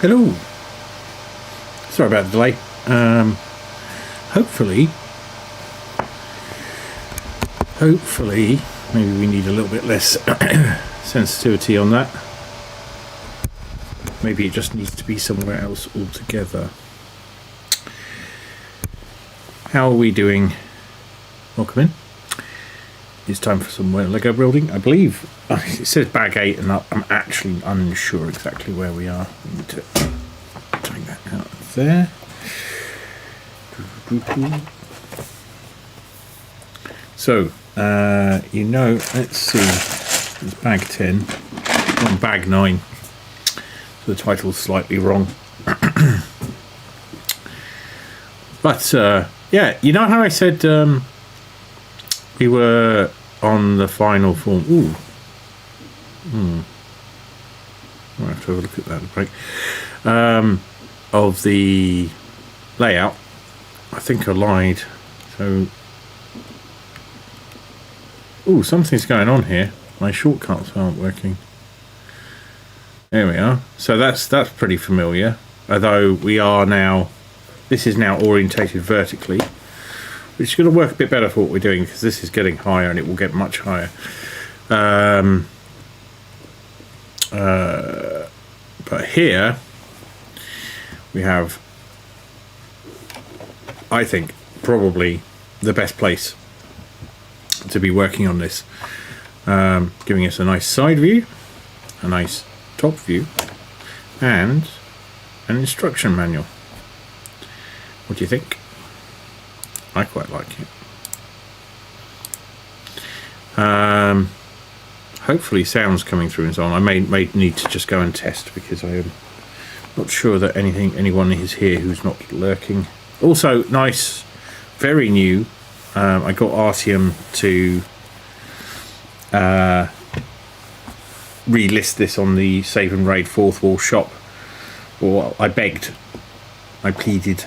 Hello. Sorry about the delay. Hopefully, maybe we need a little bit less sensitivity on that. Maybe it just needs to be somewhere else altogether. How are we doing? Welcome in. It's time for some more Lego building. I believe it says bag 8 and I'm actually unsure exactly where we are. We need to take that out of there. So, let's see. It's bag 10. On bag 9. So the title's slightly wrong. But, yeah, you know how I said we were on the final form? Ooh. I'll have to have a look at that in a break. Of the layout. I think I lied. So, ooh, something's going on here. My shortcuts aren't working. There we are. So that's pretty familiar. Although we are now, this is now orientated vertically, which is going to work a bit better for what we're doing because this is getting higher and it will get much higher. But here we have, I think, probably the best place to be working on this, giving us a nice side view, a nice top view, and an instruction manual. What do you think? I quite like it. hopefully sounds coming through and so on. I may need to just go and test because I am not sure that anyone is here who's not lurking. Also, nice, very new. I got Artium to relist this on the Save and Raid Fourth Wall shop. Or I begged, I pleaded.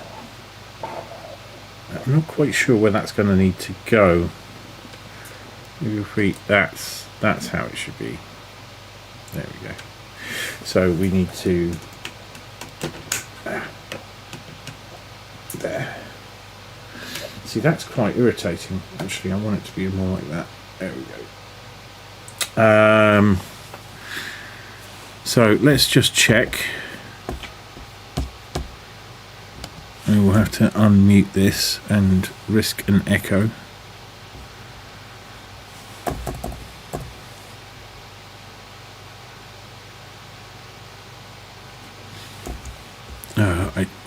I'm not quite sure where that's going to need to go. Maybe if we, that's how it should be. There we go. So we need to there. See, that's quite irritating. Actually, I want it to be more like that. There we go. So let's just check. And we'll have to unmute this and risk an echo.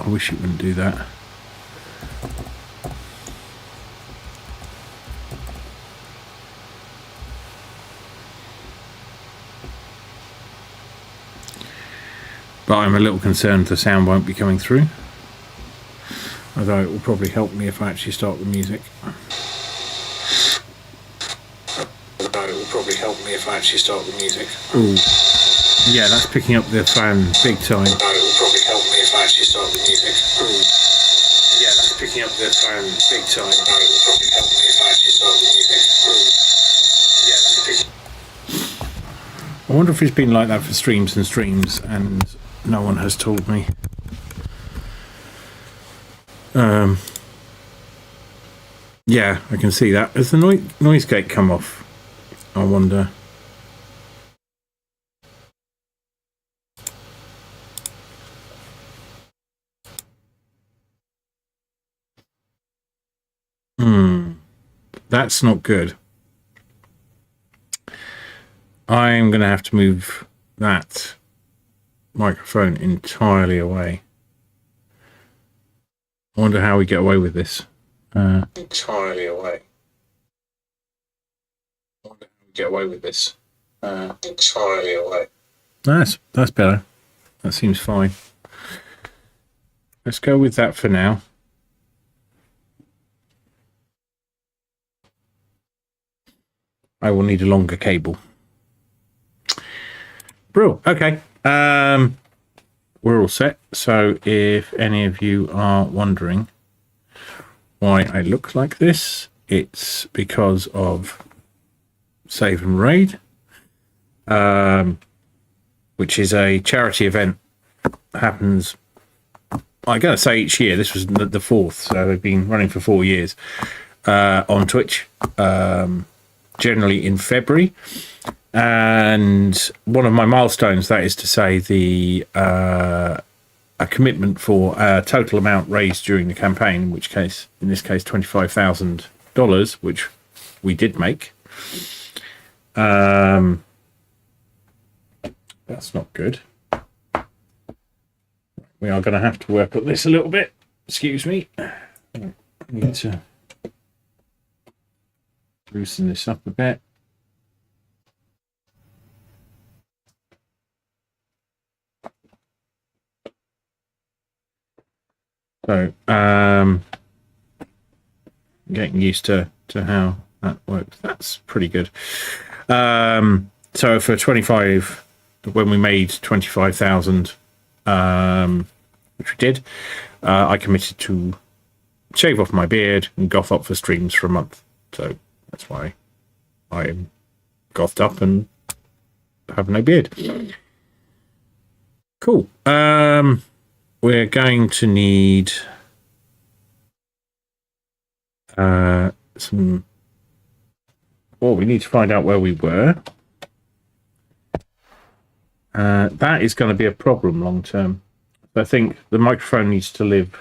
I wish it wouldn't do that. But I'm a little concerned the sound won't be coming through. Although it will probably help me if I actually start the music. Ooh. Yeah, that's picking up the fan big time. It will probably help me if I actually start the music. Ooh. Yeah, that's picking up the fan big time. It will probably help me if I actually start the music. Ooh. Yeah, that's picking. I wonder if it's been like that for streams and streams and no one has told me. Yeah, I can see that. Has the noise gate come off? I wonder. That's not good. I'm going to have to move that microphone entirely away. I wonder how we get away with this. Entirely away. I wonder how we get away with this. Entirely away. That's better. That seems fine. Let's go with that for now. I will need a longer cable. Bro, okay. We're all set. So if any of you are wondering why I look like this, it's because of Save and Raid, which is a charity event. Happens, I'm going to say each year. This was the fourth, so they've been running for 4 years on Twitch. Generally in February, and one of my milestones, that is to say a commitment for a total amount raised during the campaign, in this case $25,000, which we did make. That's not good. We are going to have to work on this a little bit. Excuse me. I need to loosen this up a bit. So, getting used to how that works. That's pretty good. So for 25, when we made 25,000, which we did, I committed to shave off my beard and goth up for streams for a month. So that's why I'm gothed up and have no beard. Cool. We're going to need some. Well, we need to find out where we were. That is going to be a problem long term. I think the microphone needs to live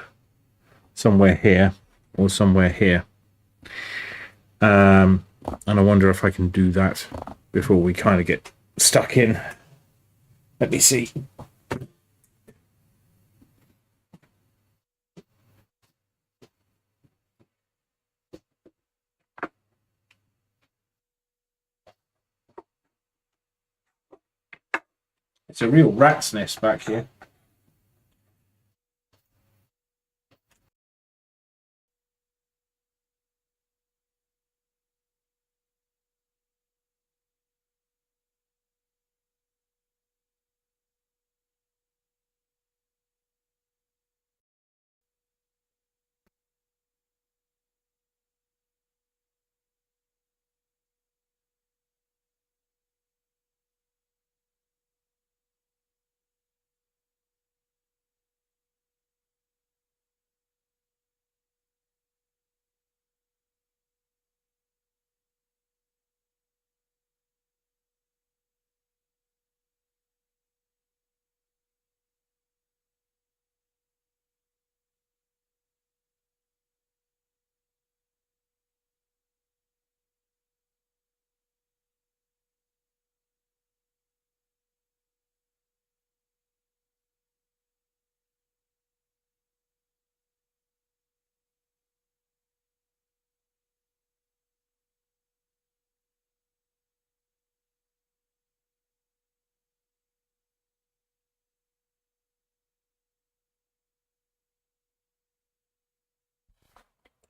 somewhere here or somewhere here. And I wonder if I can do that before we kind of get stuck in. Let me see. It's a real rat's nest back here.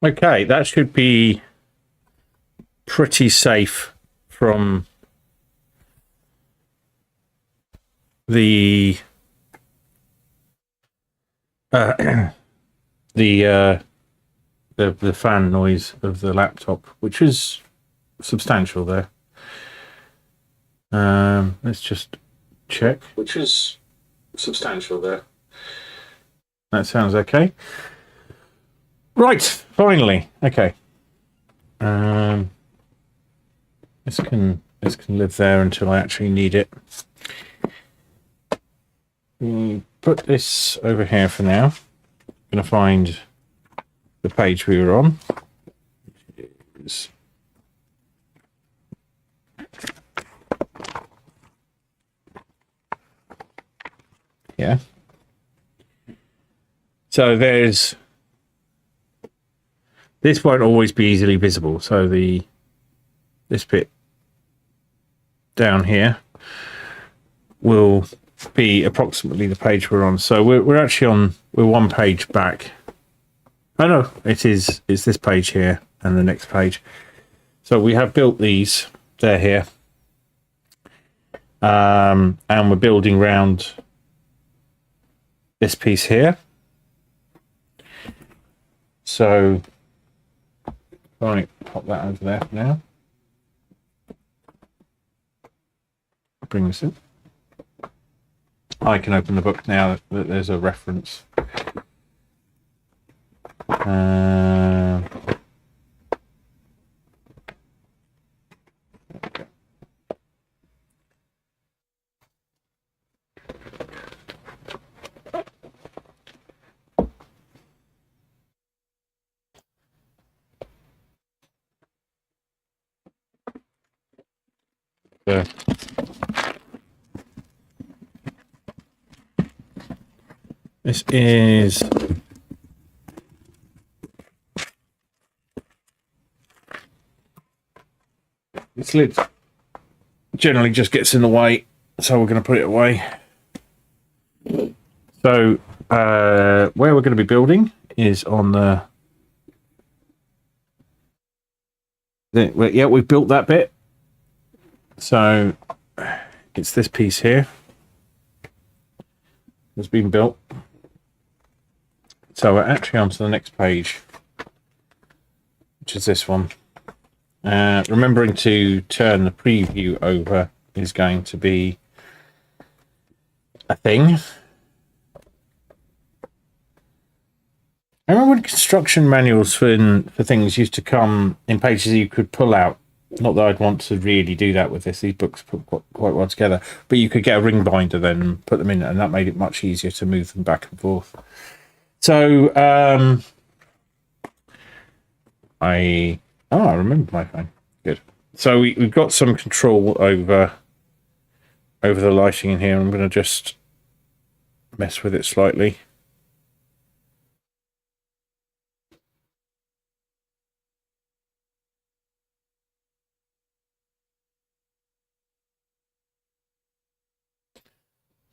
Okay, that should be pretty safe from the the the fan noise of the laptop, which is substantial there. Let's just check. Which is substantial there. That sounds okay. Right, finally. Okay. This can live there until I actually need it. Put this over here for now. I'm going to find the page we were on. Yeah. So there's, this won't always be easily visible. So this bit down here will be approximately the page we're on. So we're actually we're one page back. Oh no, it's this page here and the next page. So we have built these, they're here. And we're building around this piece here. So right, pop that over there for now. Bring this in. I can open the book now that there's a reference. There. This is this lid generally just gets in the way, so we're going to put it away. So where we're going to be building is on yeah, we've built that bit. So it's this piece here has been built. So we're actually on to the next page, which is this one. Remembering to turn the preview over is going to be a thing. I remember when construction manuals for things used to come in pages you could pull out. Not that I'd want to really do that with this. These books put quite well together. But you could get a ring binder then and put them in, and that made it much easier to move them back and forth. So I remember my phone. Good. So we've got some control over the lighting in here. I'm going to just mess with it slightly.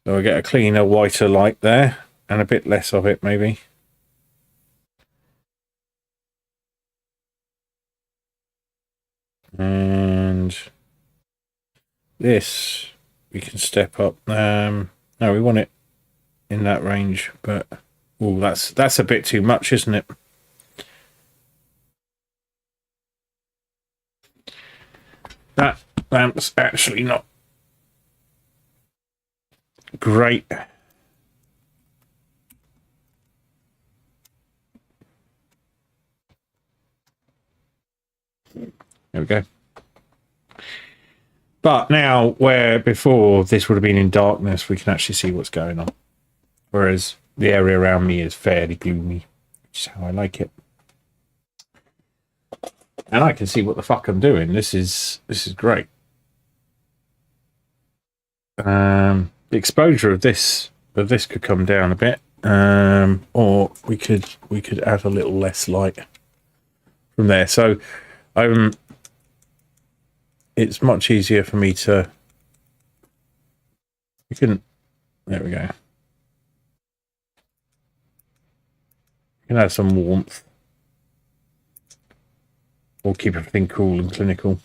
So I get a cleaner, whiter light there, and a bit less of it maybe. And this we can step up. No, we want it in that range, but oh, that's a bit too much, isn't it? That lamp's actually not great. There we go. But now, where before this would have been in darkness, we can actually see what's going on. Whereas the area around me is fairly gloomy, which is how I like it. And I can see what the fuck I'm doing. This is great. The exposure of this could come down a bit, or we could add a little less light from there. So, it's much easier for me to. There we go. You can add some warmth, or keep everything cool and clinical.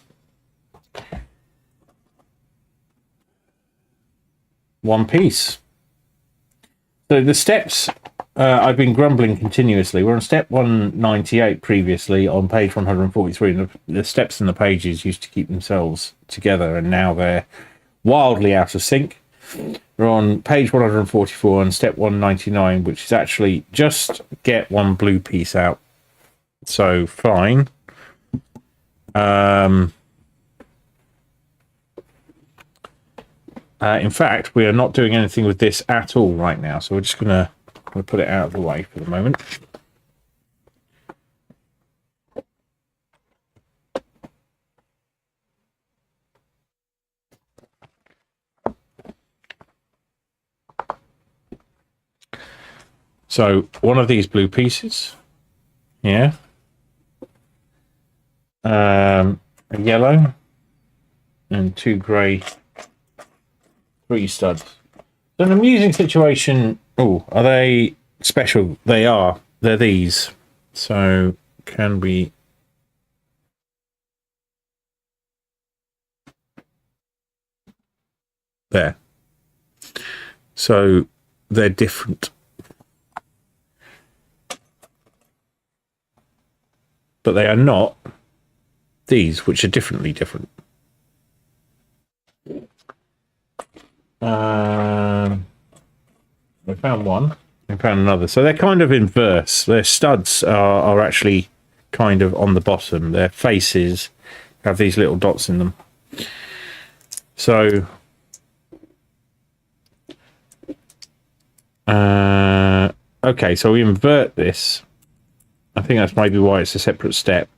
One piece. So the steps, I've been grumbling continuously. We're on step 198 previously on page 143. And the steps and the pages used to keep themselves together, and now they're wildly out of sync. We're on page 144 and step 199, which is actually just get one blue piece out. So fine. In fact, we are not doing anything with this at all right now, so we're just gonna put it out of the way for the moment. So one of these blue pieces, yeah, a yellow, and two grey. 3 studs. So an amusing situation. Oh, are they special? They are. They're these. So can we? There. So they're different. But they are not these, which are differently different. We found one. We found another. So they're kind of inverse. Their studs are actually kind of on the bottom. Their faces have these little dots in them. So okay, so we invert this. I think that's maybe why it's a separate step.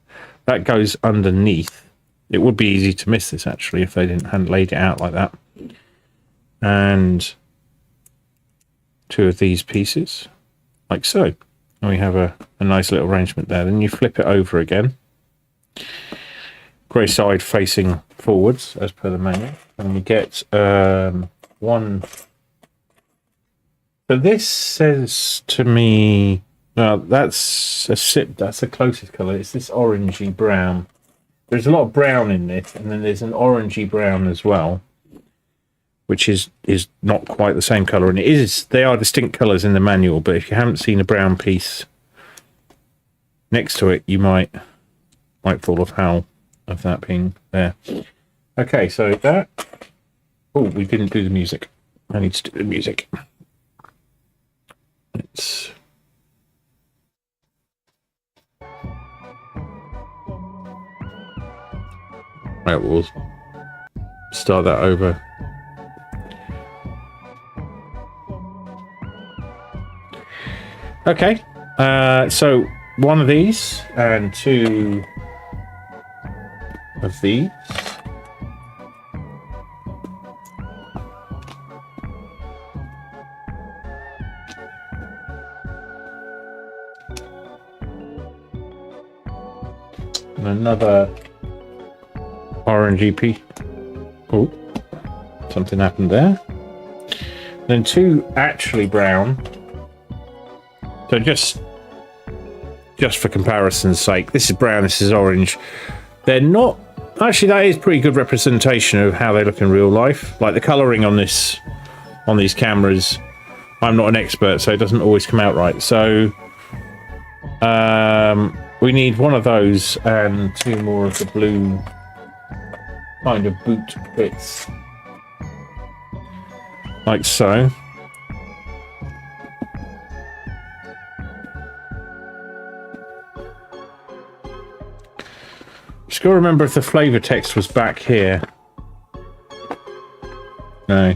That goes underneath. It would be easy to miss this actually if they hadn't laid it out like that. And 2 of these pieces, like so. And we have a nice little arrangement there. Then you flip it over again. Grey side facing forwards, as per the manual. And we get one. So this says to me, that's the closest colour. It's this orangey brown. There's a lot of brown in this, and then there's an orangey brown as well, which is not quite the same colour, and they are distinct colours in the manual, but if you haven't seen a brown piece next to it, you might fall afoul of that being there. Okay, so that. Oh, we didn't do the music. I need to do the music. Right, we'll start that over. Okay, so 1 of these and 2 of these. And another orangey piece. Oh, something happened there. then 2 actually brown. So just for comparison's sake, this is brown, this is orange. They're not actually, that is pretty good representation of how they look in real life. Like the colouring on these cameras, I'm not an expert, so it doesn't always come out right. So we need 1 of those and 2 more of the blue kind of boot bits, like so. Just gotta remember if the flavor text was back here. No.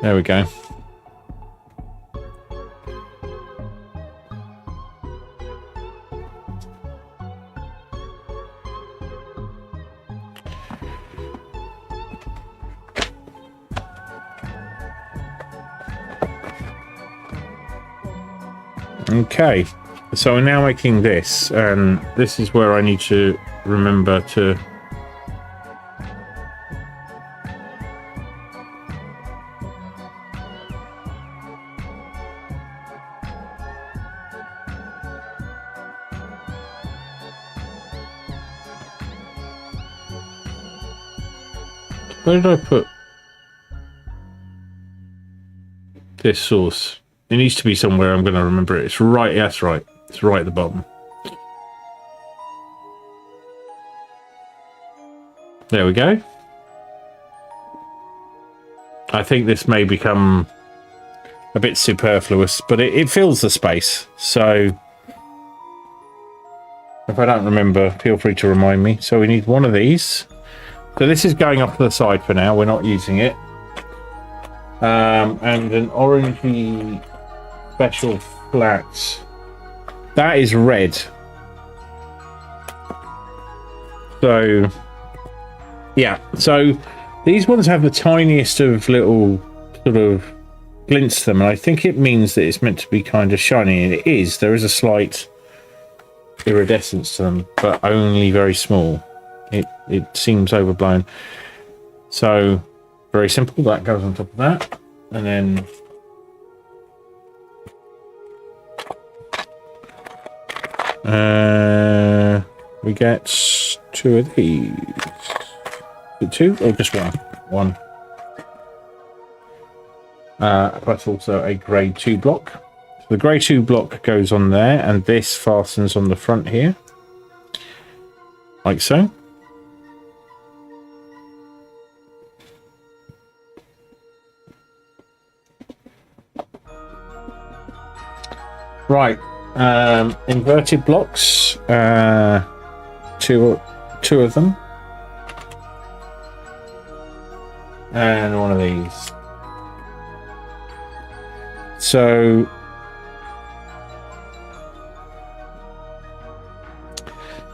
There we go. Okay, so we're now making this, and this is where I need to remember to where did I put this sauce? It needs to be somewhere. I'm going to remember it. It's right. That's right. It's right at the bottom. There we go. I think this may become a bit superfluous, but it fills the space. So if I don't remember, feel free to remind me. So we need 1 of these. So this is going off to the side for now. We're not using it. And an orangey special flat. That is red. So yeah, so these ones have the tiniest of little sort of glints to them, and I think it means that it's meant to be kind of shiny, and it is. There is a slight iridescence to them, but only very small. It seems overblown. So very simple. That goes on top of that, and then we get 2 of these. Is it 2 or just 1? 1. Plus also a grade 2 block. So the grade 2 block goes on there, and this fastens on the front here, like so. Right, inverted blocks, 2 of them, and 1 of these. So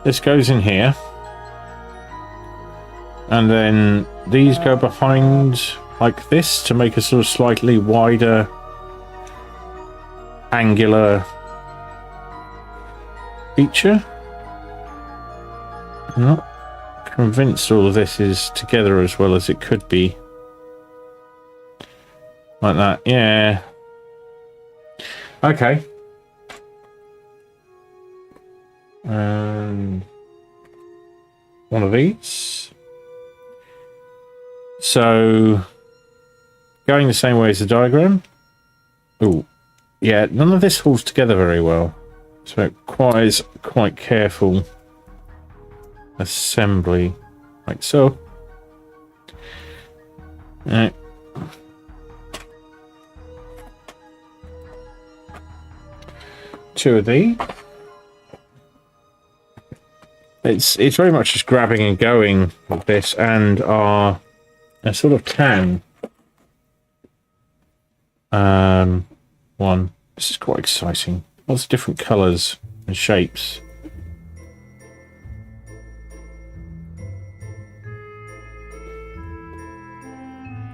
this goes in here, and then these go behind like this to make a sort of slightly wider angular feature. I'm not convinced all of this is together as well as it could be. Like that, yeah. Okay. And 1 of these. So going the same way as the diagram. Oh. Yeah, none of this holds together very well, so it requires quite careful assembly, like so. Right. Two of these. It's very much just grabbing and going with this, and a sort of tan. One. This is quite exciting. Lots of different colours and shapes.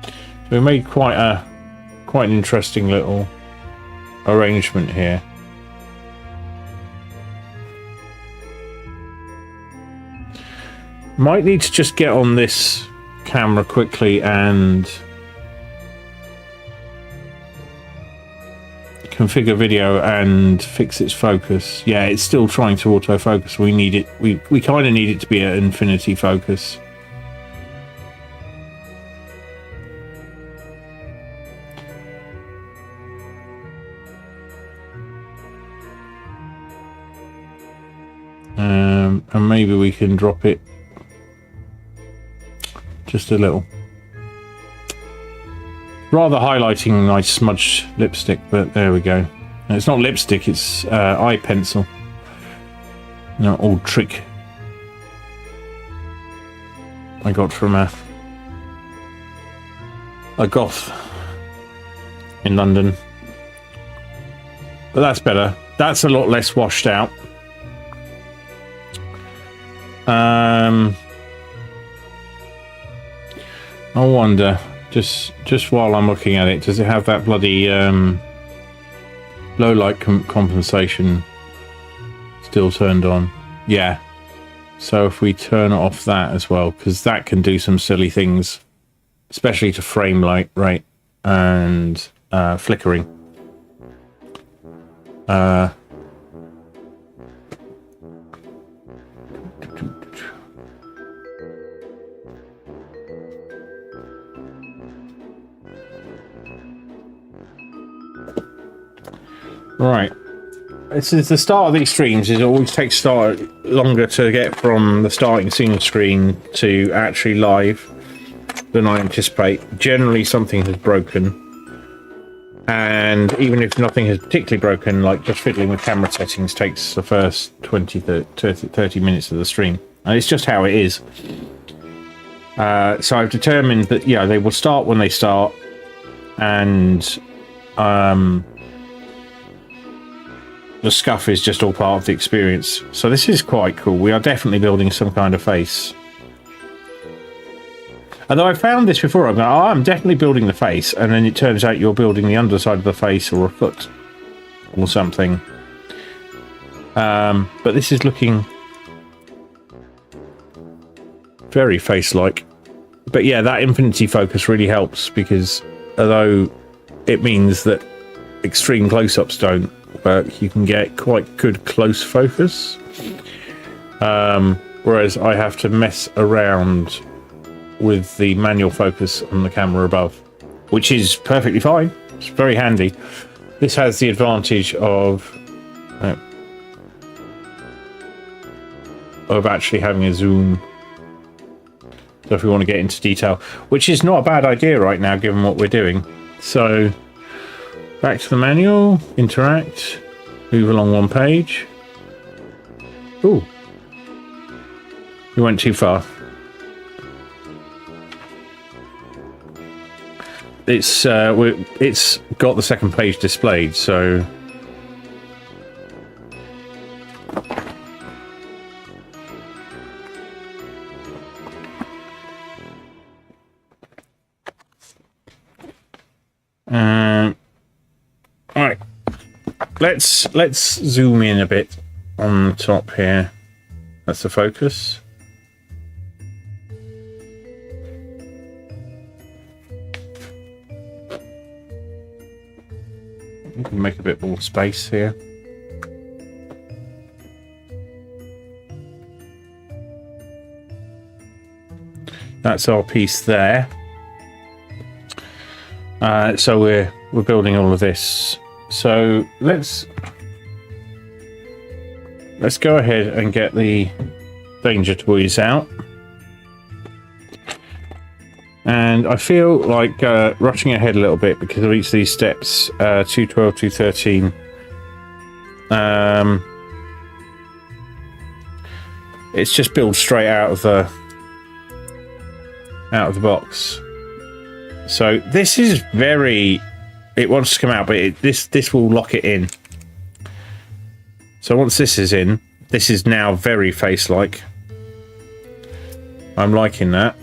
So we made quite an interesting little arrangement here. Might need to just get on this camera quickly and configure video and fix its focus. Yeah, it's still trying to autofocus. We need it. We kind of need it to be at infinity focus. And maybe we can drop it just a little. Rather highlighting nice smudged lipstick, but there we go. And it's not lipstick, it's eye pencil. No old trick I got from a goth in London. But that's better. That's a lot less washed out. I wonder, just while I'm looking at it, does it have that bloody low light compensation still turned on? Yeah. So if we turn off that as well, because that can do some silly things, especially to frame rate and flickering. Right, this is the start of these streams. It always takes longer to get from the starting scene screen to actually live than I anticipate. Generally something has broken, and even if nothing has particularly broken, like just fiddling with camera settings takes the first 30 minutes of the stream, and it's just how it is. So I've determined that, yeah, they will start when they start, and the scuff is just all part of the experience. So this is quite cool. We are definitely building some kind of face. Although I found this before, I'm going, oh, I'm definitely building the face, and then it turns out you're building the underside of the face or a foot or something. But this is looking very face-like. But yeah, that infinity focus really helps, because although it means that extreme close-ups don't work, you can get quite good close focus. Whereas I have to mess around with the manual focus on the camera above, which is perfectly fine. It's very handy. This has the advantage of actually having a zoom. So if we want to get into detail, which is not a bad idea right now given what we're doing. So back to the manual, interact, move along one page. Ooh, we went too far. It's got the second page displayed, so right. Let's zoom in a bit on the top here. That's the focus. We can make a bit more space here. That's our piece there. So we're building all of this. So let's go ahead and get the danger toys out. And I feel like rushing ahead a little bit because of each of these steps. 212, 213. It's just built straight out of the box. So this is very. It wants to come out, but this will lock it in. So once this is in, this is now very face-like. I'm liking that.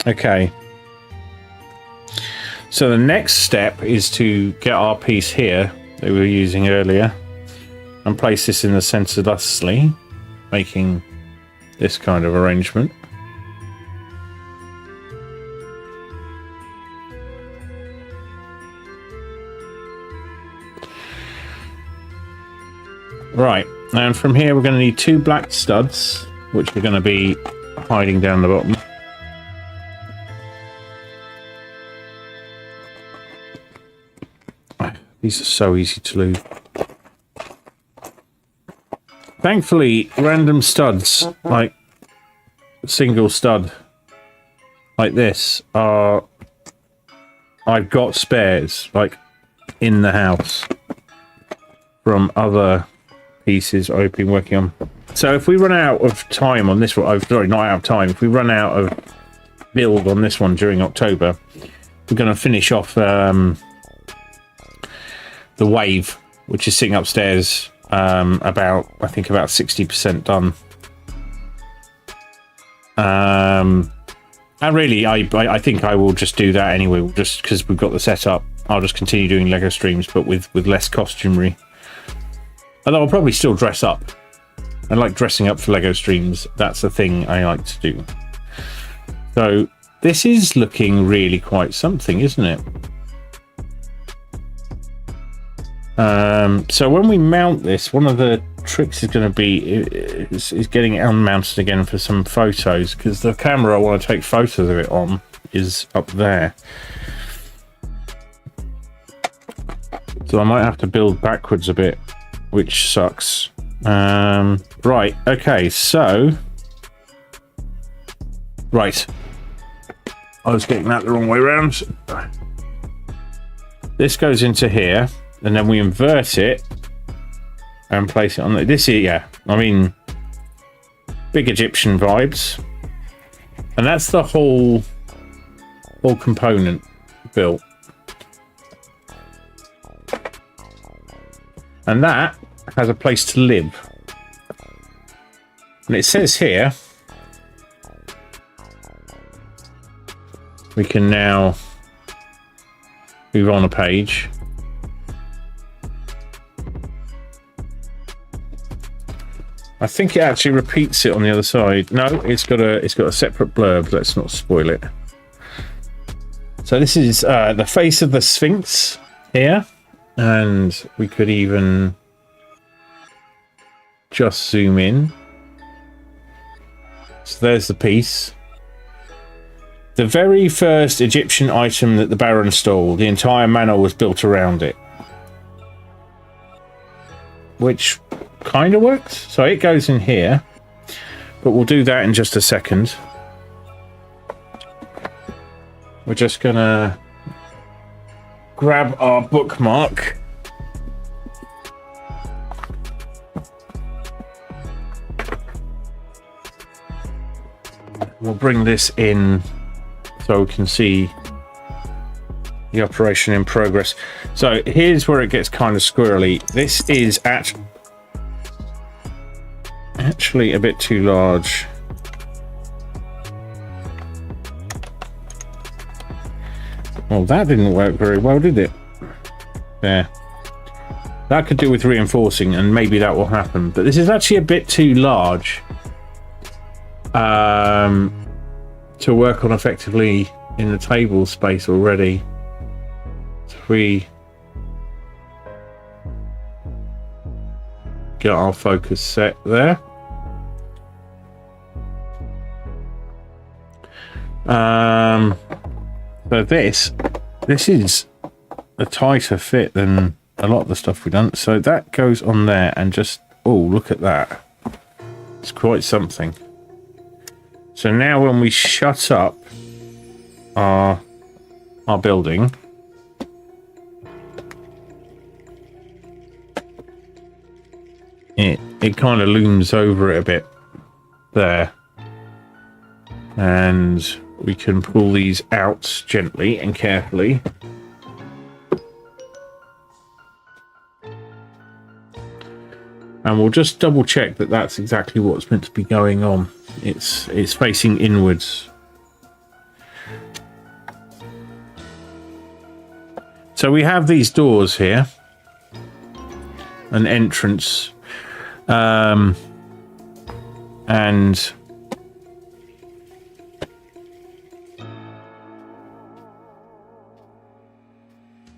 Okay. So the next step is to get our piece here that we were using earlier and place this in the centre thusly, making this kind of arrangement. Right, and from here we're going to need 2 black studs, which are going to be hiding down the bottom. These are so easy to lose. Thankfully, random studs, like single stud, like this, are... I've got spares, like, in the house from other pieces I've been working on. So if we run out of time on this one, oh, sorry, not out of time, if we run out of build on this one during October, we're going to finish off the wave, which is sitting upstairs, about, I think, about 60% done. And really, I think I will just do that anyway, just because we've got the setup. I'll just continue doing Lego streams, but with less costumery. Although I'll probably still dress up. I like dressing up for Lego streams. That's the thing I like to do. So this is looking really quite something, isn't it? So when we mount this, one of the tricks is going to be is getting it unmounted again for some photos, because the camera I want to take photos of it on is up there. So I might have to build backwards a bit, which sucks. Right, okay, so... Right. I was getting that the wrong way around. This goes into here, and then we invert it and place it on this here. Yeah, I mean, big Egyptian vibes, and that's the whole component built, and that has a place to live. And it says here we can now move on a page. I think it actually repeats it on the other side. No, it's got a separate blurb. Let's not spoil it. So this is the face of the Sphinx here, and we could even just zoom in. So there's the piece. The very first Egyptian item that the Baron stole. The entire manor was built around it, which kind of works. So it goes in here, but we'll do that in just a second. We're just gonna grab our bookmark. We'll bring this in so we can see the operation in progress. So here's where it gets kind of squirrely. This is actually a bit too large. Well, that didn't work very well, did it? There. That could do with reinforcing, and maybe that will happen. But this is actually a bit too large to work on effectively in the table space already. So if we get our focus set there. So this is a tighter fit than a lot of the stuff we've done. So that goes on there, and just, oh, look at that. It's quite something. So now when we shut up our building, it kind of looms over it a bit there, and we can pull these out gently and carefully. And we'll just double check that that's exactly what's meant to be going on. It's facing inwards. So we have these doors here. An entrance. And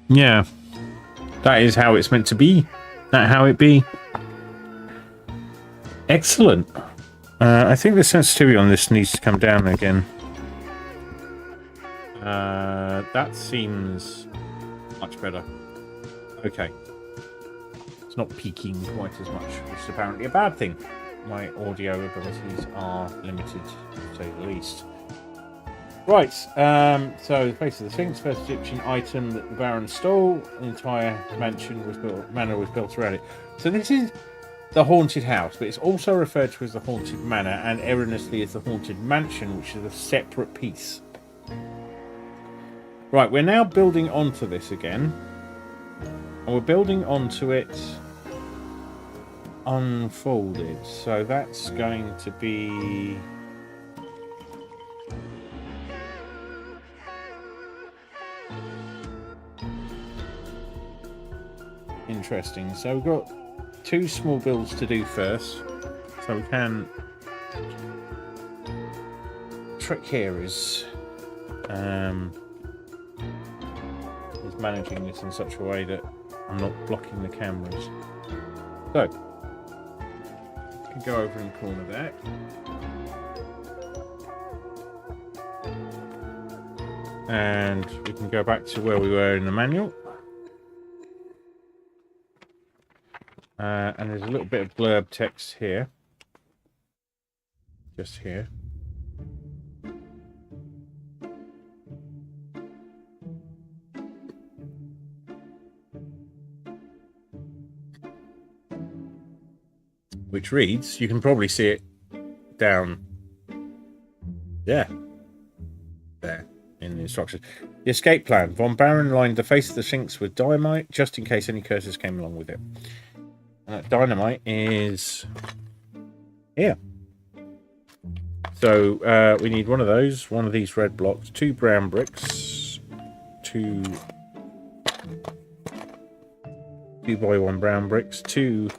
yeah, that is how it's meant to be. That how it be. Excellent. I think the sensitivity on this needs to come down again. That seems much better. Okay. It's not peaking quite as much, which is apparently a bad thing. My audio abilities are limited, to say the least. Right, so the face of the Sphinx, first Egyptian item that the Baron stole. An entire manor was built around it. So this is the haunted house, but it's also referred to as the haunted manor, and erroneously as the haunted mansion, which is a separate piece. Right, we're now building onto this again. And we're building onto it unfolded. So that's going to be... interesting. So we've got 2 small builds to do first. So we can... trick here is managing this in such a way that I'm not blocking the cameras. So, I can go over in the corner there. And we can go back to where we were in the manual. And there's a little bit of blurb text here. Just here. Which reads, you can probably see it down there in the instructions. The escape plan. Von Baron lined the face of the Sphinx with dynamite just in case any curses came along with it. And that dynamite is here. So we need one of those, one of these red blocks, 2 brown bricks, 2 by 1 brown bricks, 2...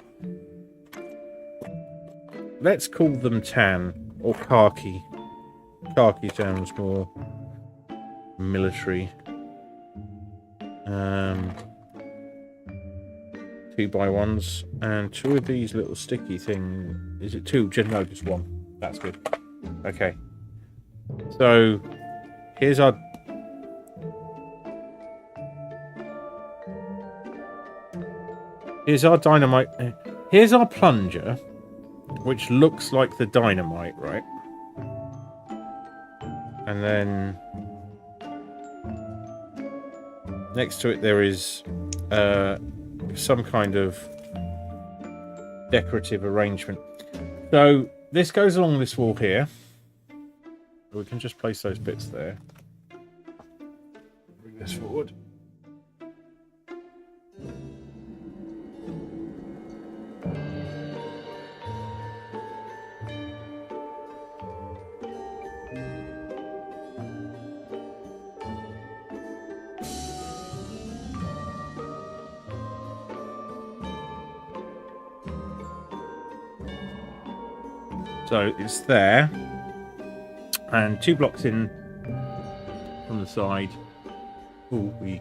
let's call them tan or khaki. Khaki sounds more military. 2 by 1s and 2 of these little sticky things. Is it 2? No, just 1. That's good. Okay. So here's our dynamite. Here's our plunger, which looks like the dynamite, right? And then next to it there is some kind of decorative arrangement. So this goes along this wall here. We can just place those bits there. Bring this forward. So it's there, and 2 blocks in from the side. Oh, we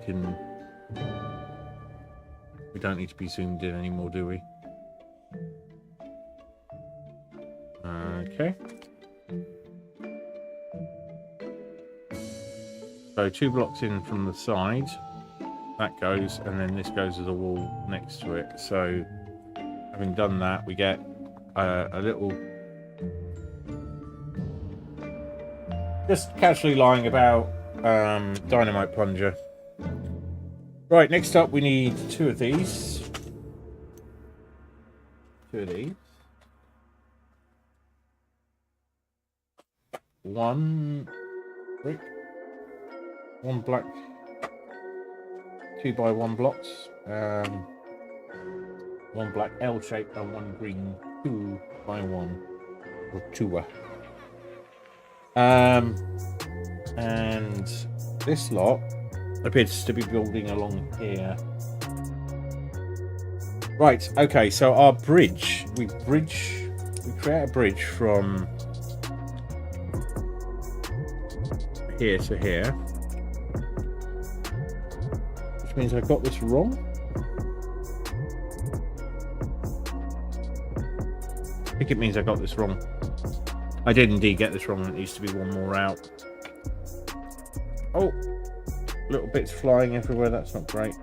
don't need to be zoomed in anymore, do we? Okay. So 2 blocks in from the side, that goes, and then this goes as a wall next to it. So having done that, we get a little... just casually lying about dynamite plunger. Right, next up we need 2 of these. 2 of these. 1 brick. 1 black 2 by 1 blocks. 1 black L shape and 1 green 2 by 1 or 2. And this lot appears to be building along here. Right, okay, so our bridge, we create a bridge from here to here, which means I got this wrong. I think it means I got this wrong. I did indeed get this wrong. It needs to be one more out. Oh, little bits flying everywhere. That's not great.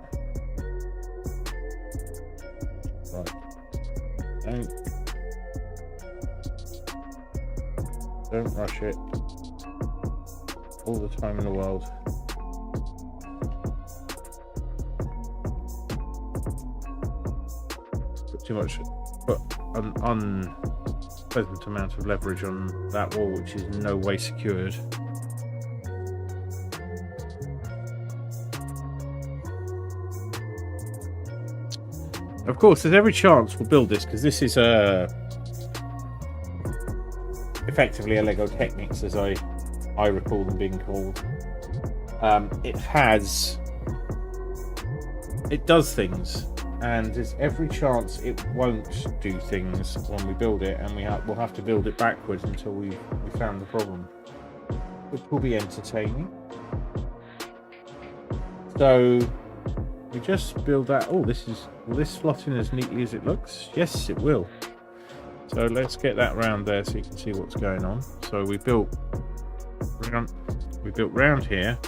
Right. Don't rush it. All the time in the world. Put too much, but an unpleasant amount of leverage on that wall, which is in no way secured. Of course, there's every chance we'll build this, because this is effectively a Lego Technics, as I recall them being called. It does things, and there's every chance it won't do things when we build it, and we'll have to build it backwards until we found the problem, which will be entertaining. So we just build that. Oh, will this slot in as neatly as it looks? Yes, it will. So let's get that round there so you can see what's going on. So we built round here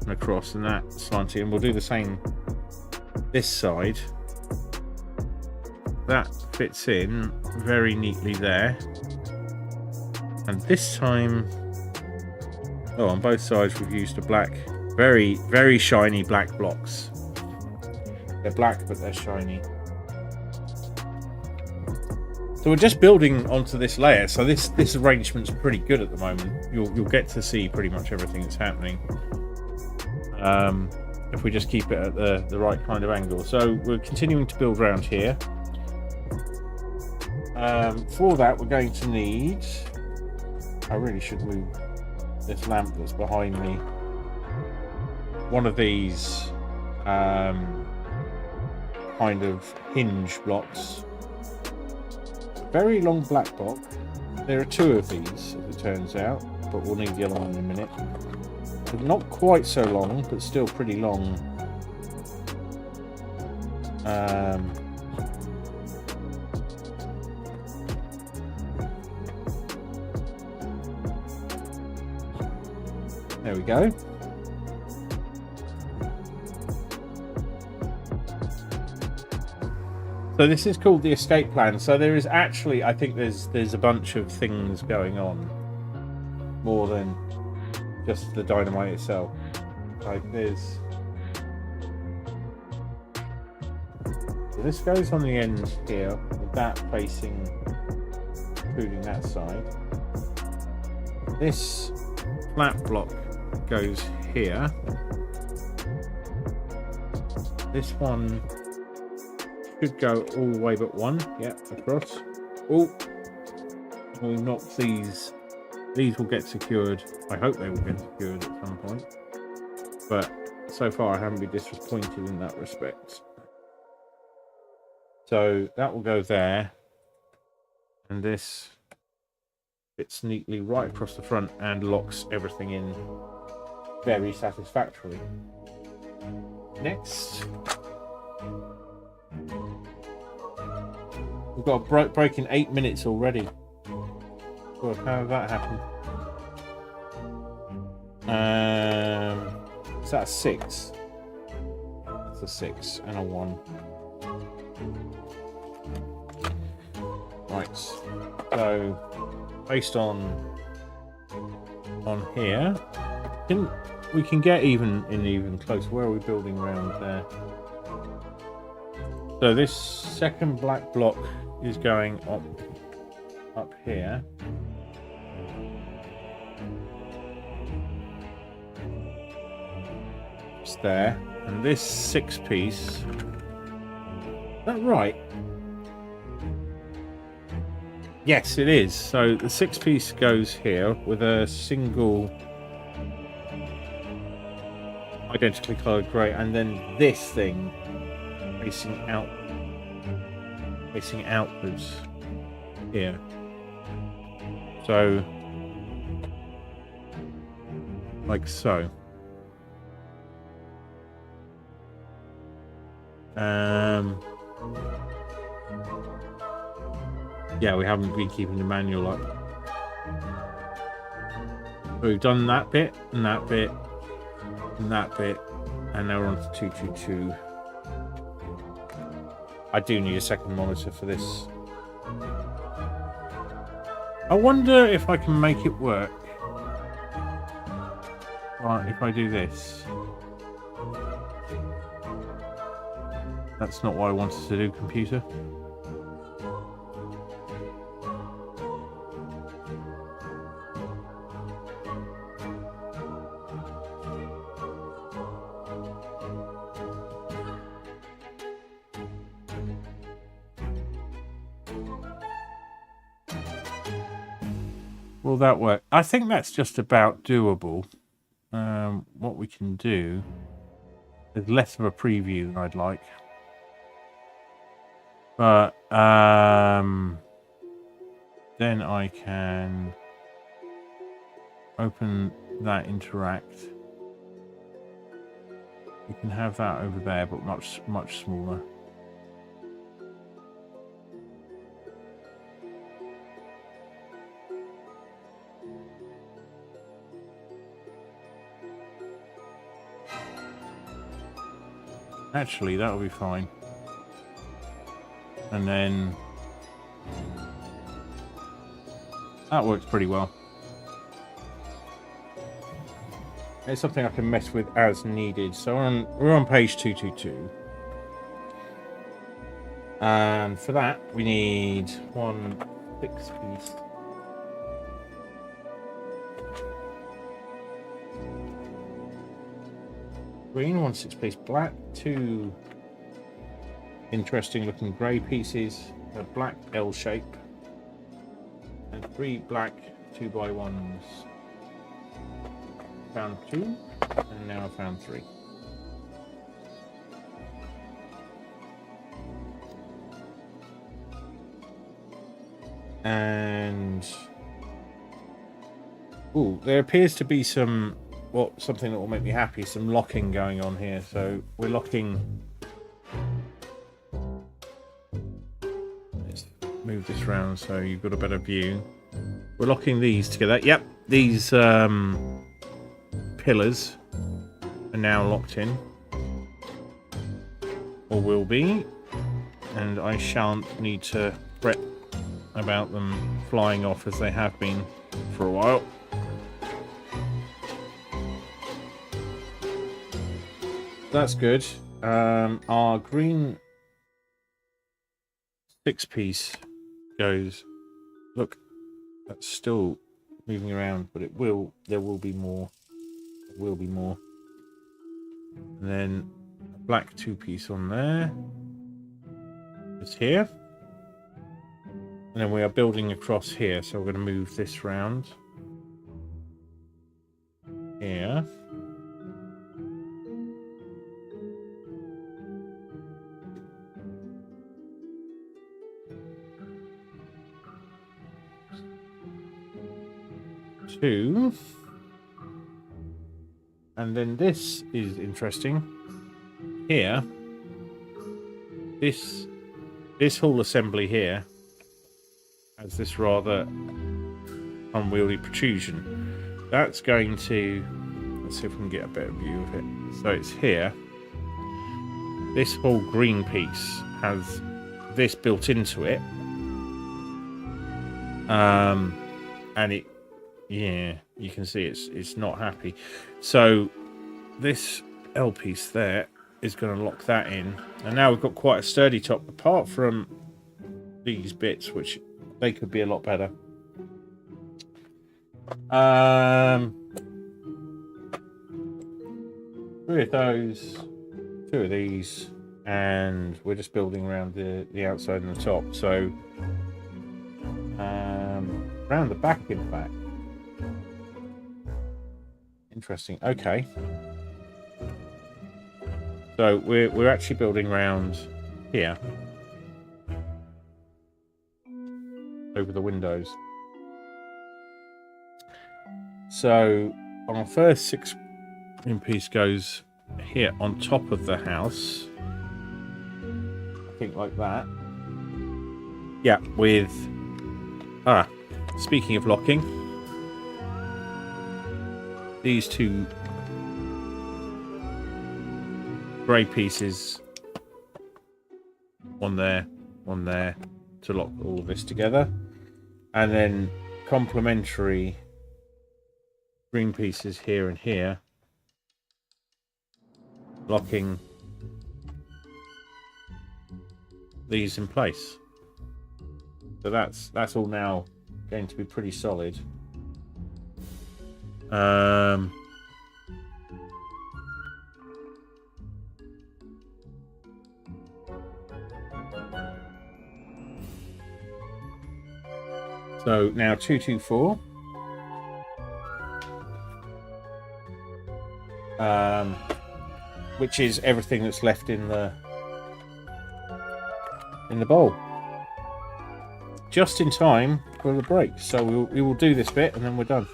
and across, and that slanty, and we'll do the same this side. That fits in very neatly there, and this time, on both sides we've used a black, very, very shiny black blocks. They're black, but they're shiny. So we're just building onto this layer. So this arrangement's pretty good at the moment. You'll get to see pretty much everything that's happening. If we just keep it at the right kind of angle. So we're continuing to build around here. For that, we're going to need... I really should move this lamp that's behind me. One of these kind of hinge blocks. Very long black block. There are two of these, as it turns out, but we'll need the other one in a minute. But not quite so long, but still pretty long. There we go. So this is called the escape plan. So there is actually, I think there's a bunch of things going on, more than just the dynamite itself. Like there's, so this goes on the end here, with that facing, including that side. This flat block goes here. This one should go all the way but one. Yeah, across. Oh, we'll knock these. These will get secured. I hope they will get secured at some point. But so far I haven't been disappointed in that respect. So that will go there. And this fits neatly right across the front and locks everything in very satisfactorily. Next, we've got a break in 8 minutes already. God, how did that happen? Is that a 6? That's a 6 and a 1. Right. So based on here, we can get even closer. Where are we building around there? So this second black block is going up here. It's there, and this 6 piece. Is that right? Yes, it is. So the 6 piece goes here with a single. identically coloured grey, and then this thing facing outwards here. So, like so. Yeah, we haven't been keeping the manual up. So we've done that bit, and that bit, and that bit, and now we're on to 222. I do need a second monitor for this. I wonder if I can make it work. Right, if I do this. That's not what I wanted to do, computer. Will that work? I think that's just about doable. What we can do is less of a preview than I'd like. But then I can open that interact. We can have that over there, but much smaller. Actually, that'll be fine. And then that works pretty well. It's something I can mess with as needed. So we're on page 222. And for that, we need one 6-piece. Green, one 6-piece black, 2 interesting looking grey pieces, a black L shape, and 3 black 2x1s. Found 2, and now I found 3. And ooh, there appears to be some something that will make me happy, some locking going on here. So we're locking. Let's move this around so you've got a better view. We're locking these together. Yep, these pillars are now locked in, or will be, and I shan't need to fret about them flying off as they have been for a while. That's good. Our green 6-piece goes. Look, that's still moving around, but there will be more. There will be more. And then a black 2-piece on there. It's here. And then we are building across here, so we're going to move this round. Here. Two. And then this is interesting. Here. This whole assembly here has this rather unwieldy protrusion. That's going to... Let's see if we can get a better view of it. So it's here. This whole green piece has this built into it. And it... Yeah, you can see it's not happy. So this L piece there is going to lock that in. And now we've got quite a sturdy top, apart from these bits, which they could be a lot better. Three of those, 2 of these, and we're just building around the outside and the top. So around the back, in fact. Interesting. Okay. So we're actually building around here over the windows. So our first 6 piece goes here on top of the house. I think like that. Yeah, with speaking of locking, these 2 grey pieces, one there to lock all of this together, and then complementary green pieces here and here, locking these in place. So that's all now going to be pretty solid. So now 224. Which is everything that's left in the bowl. Just in time for the break. So we will do this bit and then we're done.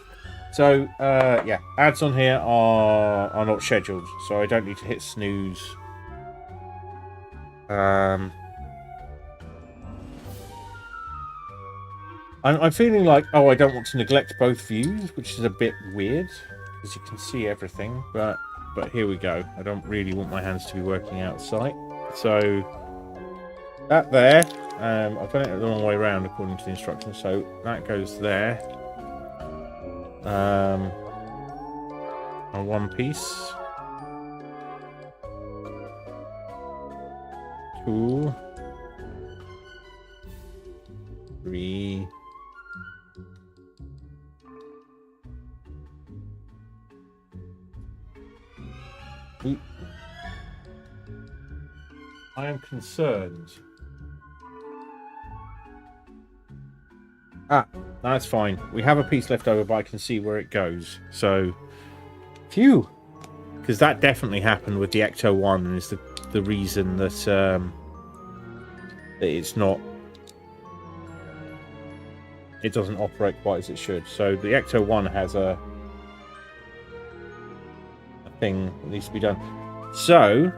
So yeah, ads on here are not scheduled, so I don't need to hit snooze. I'm feeling like, I don't want to neglect both views, which is a bit weird, because you can see everything, but here we go. I don't really want my hands to be working out of sight. So, that there, I've done it the wrong way around according to the instructions, so that goes there. On one piece. 2, 3. I am concerned. That's fine. We have a piece left over, but I can see where it goes. So, phew! Because that definitely happened with the Ecto 1 and is the reason that, that it's not... It doesn't operate quite as it should. So the Ecto 1 has a thing that needs to be done. So,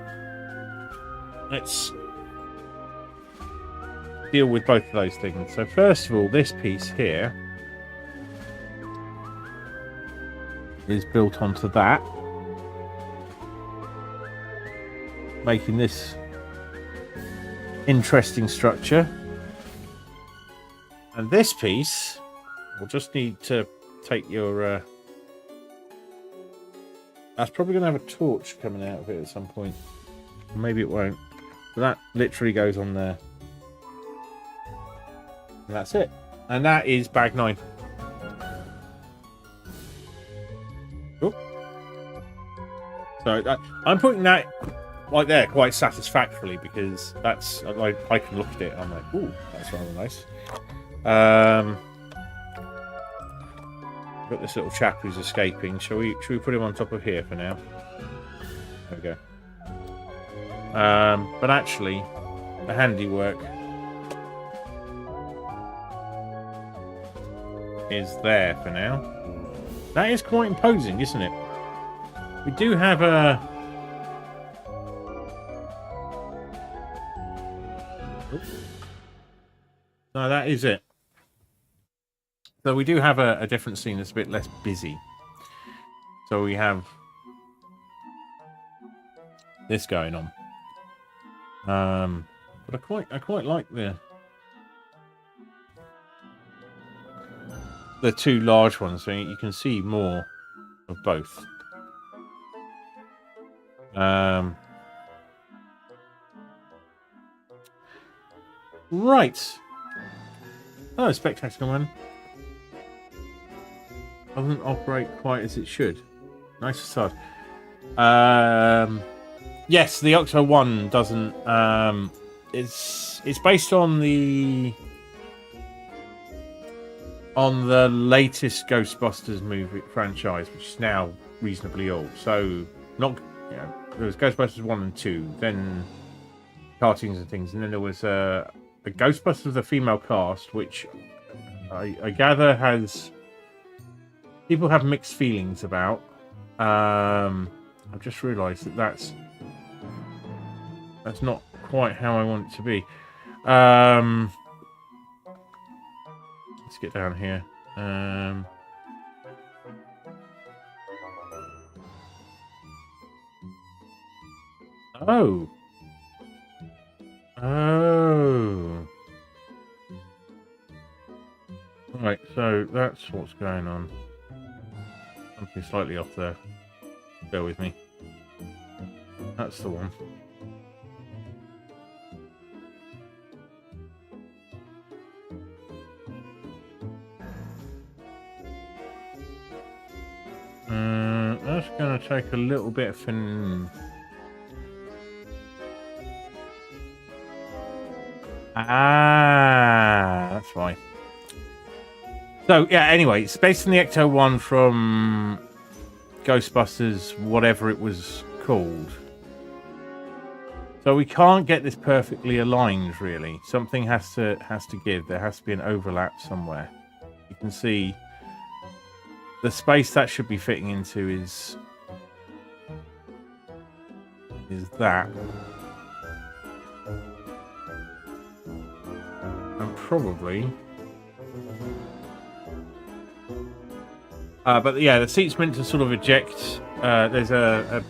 let's deal with both of those things. So first of all, this piece here is built onto that, making this interesting structure. And this piece, we'll just need to take your... that's probably going to have a torch coming out of it at some point. Maybe it won't. But that literally goes on there. And that's it. And that is bag 9. Cool. So I'm putting that right there quite satisfactorily, because that's... I can look at it and I'm like, ooh, that's rather nice. Got this little chap who's escaping. Shall we put him on top of here for now? There we go. But actually, the handiwork is there for now. That is quite imposing, isn't it? We do have a... Oops. No, that is it. So we do have a different scene that's a bit less busy. So we have this going on. But I quite like the 2 large ones, so you can see more of both. Right. Oh, spectacular one. Doesn't operate quite as it should. Nice facade. Yes, the Octo 1 doesn't. It's based on the latest Ghostbusters movie franchise, which is now reasonably old. So there was Ghostbusters 1 and 2, then cartoons and things, and then there was a Ghostbusters of the female cast, which I gather has people have mixed feelings about. I've just realised that that's not quite how I want it to be. Let's get down here. Oh. Right, so that's what's going on. Something slightly off there. Bear with me. That's the one. That's going to take a little bit of that's fine. So, yeah, anyway, it's based on the Ecto one from Ghostbusters, whatever it was called. So we can't get this perfectly aligned, really. Something has to give. There has to be an overlap somewhere. You can see the space that should be fitting into is that. And probably... but yeah, the seat's meant to sort of eject. There's a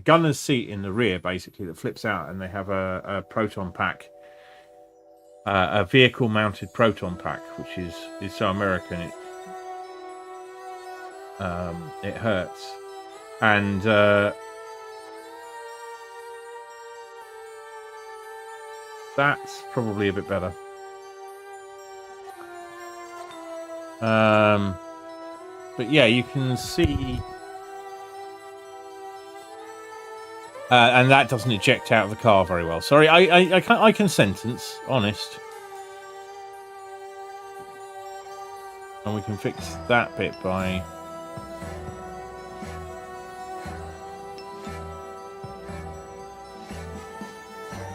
gunner's seat in the rear, basically, that flips out, and they have a proton pack, a vehicle-mounted proton pack, which is so American it hurts, and that's probably a bit better. But yeah, you can see, and that doesn't eject out of the car very well. Sorry, I can sentence, honest, and we can fix that bit by.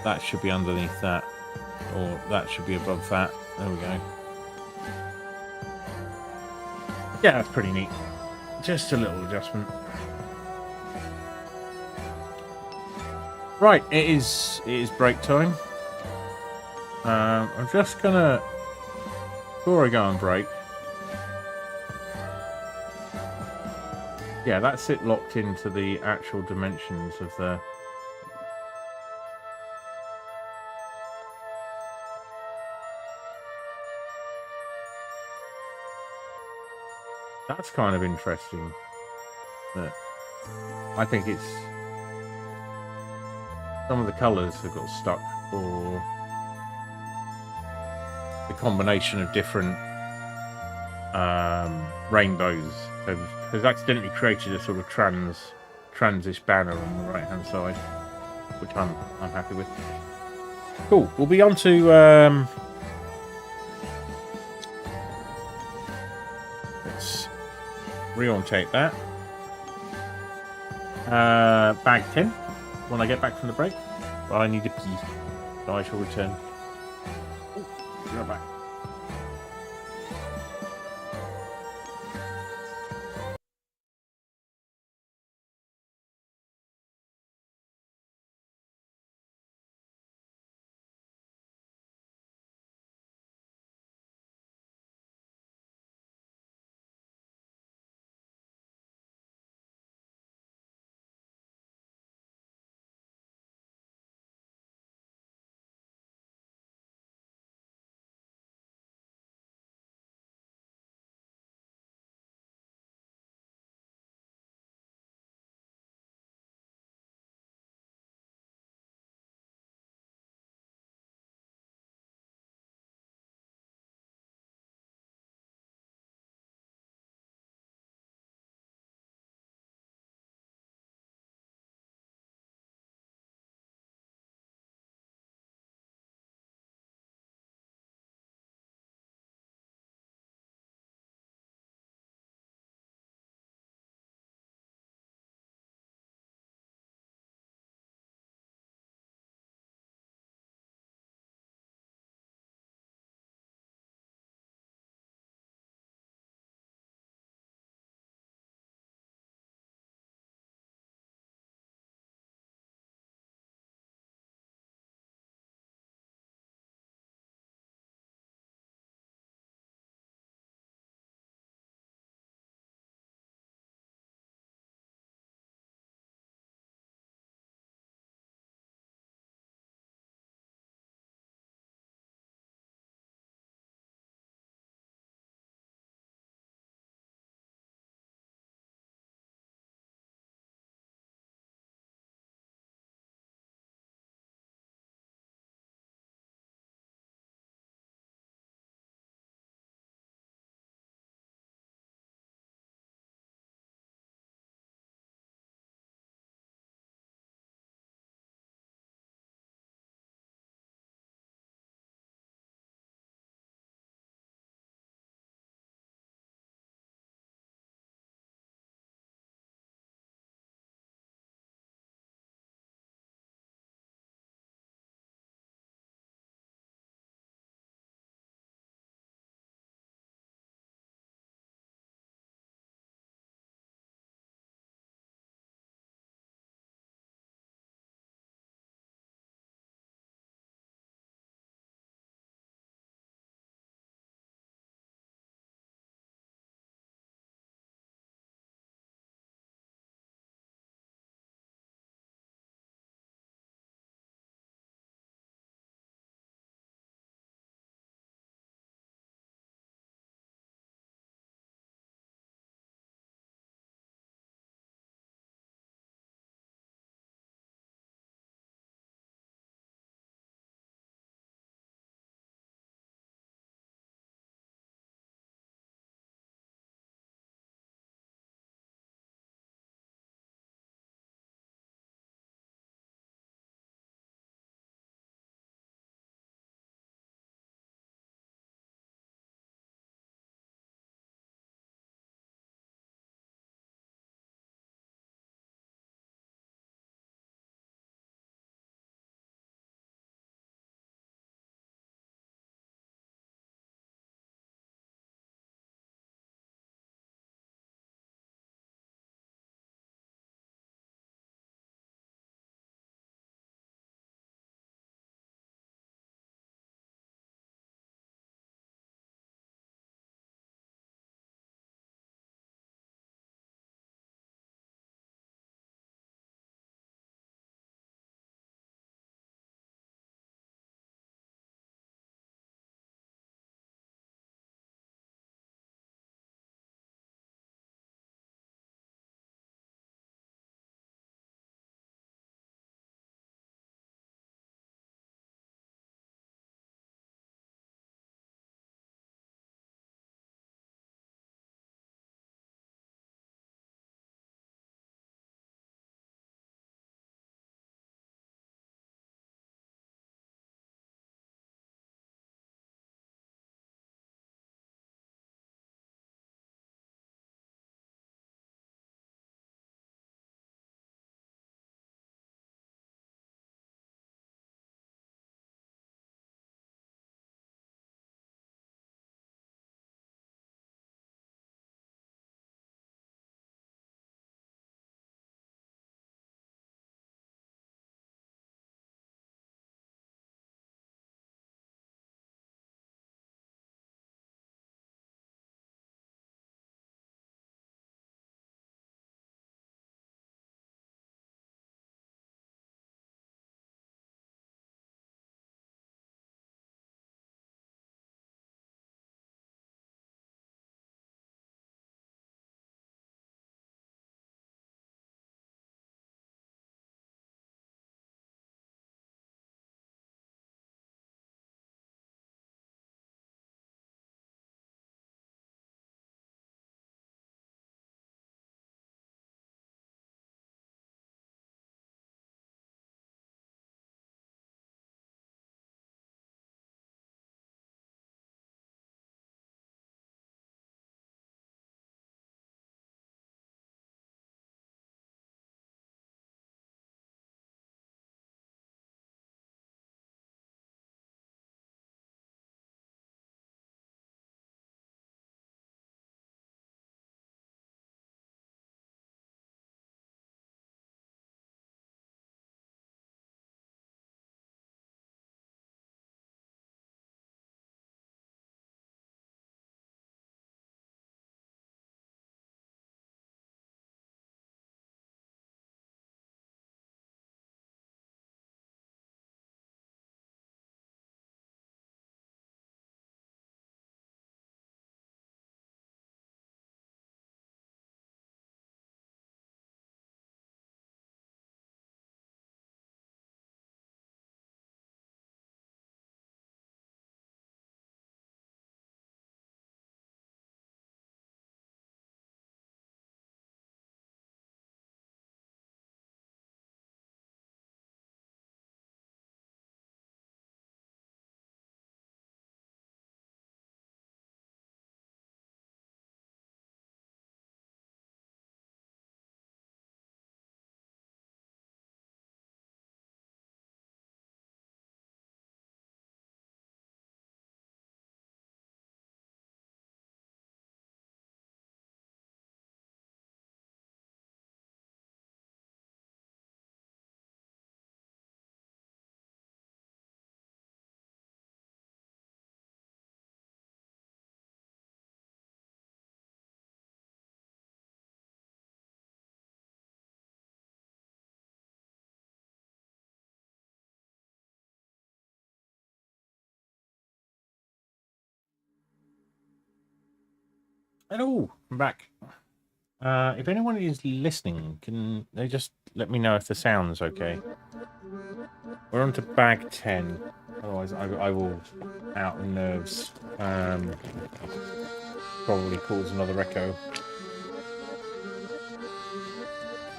That should be underneath that, or that should be above that. There we go. Yeah, that's pretty neat. Just a little adjustment. Right, it is break time. I'm just gonna, before I go on break. Yeah, that's it locked into the actual dimensions of the. That's kind of interesting. But I think it's some of the colours have got stuck, or the combination of different rainbows has accidentally created a sort of transish banner on the right hand side, which I'm happy with. Cool. We'll be on to let's reorientate that. Bag 10 when I get back from the break. But I need a pee, so I shall return. Oh, you're back. Hello, I'm back. If anyone is listening, can they just let me know if the sound's okay? We're on to bag 10. Otherwise, I will out of nerves. Probably cause another echo.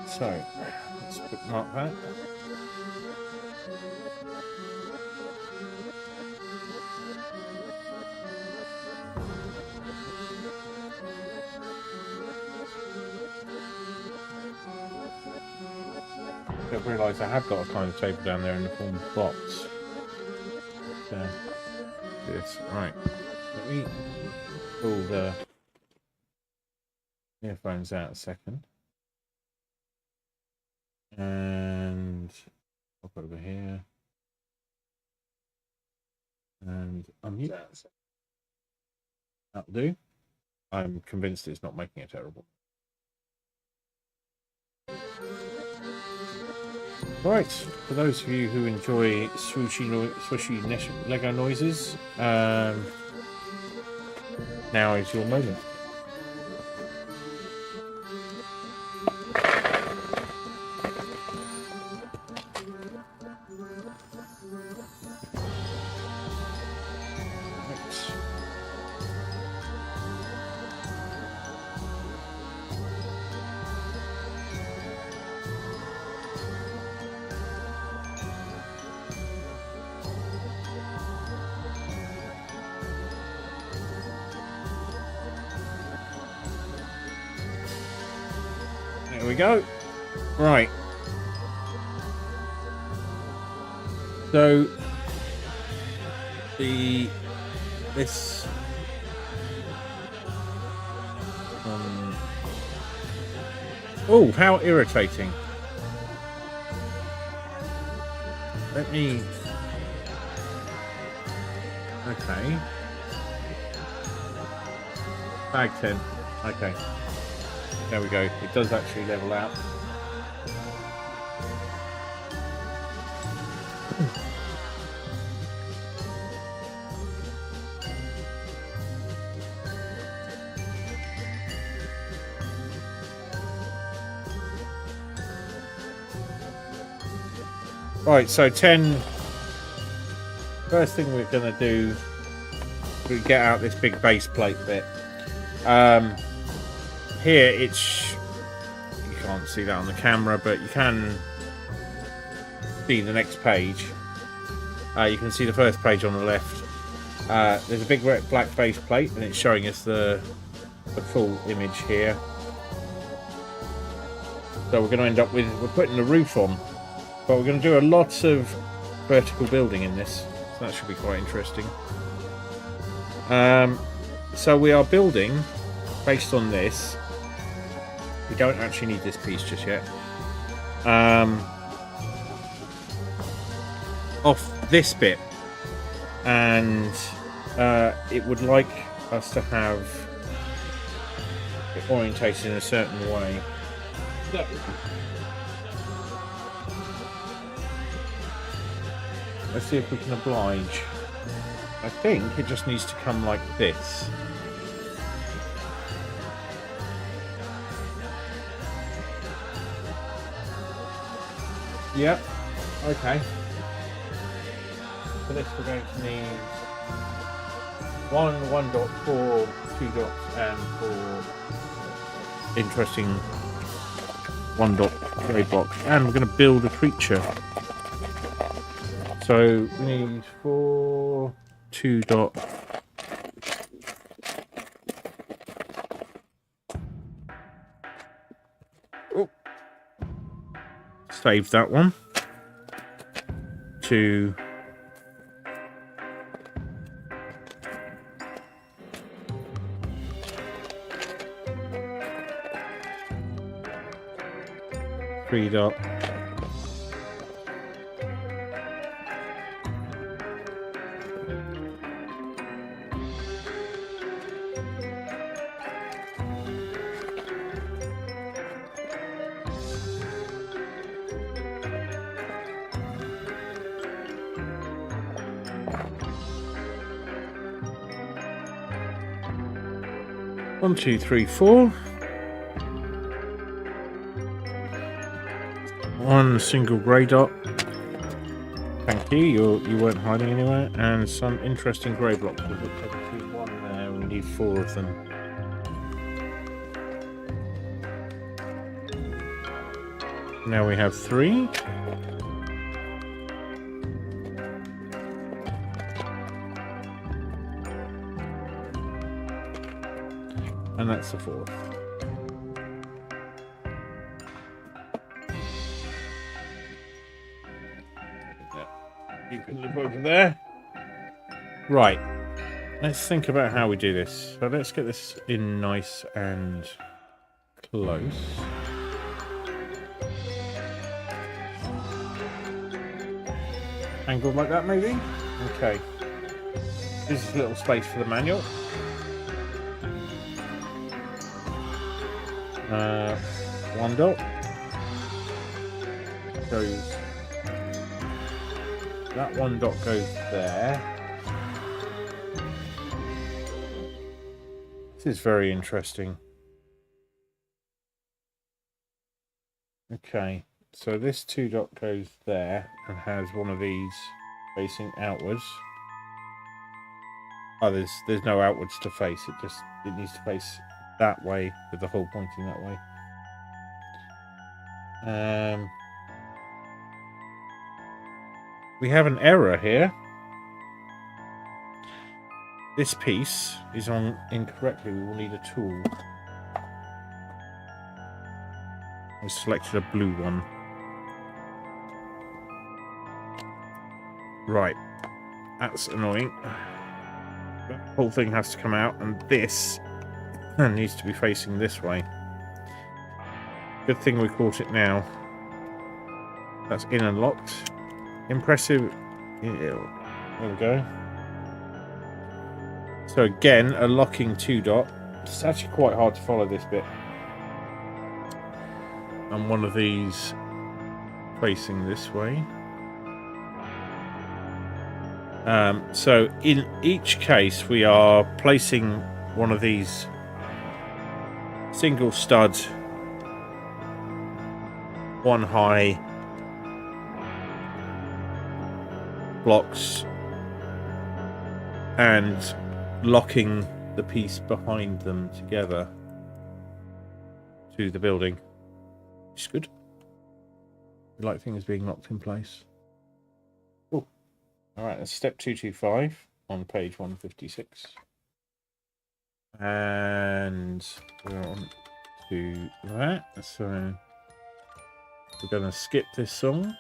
So, let's bookmark that. I've realised I have got a kind of table down there in the form of box. This right. Let me pull the earphones out a second, and pop over here, and unmute. That'll do. I'm convinced it's not making it terrible. Right, for those of you who enjoy swooshy Lego noises, now is your moment. There we go. Right. So this oh, how irritating. Let me okay. Bag 10. Okay. There we go. It does actually level out. Right, so 10. First thing we're going to do, we get out this big base plate bit. Here, it's, you can't see that on the camera, but you can see the next page. You can see the first page on the left. There's a big black base plate, and it's showing us the full image here. So we're going to end up with, we're putting the roof on, but we're going to do a lot of vertical building in this. So that should be quite interesting. So we are building based on this. We don't actually need this piece just yet. Off this bit, and it would like us to have it orientated in a certain way. So, let's see if we can oblige. I think it just needs to come like this. Yep. Okay. For this we're going to need 1.4, 2 dots, and 4 interesting 1 dot grey box. And we're going to build a creature. So we need 4 2 dot. Oh. Save that one. 2. Three dot. 1, 2, 3, 4. One single grey dot. Thank you. You weren't hiding anywhere. And some interesting grey blocks. We've got one there. We need 4 of them. Now we have 3. And that's the 4th. You can live over there. Right. Let's think about how we do this. So let's get this in nice and close. Angled like that, maybe? Okay. This is a little space for the manual. One dot goes. That one dot goes there. This is very interesting. Okay, so this 2 dot goes there and has one of these facing outwards. Oh, there's no outwards to face. It needs to face that way with the hole pointing that way. We have an error here. This piece is on incorrectly. We will need a tool. I selected a blue one. Right. That's annoying. The whole thing has to come out, and this needs to be facing this way. Good thing we caught it now. That's in and locked. Impressive. There we go. So again, a locking 2 dot. It's actually quite hard to follow this bit. And one of these facing this way. So in each case, we are placing one of these single stud, one high blocks and locking the piece behind them together to the building. It's good. We like things being locked in place. Cool. Alright, that's step 225 on page 156. And we're on to that. So we're going to skip this song.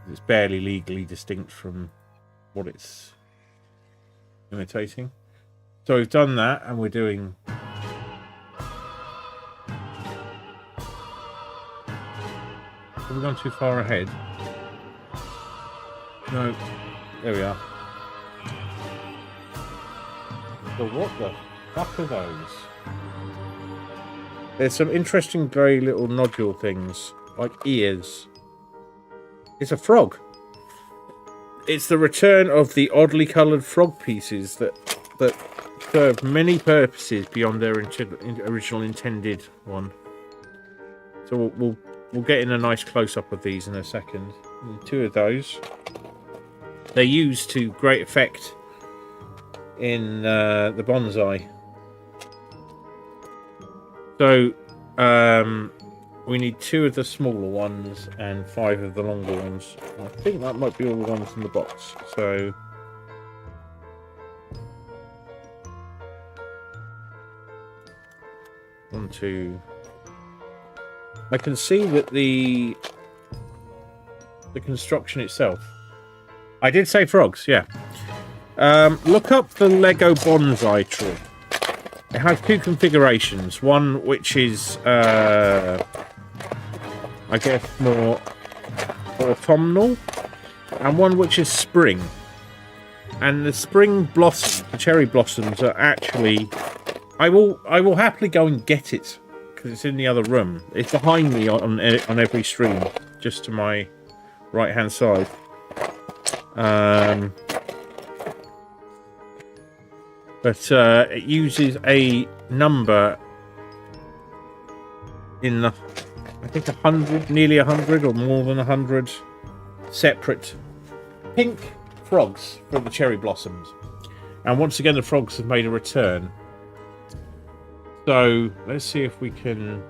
It's barely legally distinct from what it's imitating. So we've done that, and we're doing... Have we gone too far ahead? No. There we are. So what the fuck are those? There's some interesting grey little nodule things, like ears. It's a frog. It's the return of the oddly coloured frog pieces that serve many purposes beyond their original intended one. So we'll get in a nice close-up of these in a second. And 2 of those. They're used to great effect in the bonsai. So we need 2 of the smaller ones and 5 of the longer ones. I think that might be all the ones in the box. So one, 2. I can see that the construction itself. I did say frogs, yeah. Look up the Lego bonsai tree. It has 2 configurations. One which is, I guess, more autumnal, and one which is spring. And the spring blossom, the cherry blossoms, are actually. I will happily go and get it because it's in the other room. It's behind me on every stream, just to my right hand side. But it uses a number in the, I think 100, nearly 100 or more than 100 separate pink frogs for the cherry blossoms. And once again, the frogs have made a return. So let's see if we can...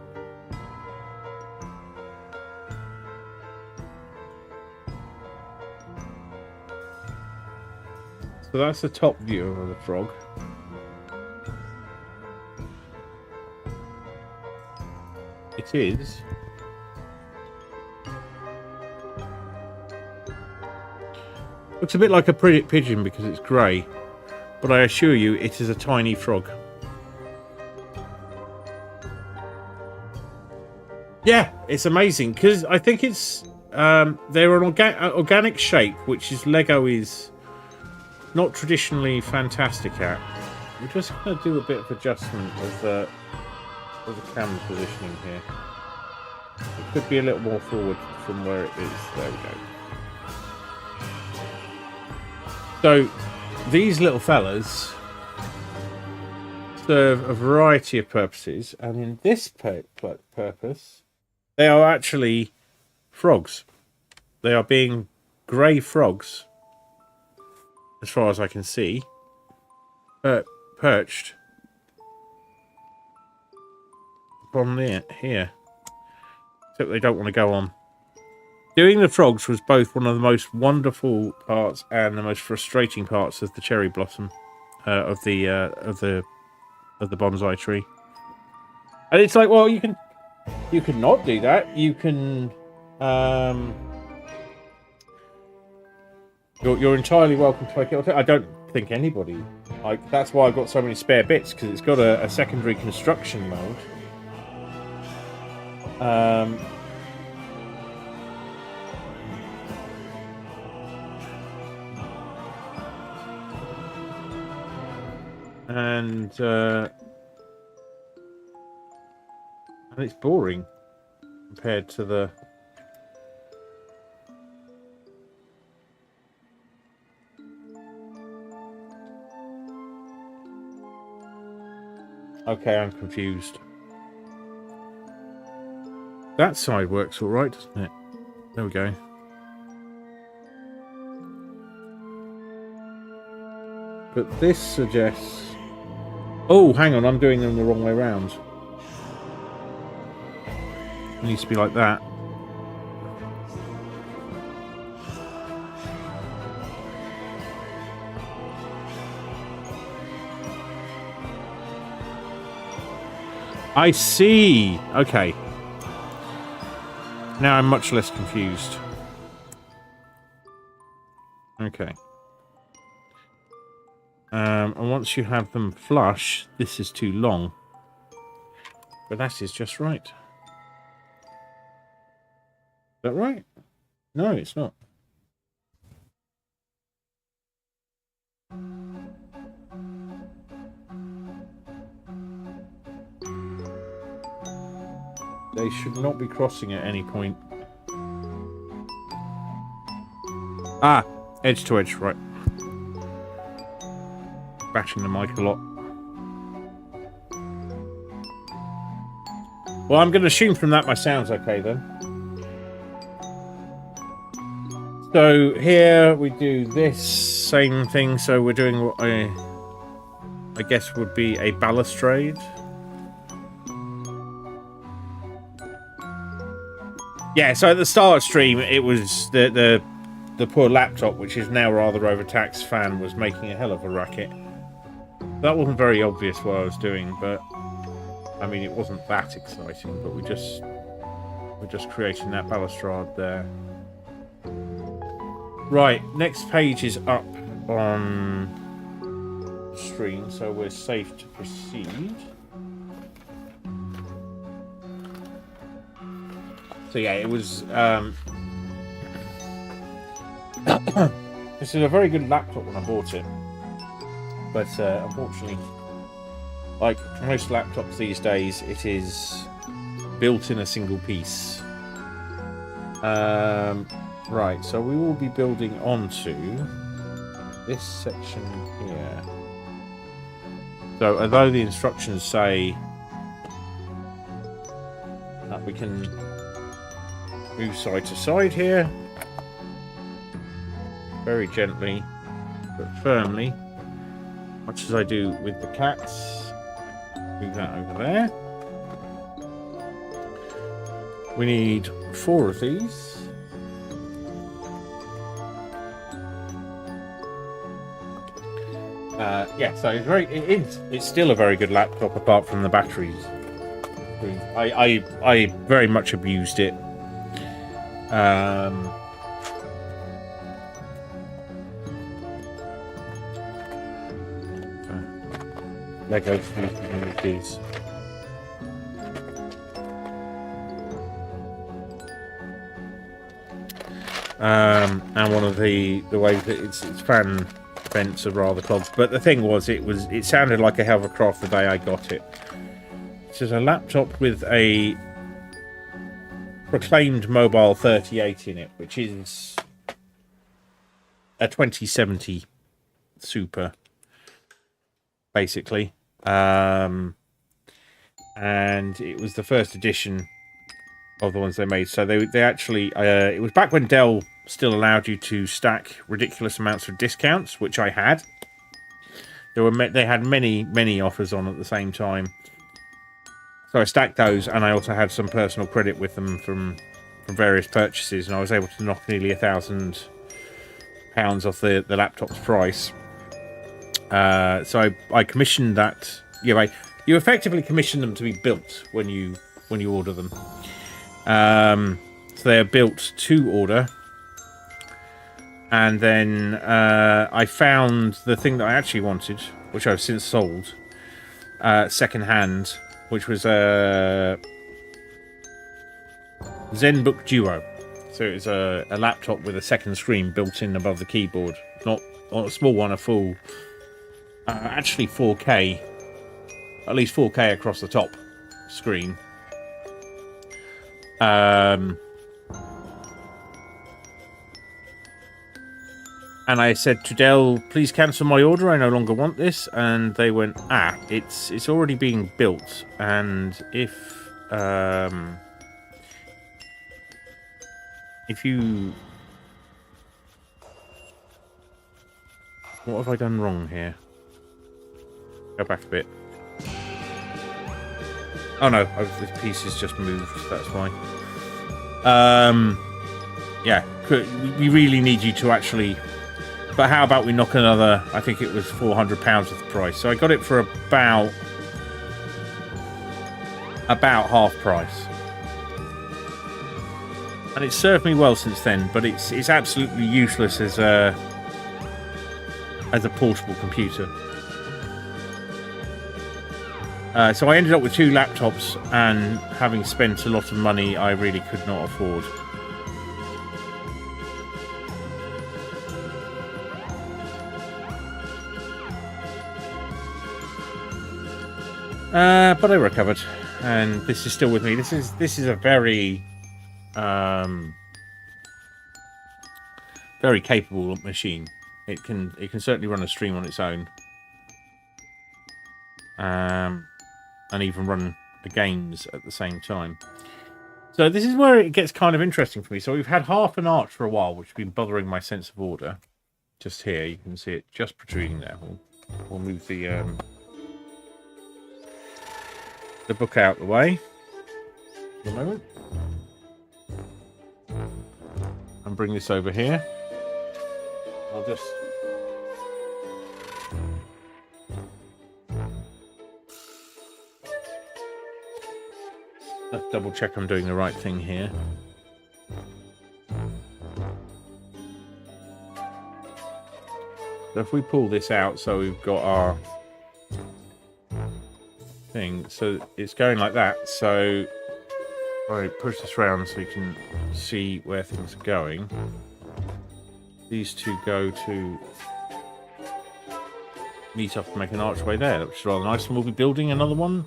So that's the top view of the frog. It is. Looks a bit like a pretty pigeon because it's grey, but I assure you it is a tiny frog. Yeah, it's amazing because I think it's they're an organic shape, which is Lego is not traditionally fantastic at. We're just going to do a bit of adjustment of the camera positioning here. It could be a little more forward from where it is. There we go. So these little fellas serve a variety of purposes, and in this purpose, they are actually frogs. They are being grey frogs, as far as I can see, perched upon here. Except they don't want to go on. Doing the frogs was both one of the most wonderful parts and the most frustrating parts of the cherry blossom of the bonsai tree. And it's like, well, you can not do that. You can you're entirely welcome to take it. I don't think anybody that's why I've got so many spare bits, because it's got a secondary construction mode. And it's boring compared to the... Okay, I'm confused. That side works all right, doesn't it? There we go. But this suggests... Oh, hang on, I'm doing them the wrong way round. It needs to be like that. I see. Okay. Now I'm much less confused. Okay. And once you have them flush, this is too long. But that is just right. Is that right? No, it's not. They should not be crossing at any point. Ah, edge to edge, right. Bashing the mic a lot. Well, I'm going to assume from that my sound's okay then. So here we do this same thing. So we're doing what I guess would be a balustrade. Yeah, so at the start of stream, it was the poor laptop, which is now rather overtaxed fan, was making a hell of a racket. That wasn't very obvious what I was doing, but I mean, it wasn't that exciting. But we're just creating that balustrade there. Right, next page is up on stream, so we're safe to proceed. So yeah, it was... this is a very good laptop when I bought it. But unfortunately, like most laptops these days, it is built in a single piece. Right, so we will be building onto this section here. So although the instructions say that we can move side to side here, very gently but firmly, much as I do with the cats, move that over there. We need 4 of these. Yeah, so it's still a very good laptop apart from the batteries. I very much abused it. Lego communities. And one of the ways that its fan vents are rather clogged. But the thing was, it sounded like a hell of a craft the day I got it. This is a laptop with a proclaimed mobile 38 in it, which is a 2070 Super, basically. And it was the first edition of the ones they made. So they actually it was back when Dell still allowed you to stack ridiculous amounts of discounts, which I had. They had many offers on at the same time, so I stacked those, and I also had some personal credit with them from various purchases, and I was able to knock nearly £1,000 off the laptop's price. So I commissioned that. You effectively commission them to be built when you order them. So they are built to order. And then I found the thing that I actually wanted, which I've since sold, second hand, which was a ZenBook Duo. So it's a laptop with a second screen built in above the keyboard. Not a small one, a full, actually 4K, at least 4K across the top screen. And I said to Dell, please cancel my order, I no longer want this. And they went, it's already being built. And if you... What have I done wrong here? Go back a bit. Oh no, this piece has just moved, that's why. Yeah, we really need you to actually... But how about we knock another, I think it was £400 off the price. So I got it for about half price. And it's served me well since then, but it's absolutely useless as a portable computer. So I ended up with 2 laptops, and having spent a lot of money I really could not afford. But I recovered, and this is still with me. This is a very very capable machine. It can certainly run a stream on its own, and even run the games at the same time. So this is where it gets kind of interesting for me. So we've had half an arch for a while, which has been bothering my sense of order. Just here, you can see it just protruding there. We'll move the book out the way for a moment and bring this over here. I'll just let's double check I'm doing the right thing here. So if we pull this out, so we've got our thing, so it's going like that. So I push this round so you can see where things are going. These two go to meet up and make an archway there, which is rather nice, and we'll be building another one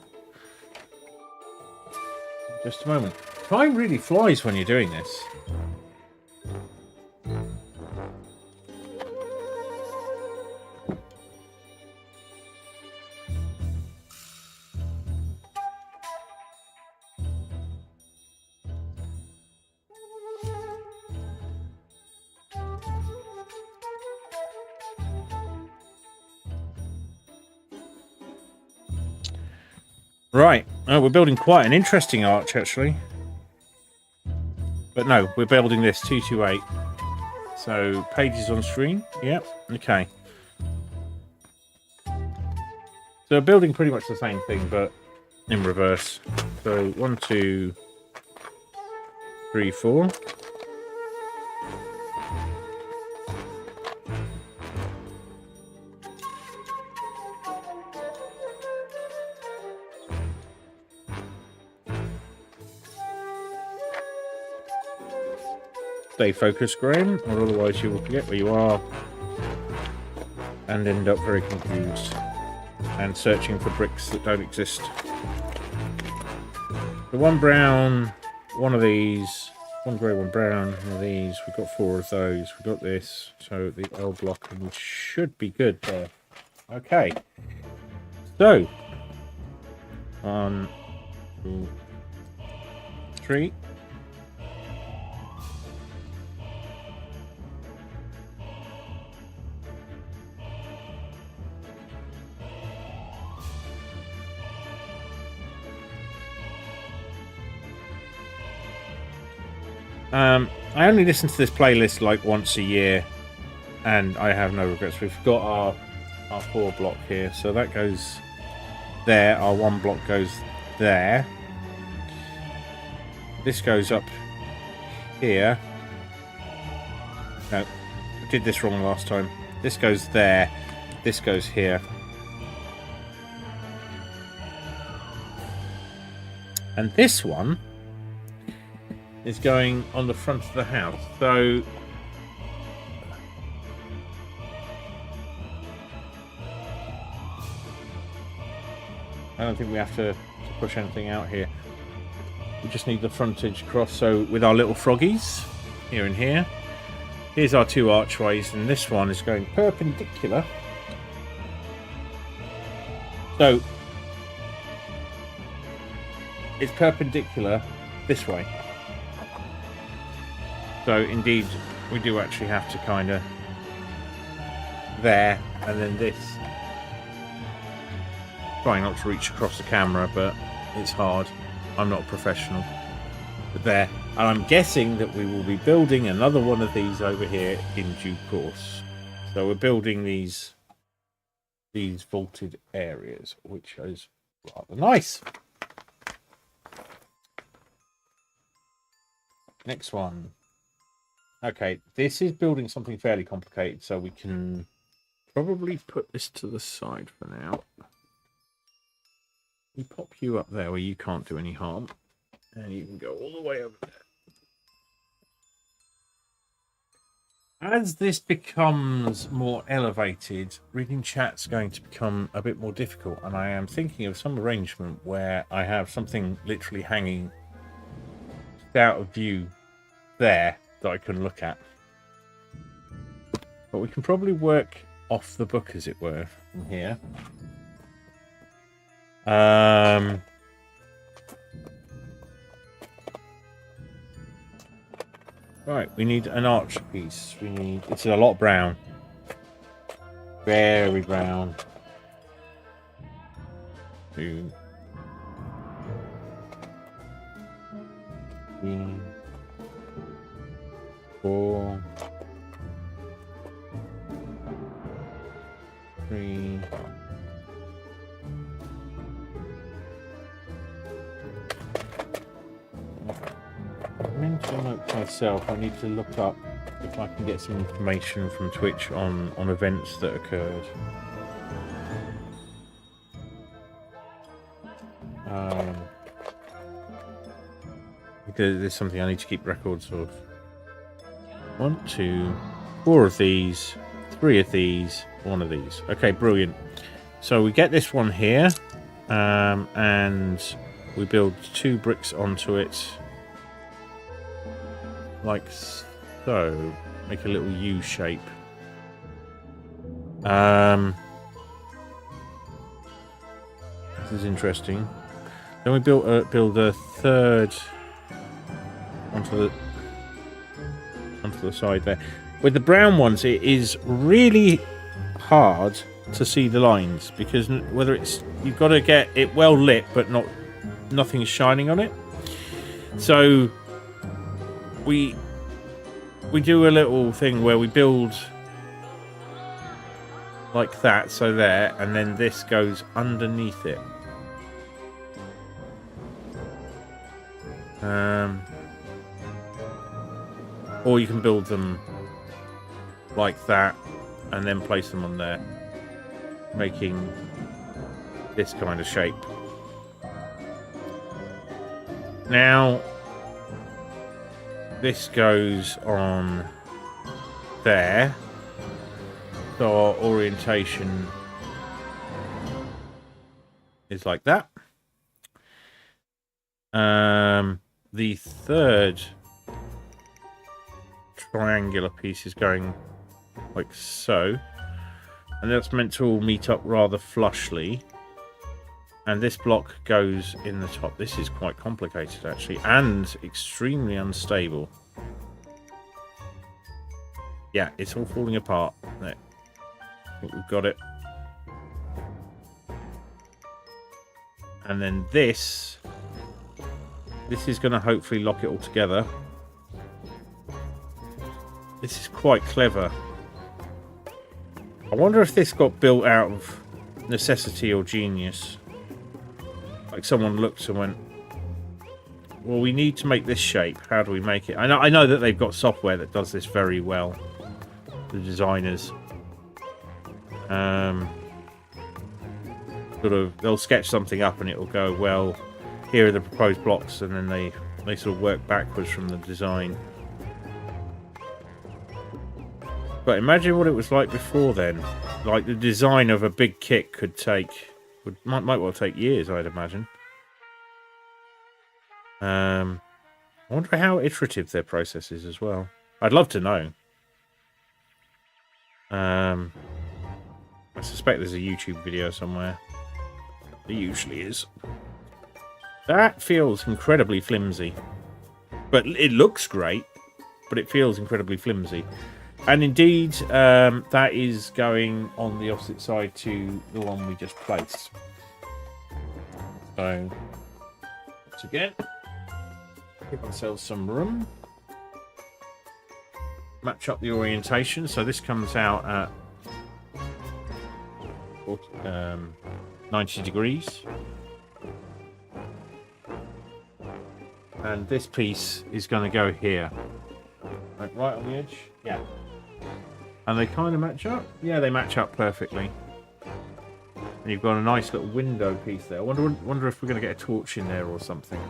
in just a moment. Time really flies when you're doing this. Right. Oh, we're building quite an interesting arch, actually. But no, we're building this 228. So, pages on screen. Yep. Okay. So, we're building pretty much the same thing, but in reverse. So, 1, 2, 3, 4. Stay focused, Graham, or otherwise you will forget where you are and end up very confused and searching for bricks that don't exist. The one brown, one of these, one grey, one brown, one of these. We've got 4 of those. We've got this. So the L block, and we should be good there. Okay. So, 1, 2, 3. I only listen to this playlist like once a year, and I have no regrets. We've got our 4 block here, so that goes there. Our 1 block goes there. This goes up here. No, I did this wrong last time. This goes there. This goes here. And this one is going on the front of the house. So I don't think we have to push anything out here. We just need the frontage across. So with our little froggies here and here, here's our 2 archways, and this one is going perpendicular. So it's perpendicular this way. So indeed, we do actually have to kind of there, and then this. Trying not to reach across the camera, but it's hard. I'm not a professional. But there. And I'm guessing that we will be building another one of these over here in due course. So we're building these vaulted areas, which is rather nice. Next one. Okay, this is building something fairly complicated, so we can probably put this to the side for now. We pop you up there where you can't do any harm, and you can go all the way over there. As this becomes more elevated, reading chat's going to become a bit more difficult, and I am thinking of some arrangement where I have something literally hanging out of view there that I can look at. But we can probably work off the book, as it were, from here. Right, we need an arch piece. It's a lot brown. Very brown. 2, 3, 4, 3. I meant to note to myself, I need to look up if I can get some information from Twitch on events that occurred. There's something I need to keep records of. 1, 2, 4 of these, 3 of these, 1 of these. Okay, brilliant. So we get this one here, and we build 2 bricks onto it, like so. Make a little U shape. This is interesting. Then we build a 3rd onto the side there. With the brown ones, it is really hard to see the lines, because whether it's, you've got to get it well lit but nothing is shining on it. So we do a little thing where we build like that, so there, and then this goes underneath it. Or you can build them like that and then place them on there, making this kind of shape. Now this goes on there, so our orientation is like that. The third triangular piece is going like so, and that's meant to all meet up rather flushly, and this block goes in the top. This is quite complicated actually, and extremely unstable. Yeah, it's all falling apart. There. I think we've got it. And then this is going to hopefully lock it all together. This is quite clever. I wonder if this got built out of necessity or genius. Like someone looked and went, well, we need to make this shape. How do we make it? I know that they've got software that does this very well. The designers. Sort of, they'll sketch something up and it will go, well, here are the proposed blocks, and then they sort of work backwards from the design. But imagine what it was like before then. Like the design of a big kit could might well take years, I'd imagine. I wonder how iterative their process is as well. I'd love to know. I suspect there's a YouTube video somewhere. There usually is. That feels incredibly flimsy. But it looks great, but it feels incredibly flimsy. And indeed, that is going on the opposite side to the one we just placed. So, once again, give ourselves some room. Match up the orientation. So this comes out at 90 degrees. And this piece is going to go here. Like right on the edge. Yeah. And they kind of match up. Yeah, they match up perfectly. And you've got a nice little window piece there. I wonder if we're going to get a torch in there or something.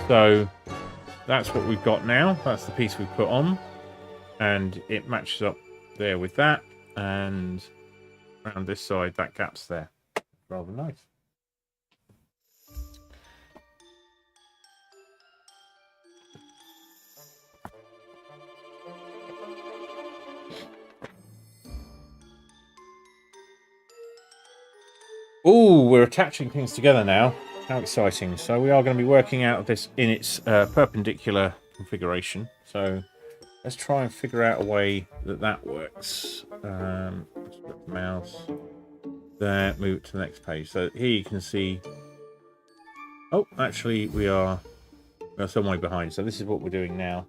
So that's what we've got now. That's the piece we've put on. And it matches up there with that. And around this side, that gap's there. Rather nice. Oh, we're attaching things together now. How exciting. So we are going to be working out this in its perpendicular configuration. So let's try and figure out a way that works. Let's put the mouse there, move it to the next page. So here you can see... Oh, actually we're some way behind. So this is what we're doing now.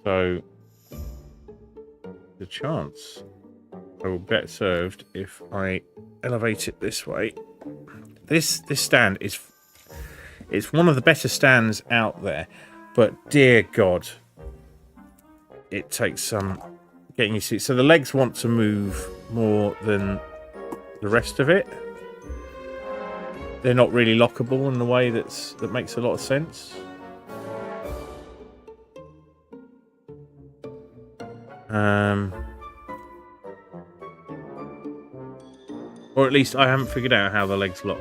So the chance I will get served if I elevate it this way. This stand is, it's one of the better stands out there, but dear God, it takes some getting used to. So the legs want to move more than the rest of it. They're not really lockable in the way that makes a lot of sense. Or at least I haven't figured out how the legs lock.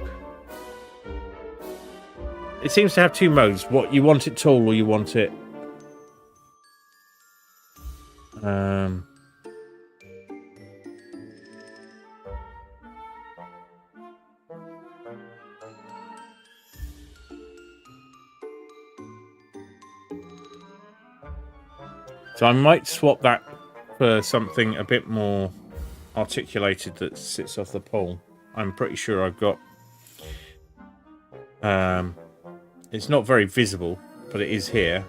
It seems to have two modes. What, you want it tall or you want it... So I might swap that for something a bit more articulated that sits off the pole. I'm pretty sure I've got... it's not very visible, but it is here.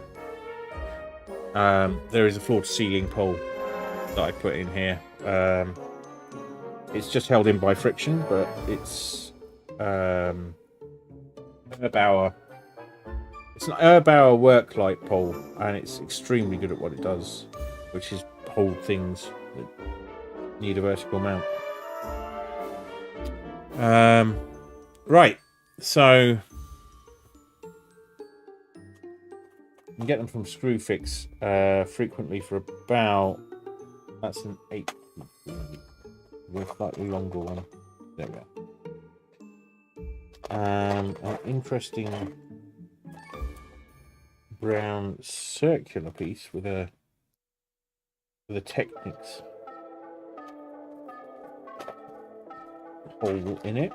There is a floor-to-ceiling pole that I put in here. It's just held in by friction, but it's Erbauer. It's an Erbauer work light pole, and it's extremely good at what it does, which is hold things that need a vertical mount. Right, so you can get them from Screwfix frequently for about... That's an 8. A slightly longer one. There we are. An interesting brown circular piece with a Technics hole in it.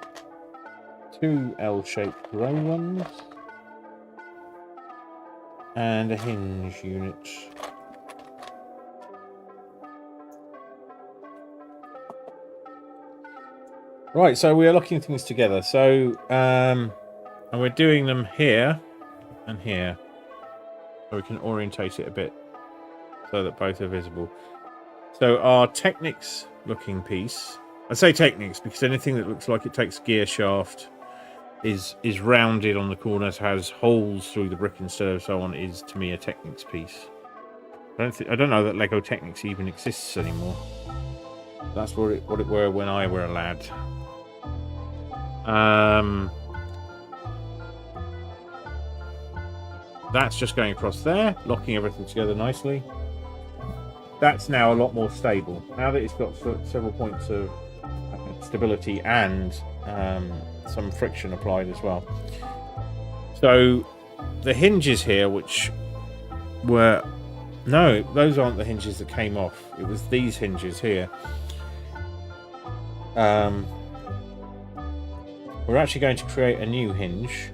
2 L-shaped grey ones. And a hinge unit. Right, so we are locking things together. So, and we're doing them here and here. So we can orientate it a bit so that both are visible. So our Technics looking piece, I say Technics because anything that looks like it takes gear shaft is rounded on the corners, has holes through the brick instead of so on, is to me a Technics piece. I don't know that Lego Technics even exists anymore. That's what it were when I were a lad. That's just going across there, locking everything together nicely. That's now a lot more stable. Now that it's got several points of stability and some friction applied as well. So the hinges here, which were... No, those aren't the hinges that came off. It was these hinges here. We're actually going to create a new hinge.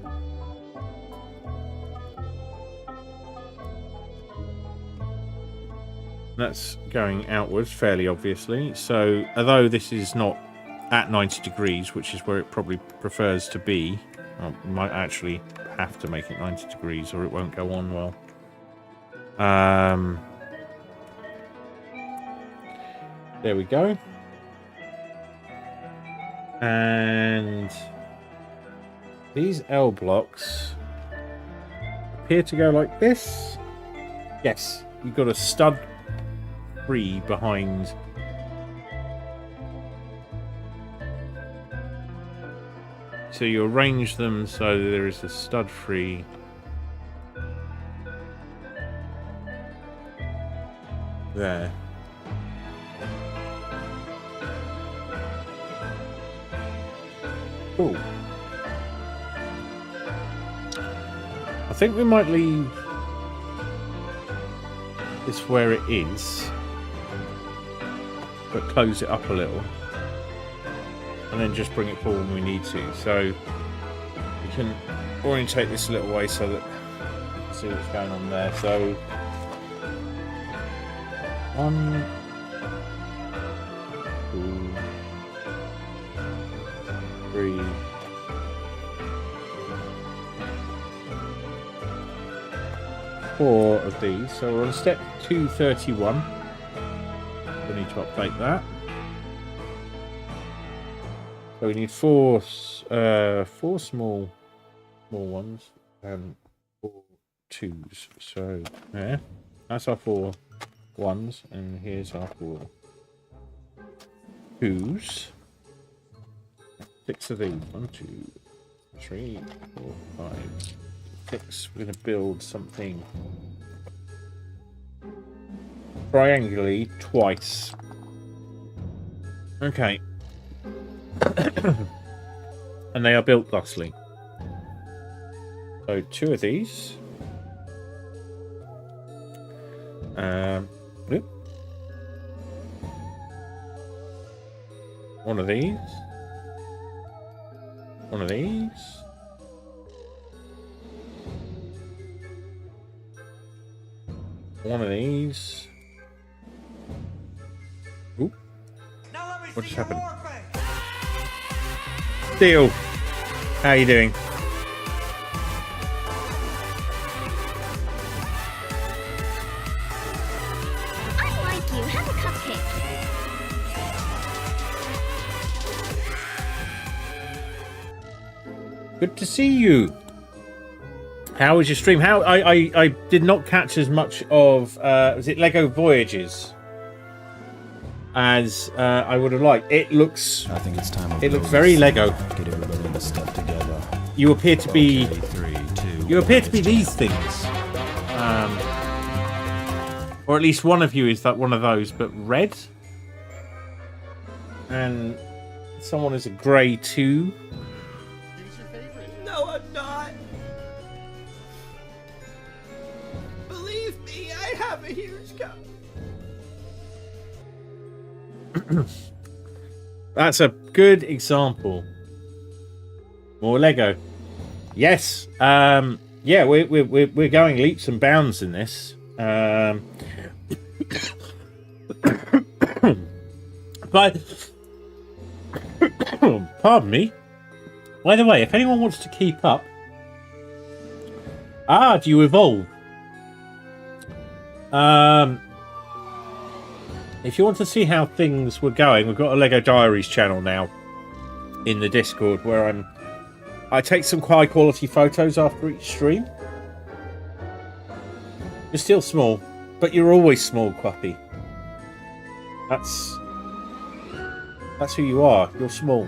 That's going outwards fairly obviously. So although this is not at 90 degrees, which is where it probably prefers to be, we might actually have to make it 90 degrees or it won't go on well. There we go. And these L blocks appear to go like this. Yes, you've got a stud free behind. So you arrange them so that there is a stud free. There. Cool. I think we might leave this where it is, but close it up a little, and then just bring it forward when we need to. So we can orientate this a little way so that you can see what's going on there. So 1, 2, 3, 4 of these. So we're on step 231. We need to update that. So we need four small ones and 4 twos. So yeah, that's our 4 ones, and here's our 4 twos. 6 of these. 1, 2, 3, 4, 5, 6. We're going to build something triangularly twice. Okay. And they are built thusly. So 2 of these. Bloop. 1 of these. 1 of these. One of these. Ooh. What just happened? Steel. How are you doing? I like you. Have a cupcake. Good to see you. How was your stream? How I did not catch as much of was it Lego Voyages as I would have liked. It looks. I think it's time. It looks very Lego. Get everybody in the stuff together. You appear to be. Okay, 3, 2, You appear to be these things, or at least one of you is that one of those, but red, and someone is a grey too. No, I'm not. Believe me, I have a huge cup. That's a good example. More Lego. Yes. Yeah, we're going leaps and bounds in this. But pardon me. By the way, if anyone wants to keep up, do you evolve? If you want to see how things were going, we've got a Lego Diaries channel now in the Discord where I take some high quality photos after each stream. You're still small, but you're always small, Quappy. That's who you are. You're small.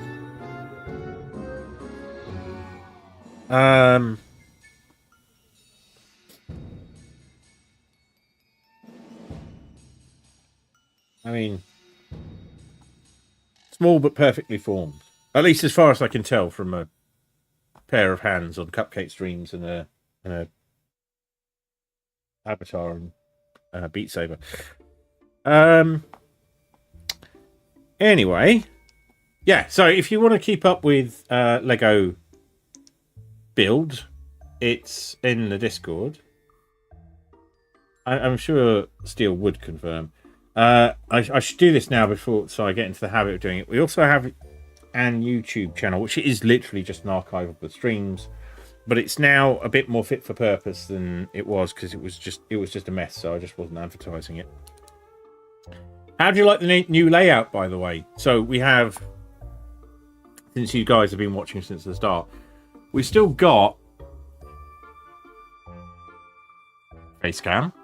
I mean, small but perfectly formed. At least as far as I can tell from a pair of hands on Cupcake streams and a Avatar and Beat Saber. Anyway, yeah. So if you want to keep up with Lego Build, it's in the Discord. I'm sure Steel would confirm. I should do this now before, so I get into the habit of doing it. We also have an YouTube channel, which is literally just an archive of the streams, but it's now a bit more fit for purpose than it was because it was just a mess. So I just wasn't advertising it. How do you like the new layout, by the way? So we have, since you guys have been watching since the start, we've still got face cam,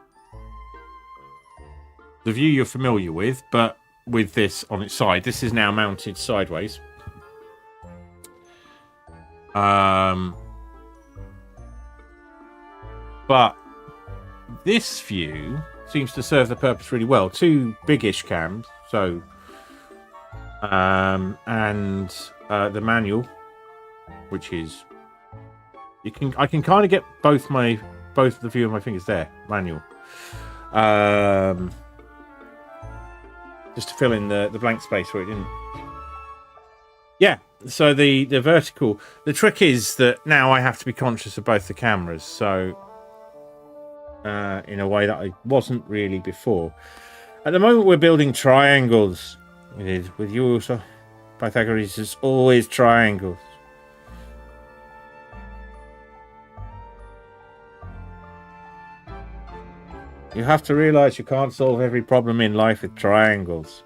the view you're familiar with, but with this on its side. This is now mounted sideways. But this view seems to serve the purpose really well. Two biggish cams, so and the manual, which is I can kind of get both the view of my fingers there. Manual. Just to fill in the blank space where it didn't. Yeah, so the vertical. The trick is that now I have to be conscious of both the cameras, so in a way that I wasn't really before. At the moment, we're building triangles. With you also, Pythagoras is always triangles. You have to realise you can't solve every problem in life with triangles.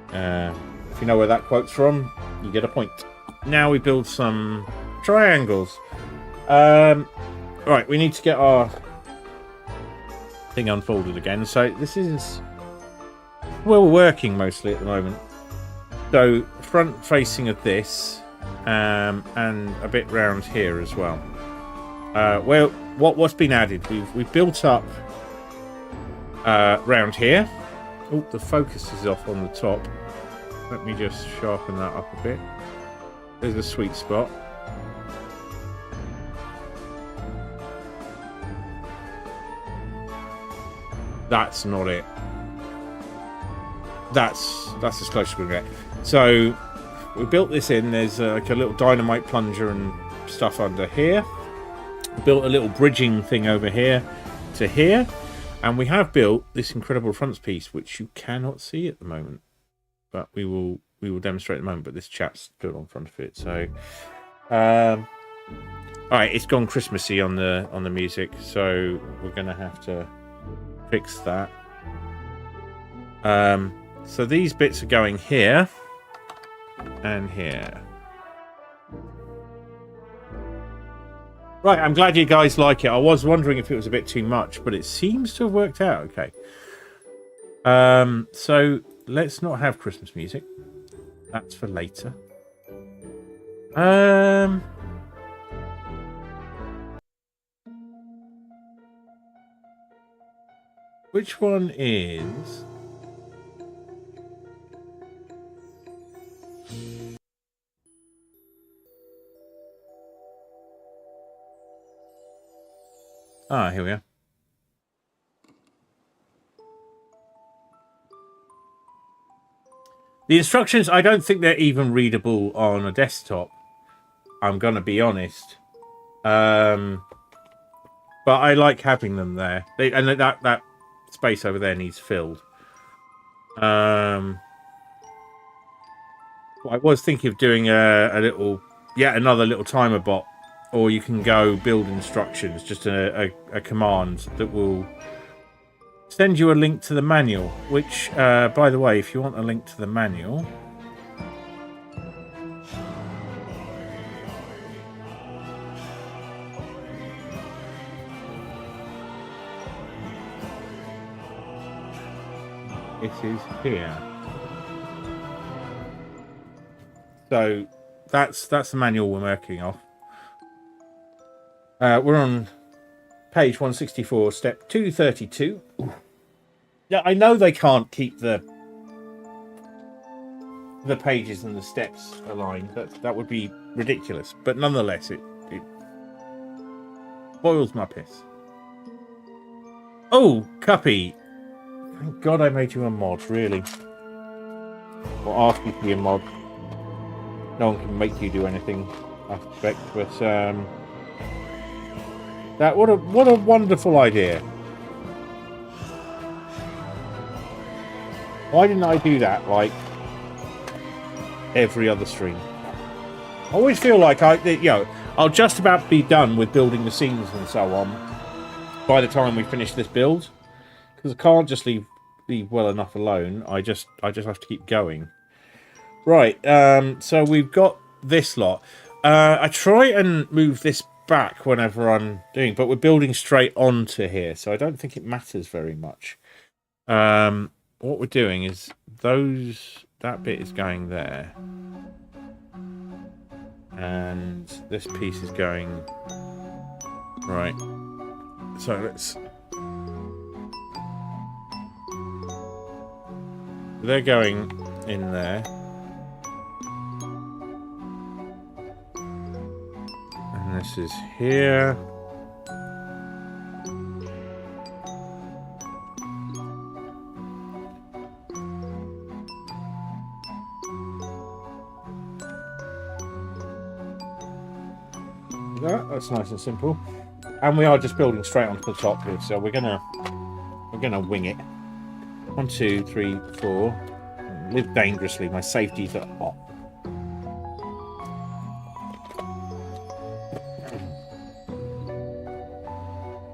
If you know where that quote's from, you get a point. Now we build some triangles. Right, we need to get our thing unfolded again. So this is where we're working mostly at the moment. So front facing of this, and a bit round here as well. Well, what's been added? We've built up round here. Oh, the focus is off on the top. Let me just sharpen that up a bit. There's a sweet spot. That's not it. That's as close as we can get. So we built this in. There's like a little dynamite plunger and stuff under here. Built a little bridging thing over here to here. And we have built this incredible frontispiece, which you cannot see at the moment. But we will demonstrate at the moment. But this chap's built on front of it. So, all right, it's gone Christmassy on the music. So we're going to have to fix that. So these bits are going here and here. Right, I'm glad you guys like it. I was wondering if it was a bit too much, but it seems to have worked out okay. So let's not have Christmas music. That's for later. Which one is... Ah, here we are. The instructions, I don't think they're even readable on a desktop. I'm going to be honest. But I like having them there. And that space over there needs filled. I was thinking of doing another little timer bot. Or you can go build instructions, just a command that will send you a link to the manual. Which, by the way, if you want a link to the manual... it is here. So, that's the manual we're working off. We're on page 164, step 232. Yeah, I know they can't keep the pages and the steps aligned. That would be ridiculous. But nonetheless, it boils my piss. Oh, Cuppy. Thank God I made you a mod, really. Or ask you to be a mod. No one can make you do anything, I suspect, but what a wonderful idea. Why didn't I do that like every other stream? I always feel like I'll just about be done with building the scenes and so on by the time we finish this build, because I can't just leave well enough alone. I just have to keep going. Right. So we've got this lot. I try and move this back whenever I'm doing, but we're building straight onto here, so I don't think it matters very much. What we're doing is that bit is going there, and this piece is going right. So they're going in there. This is here. That's nice and simple. And we are just building straight onto the top here, so we're gonna wing it. 1, 2, 3, 4. Live dangerously. My safety's at hot.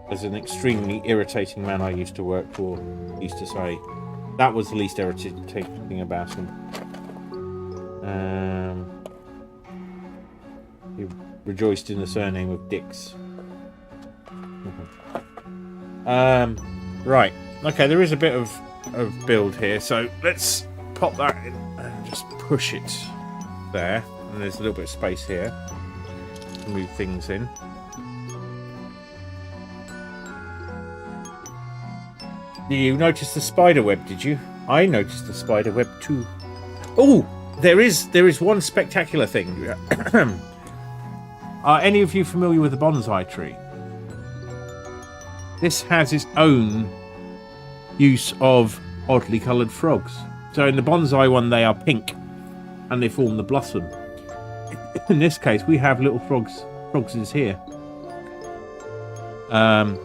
As an extremely irritating man I used to work for used to say, that was the least irritating thing about him. He rejoiced in the surname of Dix. Right. Okay, there is a bit of build here, so let's pop that in and just push it there. And there's a little bit of space here to move things in. You noticed the spider web, did you? I noticed the spider web too. Oh, there is one spectacular thing. Are any of you familiar with the bonsai tree? This has its own use of oddly coloured frogs. So in the bonsai one, they are pink, and they form the blossom. In this case, we have little frogs is here.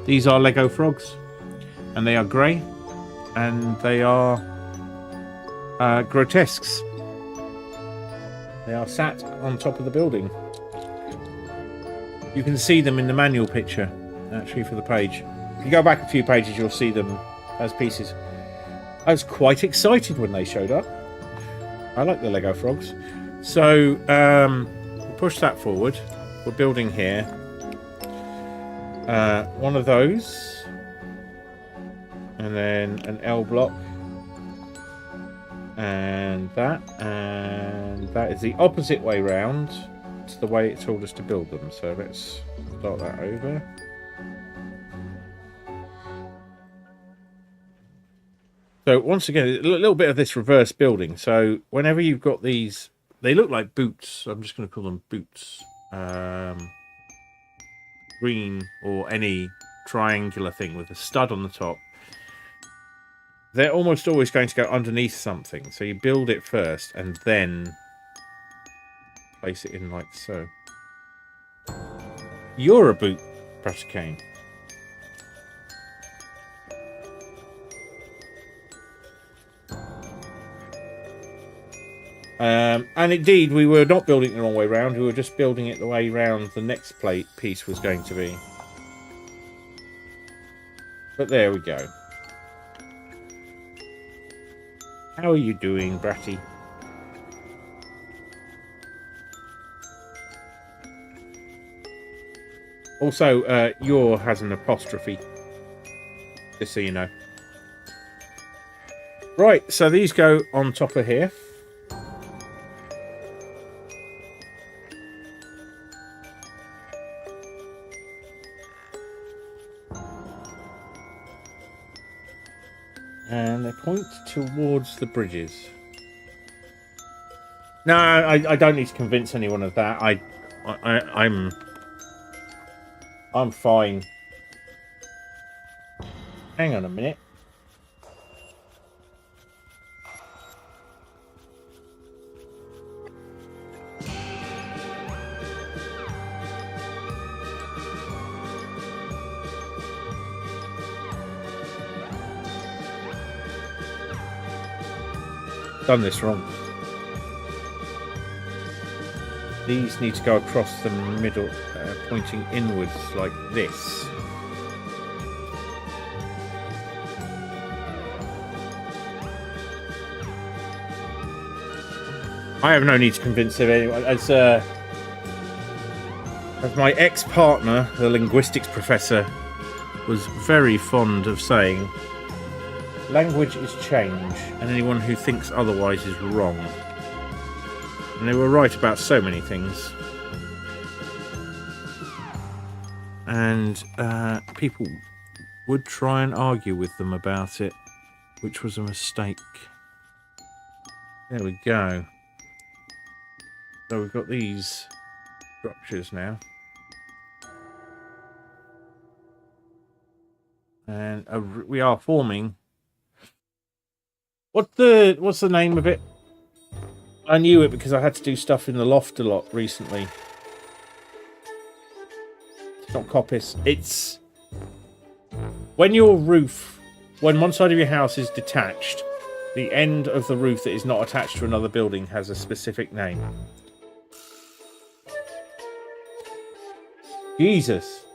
These are Lego frogs, and they are grey, and they are grotesques. They are sat on top of the building. You can see them in the manual picture, actually, for the page. If you go back a few pages, you'll see them as pieces. I was quite excited when they showed up. I like the Lego frogs. So, push that forward. We're building here. One of those. And then an L block. And that is the opposite way round to the way it told us to build them. So let's start that over. So once again, a little bit of this reverse building. So whenever you've got these, they look like boots. I'm just going to call them boots. Green or any triangular thing with a stud on the top. They're almost always going to go underneath something. So you build it first and then place it in like so. You're a boot, Brasicane. And indeed, we were not building it the wrong way round. We were just building it the way round the next piece was going to be. But there we go. How are you doing, Bratty? Also, your has an apostrophe. Just so you know. Right, so these go on top of here. And they point towards the bridges. No, I don't need to convince anyone of that. I'm fine. Hang on a minute. Done this wrong. These need to go across the middle, pointing inwards like this. I have no need to convince anyone. As my ex-partner, the linguistics professor, was very fond of saying, language is change, and anyone who thinks otherwise is wrong. And they were right about so many things. And people would try and argue with them about it, which was a mistake. There we go. So we've got these structures now. And we are forming... What's the name of it? I knew it because I had to do stuff in the loft a lot recently. It's not coppice. It's when one side of your house is detached, the end of the roof that is not attached to another building has a specific name. Jesus.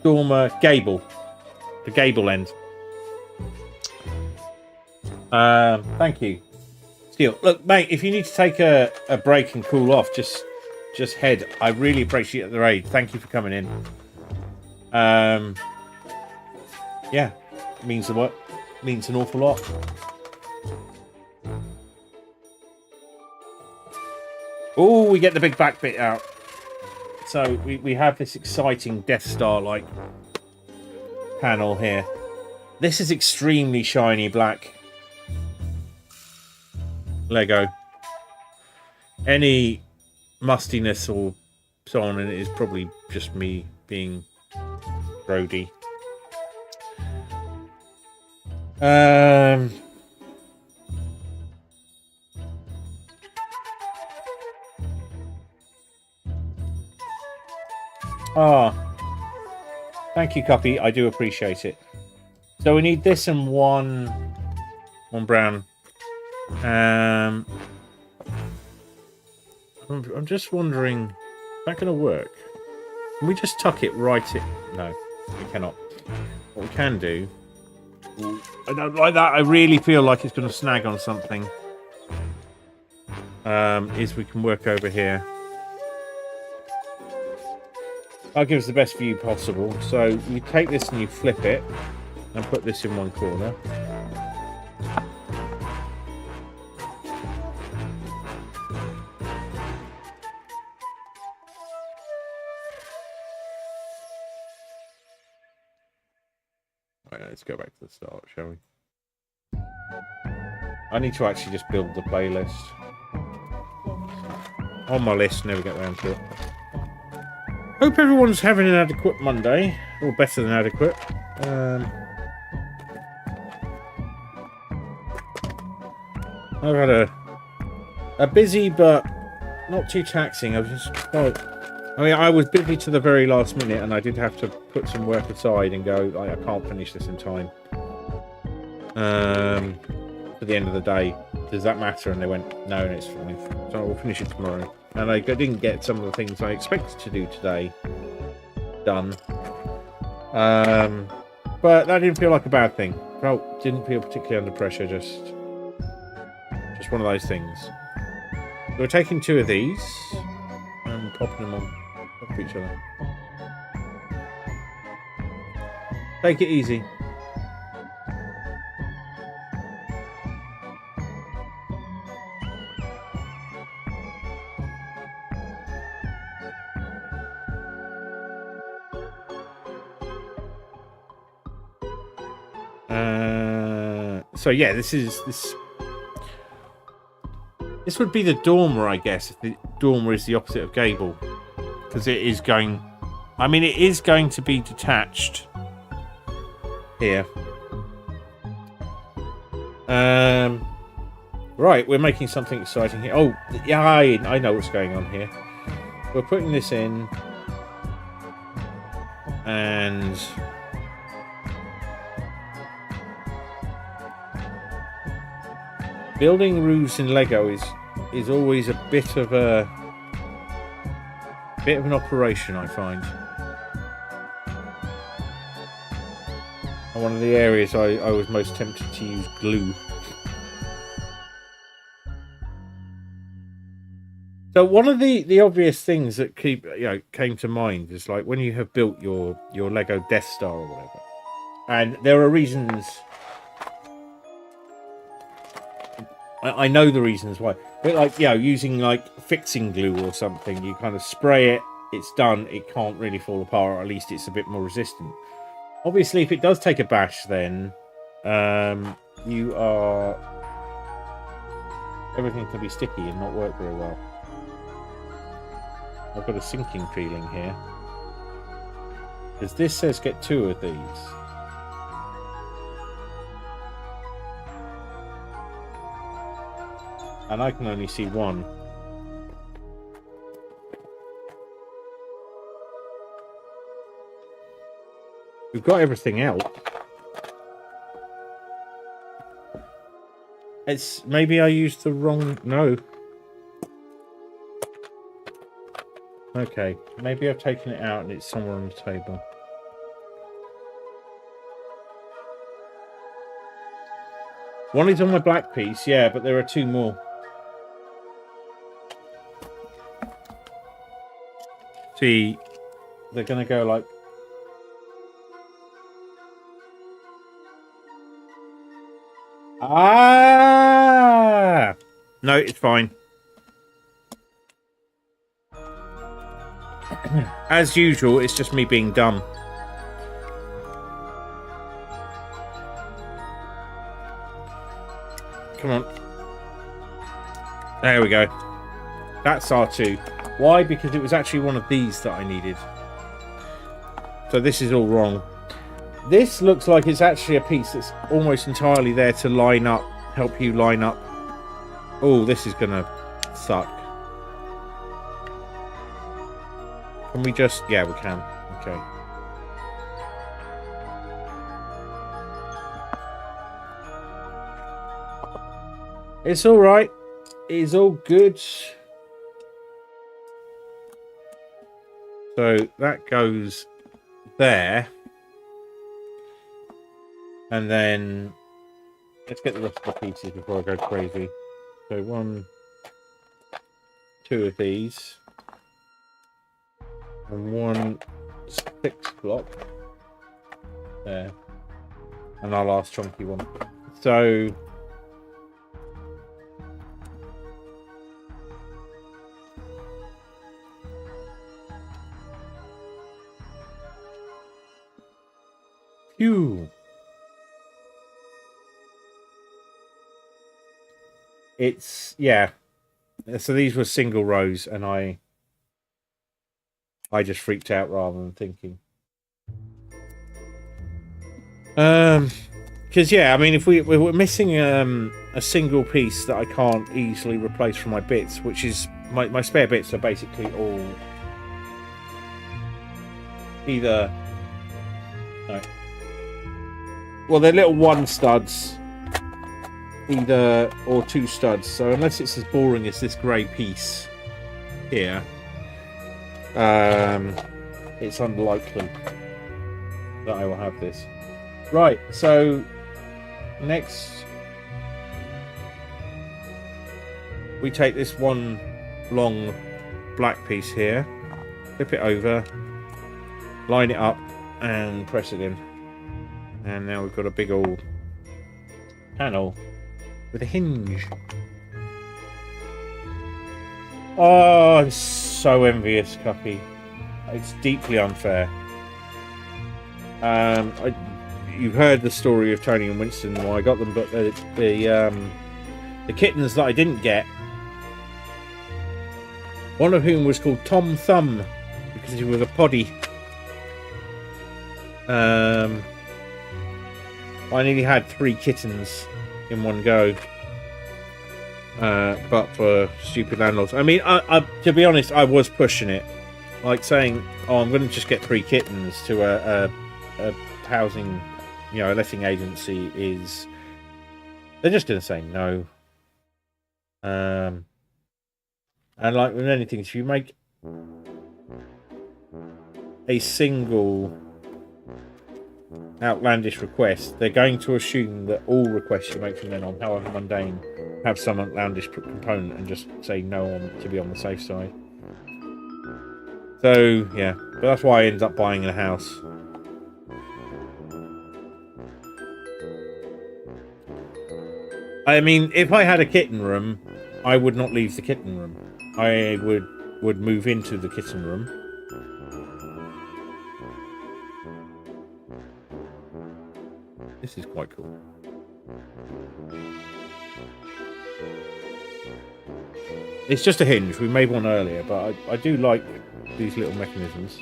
Dormer gable. The gable end. Thank you. Steel. Look, mate, if you need to take a break and cool off, just head. I really appreciate the raid. Thank you for coming in. Yeah, it means an awful lot. Oh, we get the big back bit out. So we have this exciting Death Star-like panel here. This is extremely shiny black Lego. Any mustiness or so on in it is probably just me being grody. Ah, thank you, Cuppy. I do appreciate it. So we need this and one brown. I'm just wondering, is that going to work? Can we just tuck it right in? No, we cannot. What we can do... I don't like that. I really feel like it's going to snag on something. Is we can work over here. That gives the best view possible. So you take this and you flip it and put this in one corner. Right, let's go back to the start, shall we? I need to actually just build the playlist. On my list, never get around to it. Hope everyone's having an adequate Monday, or better than adequate. I've had a busy but not too taxing. I was just I was busy to the very last minute, and I did have to put some work aside and go, I can't finish this in time. For the end of the day, does that matter? And they went, no, and it's fine. So we'll finish it tomorrow. And I didn't get some of the things I expected to do today done. But that didn't feel like a bad thing. Didn't feel particularly under pressure. Just one of those things. So we're taking two of these and popping them on top of each other. Take it easy. So yeah, this would be the dormer, I guess, if the dormer is the opposite of gable, because it is going. I mean, it is going to be detached here. Right, we're making something exciting here. Oh, yeah, I know what's going on here. We're putting this in, and building roofs in Lego is always a bit of an operation, I find. And one of the areas I was most tempted to use glue. So one of the obvious things that came to mind is like when you have built your Lego Death Star or whatever, and there are reasons. I know the reasons why, but like using like fixing glue or something, you kind of spray it, it's done, it can't really fall apart, or at least it's a bit more resistant. Obviously, if it does take a bash, then everything can be sticky and not work very well. I've got a sinking feeling here, because this says get 2 of these. And I can only see 1. We've got everything else. It's maybe I used the wrong. No. Okay, maybe I've taken it out and it's somewhere on the table. One is on my black piece, yeah, but there are 2 more. See, they're going to go like... Ah! No, it's fine. As usual, it's just me being dumb. Come on. There we go. That's R2. Why? Because it was actually one of these that I needed. So this is all wrong. This looks like it's actually a piece that's almost entirely there to line up, help you line up. Oh, this is going to suck. Can we just... Yeah, we can. Okay. It's alright. It's all good. So that goes there. And then let's get the rest of the pieces before I go crazy. So 1, 2 of these. And 1 6 block. There. And our last chunky one. So phew. It's yeah. So these were single rows, and I just freaked out rather than thinking. Because yeah, I mean, if we're missing a single piece that I can't easily replace from my bits, which is my spare bits are basically all either no. Well, they're little 1 studs. Either or 2 studs, so unless it's as boring as this grey piece here, it's unlikely that I will have this. Right, so next we take this one long black piece here, flip it over, line it up, and press it in. And now we've got a big old panel with a hinge. Oh, I'm so envious, Cuppy. It's deeply unfair. You've heard the story of Tony and Winston and why I got them, but the kittens that I didn't get, one of whom was called Tom Thumb because he was a poddy. I nearly had 3 kittens in one go, but for stupid landlords. I mean, I to be honest, I was pushing it, like saying, "Oh, I'm going to just get 3 kittens to a housing, a letting agency." They're just going to say no. And like with anything, if you make a single outlandish request, they're going to assume that all requests you make from then on, however mundane, have some outlandish component and just say no to be on the safe side. So yeah, but that's why I ended up buying a house. I mean, if I had a kitten room, I would not leave the kitten room. I would move into the kitten room. This is quite cool. It's just a hinge. We made one earlier, but I do like these little mechanisms.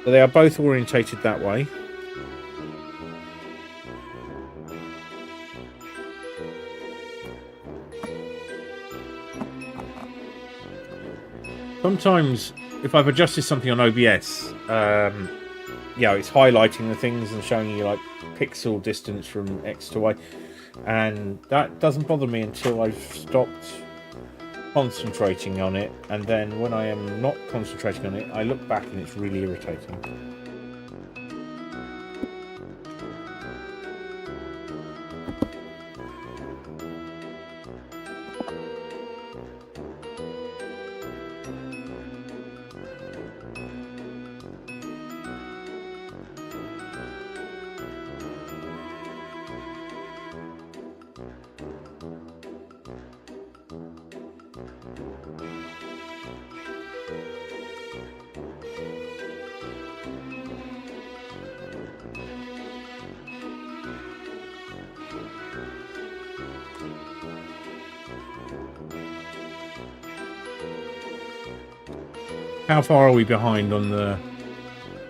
So they are both orientated that way. Sometimes, if I've adjusted something on OBS, it's highlighting the things and showing you like pixel distance from X to Y, and that doesn't bother me until I've stopped concentrating on it, and then when I am not concentrating on it, I look back and it's really irritating. How far are we behind on the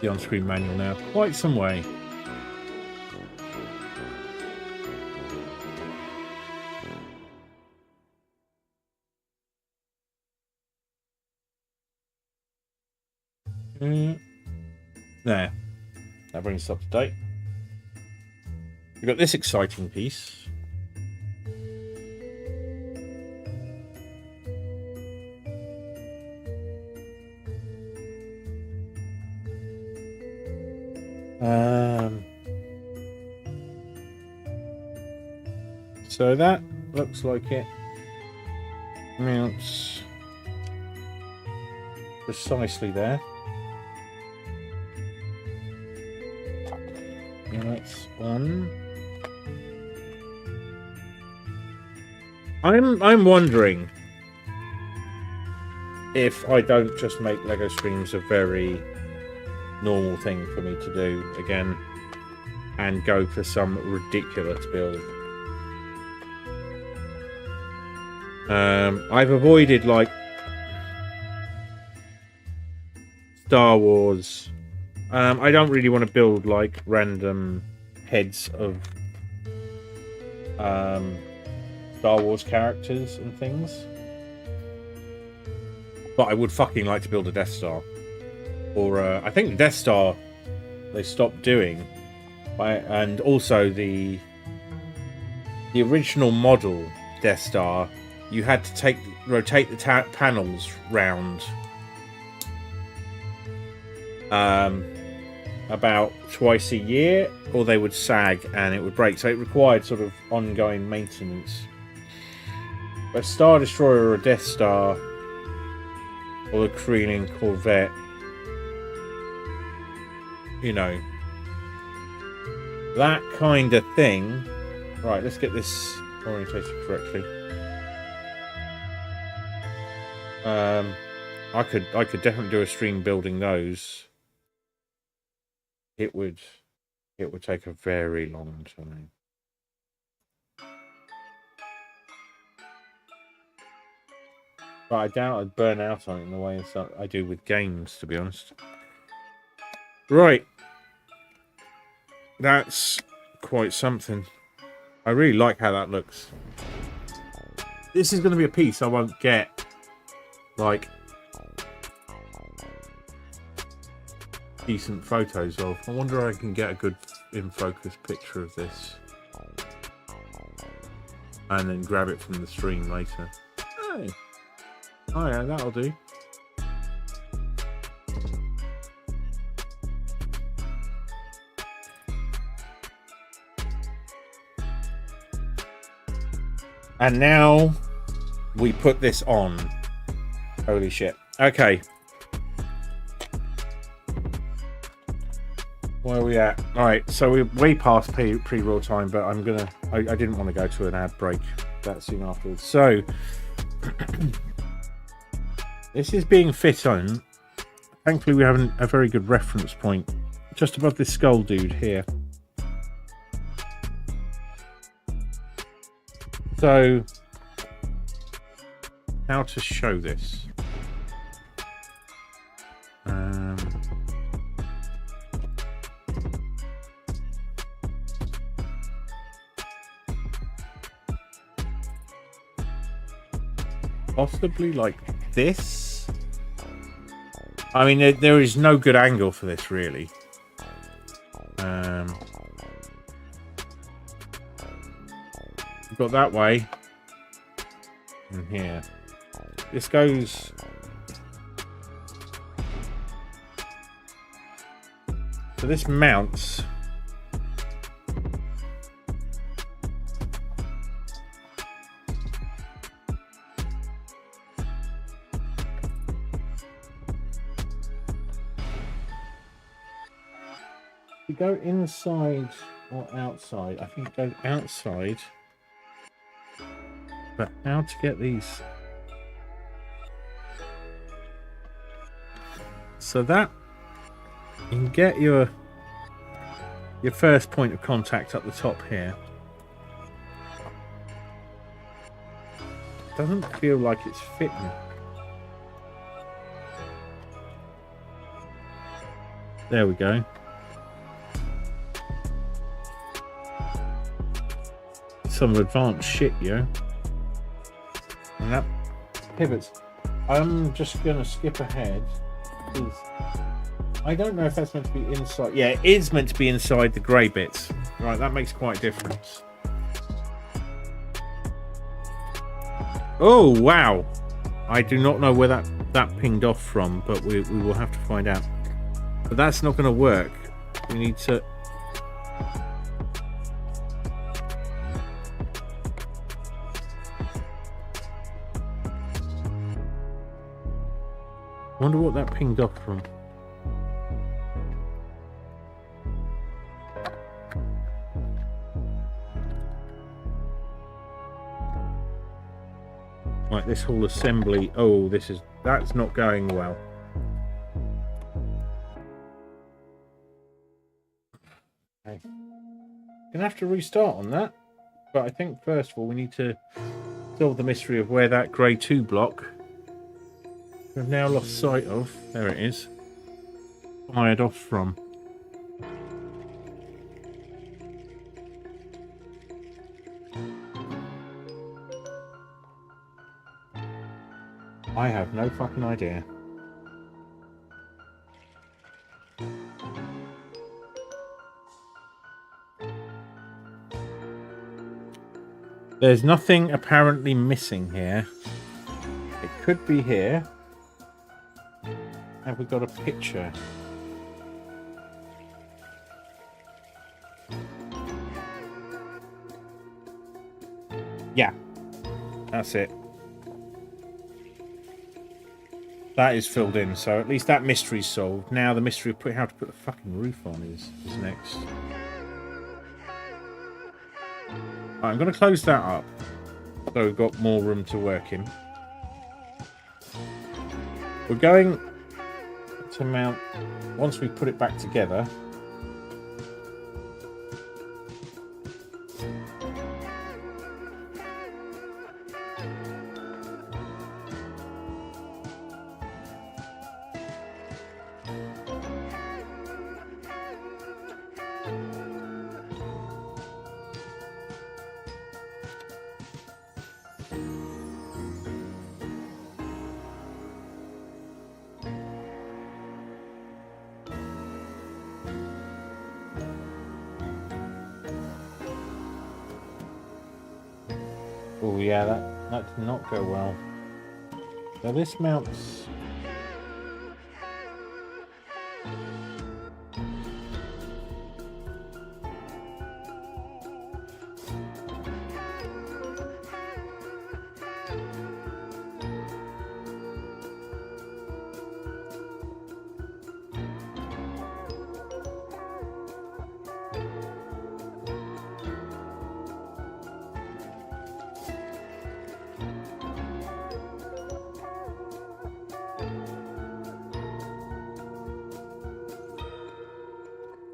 on-screen manual now? Quite some way. There. That brings us up to date. We've got this exciting piece. So that looks like it mounts precisely there. And that's on. I'm wondering if I don't just make Lego streams a very normal thing for me to do again and go for some ridiculous build. I've avoided like Star Wars. I don't really want to build like random heads of Star Wars characters and things. But I would fucking like to build a Death Star. Or I think the Death Star they stopped doing. And also the original model Death Star, you had to rotate the panels round about twice a year, or they would sag and it would break. So it required sort of ongoing maintenance. A Star Destroyer or a Death Star or a Krillin Corvette, you know, that kind of thing. Right, let's get this orientated correctly. I could definitely do a stream building those. It would take a very long time. But I doubt I'd burn out on it in the way that I do with games, to be honest. Right. That's quite something. I really like how that looks. This is going to be a piece I won't get, like, decent photos of. I wonder if I can get a good in-focus picture of this. And then grab it from the stream later. Hey. Oh yeah, that'll do. And now we put this on. Holy shit. Okay. Where are we at? Alright, so we're way past pre-roll time, but I didn't want to go to an ad break that soon afterwards. So this is being fit on. Thankfully we have a very good reference point just above this skull dude here. So, how to show this? Possibly like this? I mean, there is no good angle for this, really. We've got that way. And here. This goes... So this mounts... You go inside or outside? I think it goes outside. But how to get these? So that you can get your first point of contact up the top here. Doesn't feel like it's fitting. There we go. Some advanced shit, yo. And that pivots. I'm just gonna skip ahead because I don't know if that's meant to be inside. Yeah, it is meant to be inside the grey bits. Right, that makes quite a difference. Oh, wow. I do not know where that pinged off from, but we will have to find out. But that's not going to work. We need to... I wonder what that pinged off from. Right, this whole assembly. Oh, that's not going well. Okay. Gonna have to restart on that. But I think first of all we need to solve the mystery of where that grey 2 block we've now lost sight of. There it is. Fired off from. I have no fucking idea. There's nothing apparently missing here. It could be here. Have we got a picture? Yeah. That's it. That is filled in, so at least that mystery's solved. Now the mystery of how to put the fucking roof on is next. Right, I'm going to close that up, so we've got more room to work in. We're going to mount, once we put it back together, oh yeah, that did not go well. So this mounts...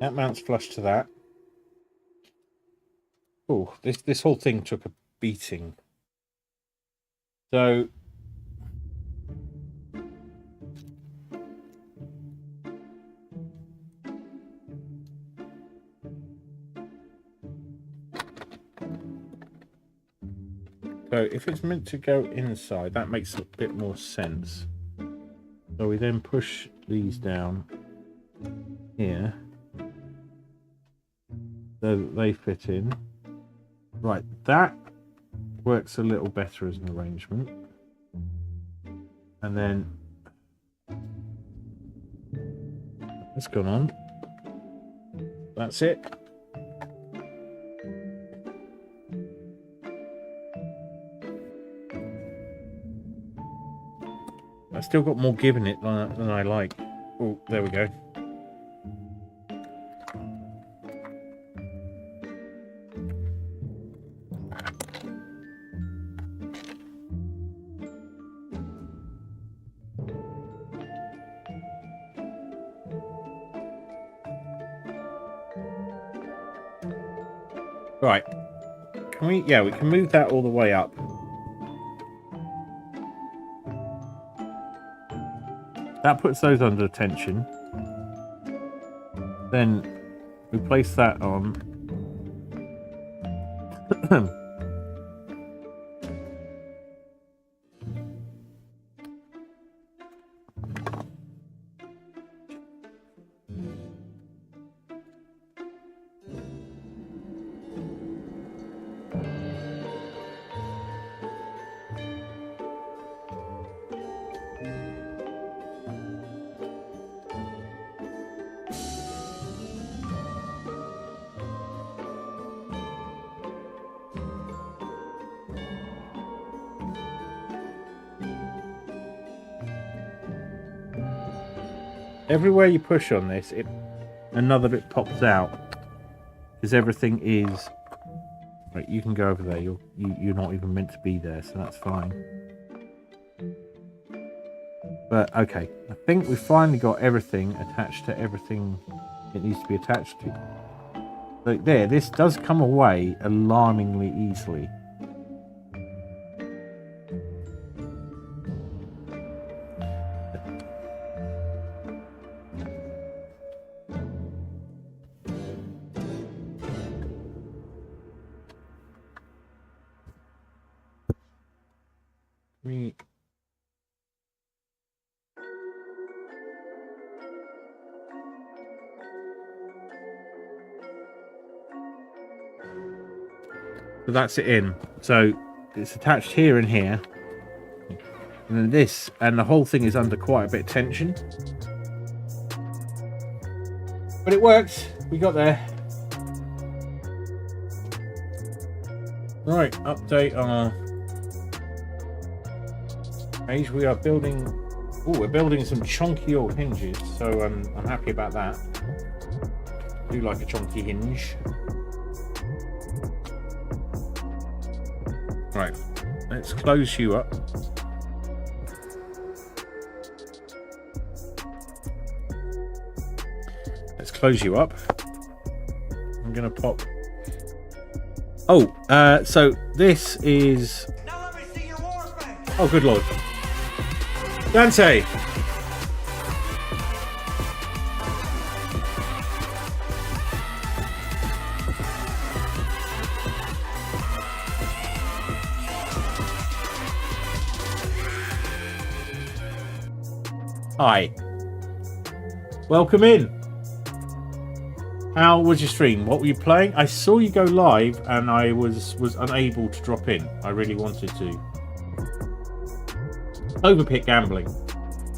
That mounts flush to that. Oh, this whole thing took a beating. So if it's meant to go inside, that makes a bit more sense. So we then push these down here so that they fit in. Right, that works a little better as an arrangement. And then that's gone on. That's it. I've still got more give in it than I like. Oh, there we go. Right. Can we... Yeah, we can move that all the way up. That puts those under tension. Then we place that on. everywhere you push on this, another bit pops out. Because everything is... Right, you can go over there. You're not even meant to be there, so that's fine. But, okay. I think we've finally got everything attached to everything it needs to be attached to. So there, this does come away alarmingly easily. So that's it in. So it's attached here and here. And then this, and the whole thing is under quite a bit of tension. But it worked. We got there. Right, update our page. We are building... Oh, we're building some chunky old hinges, so I'm happy about that. I do like a chunky hinge. Right, let's close you up. Let's close you up. I'm gonna pop. Oh, so this is. Now let me see your warfare. Oh, good lord, Dante. Hi. Welcome in. How was your stream? What were you playing? I saw you go live and I was unable to drop in. I really wanted to. Overpick gambling.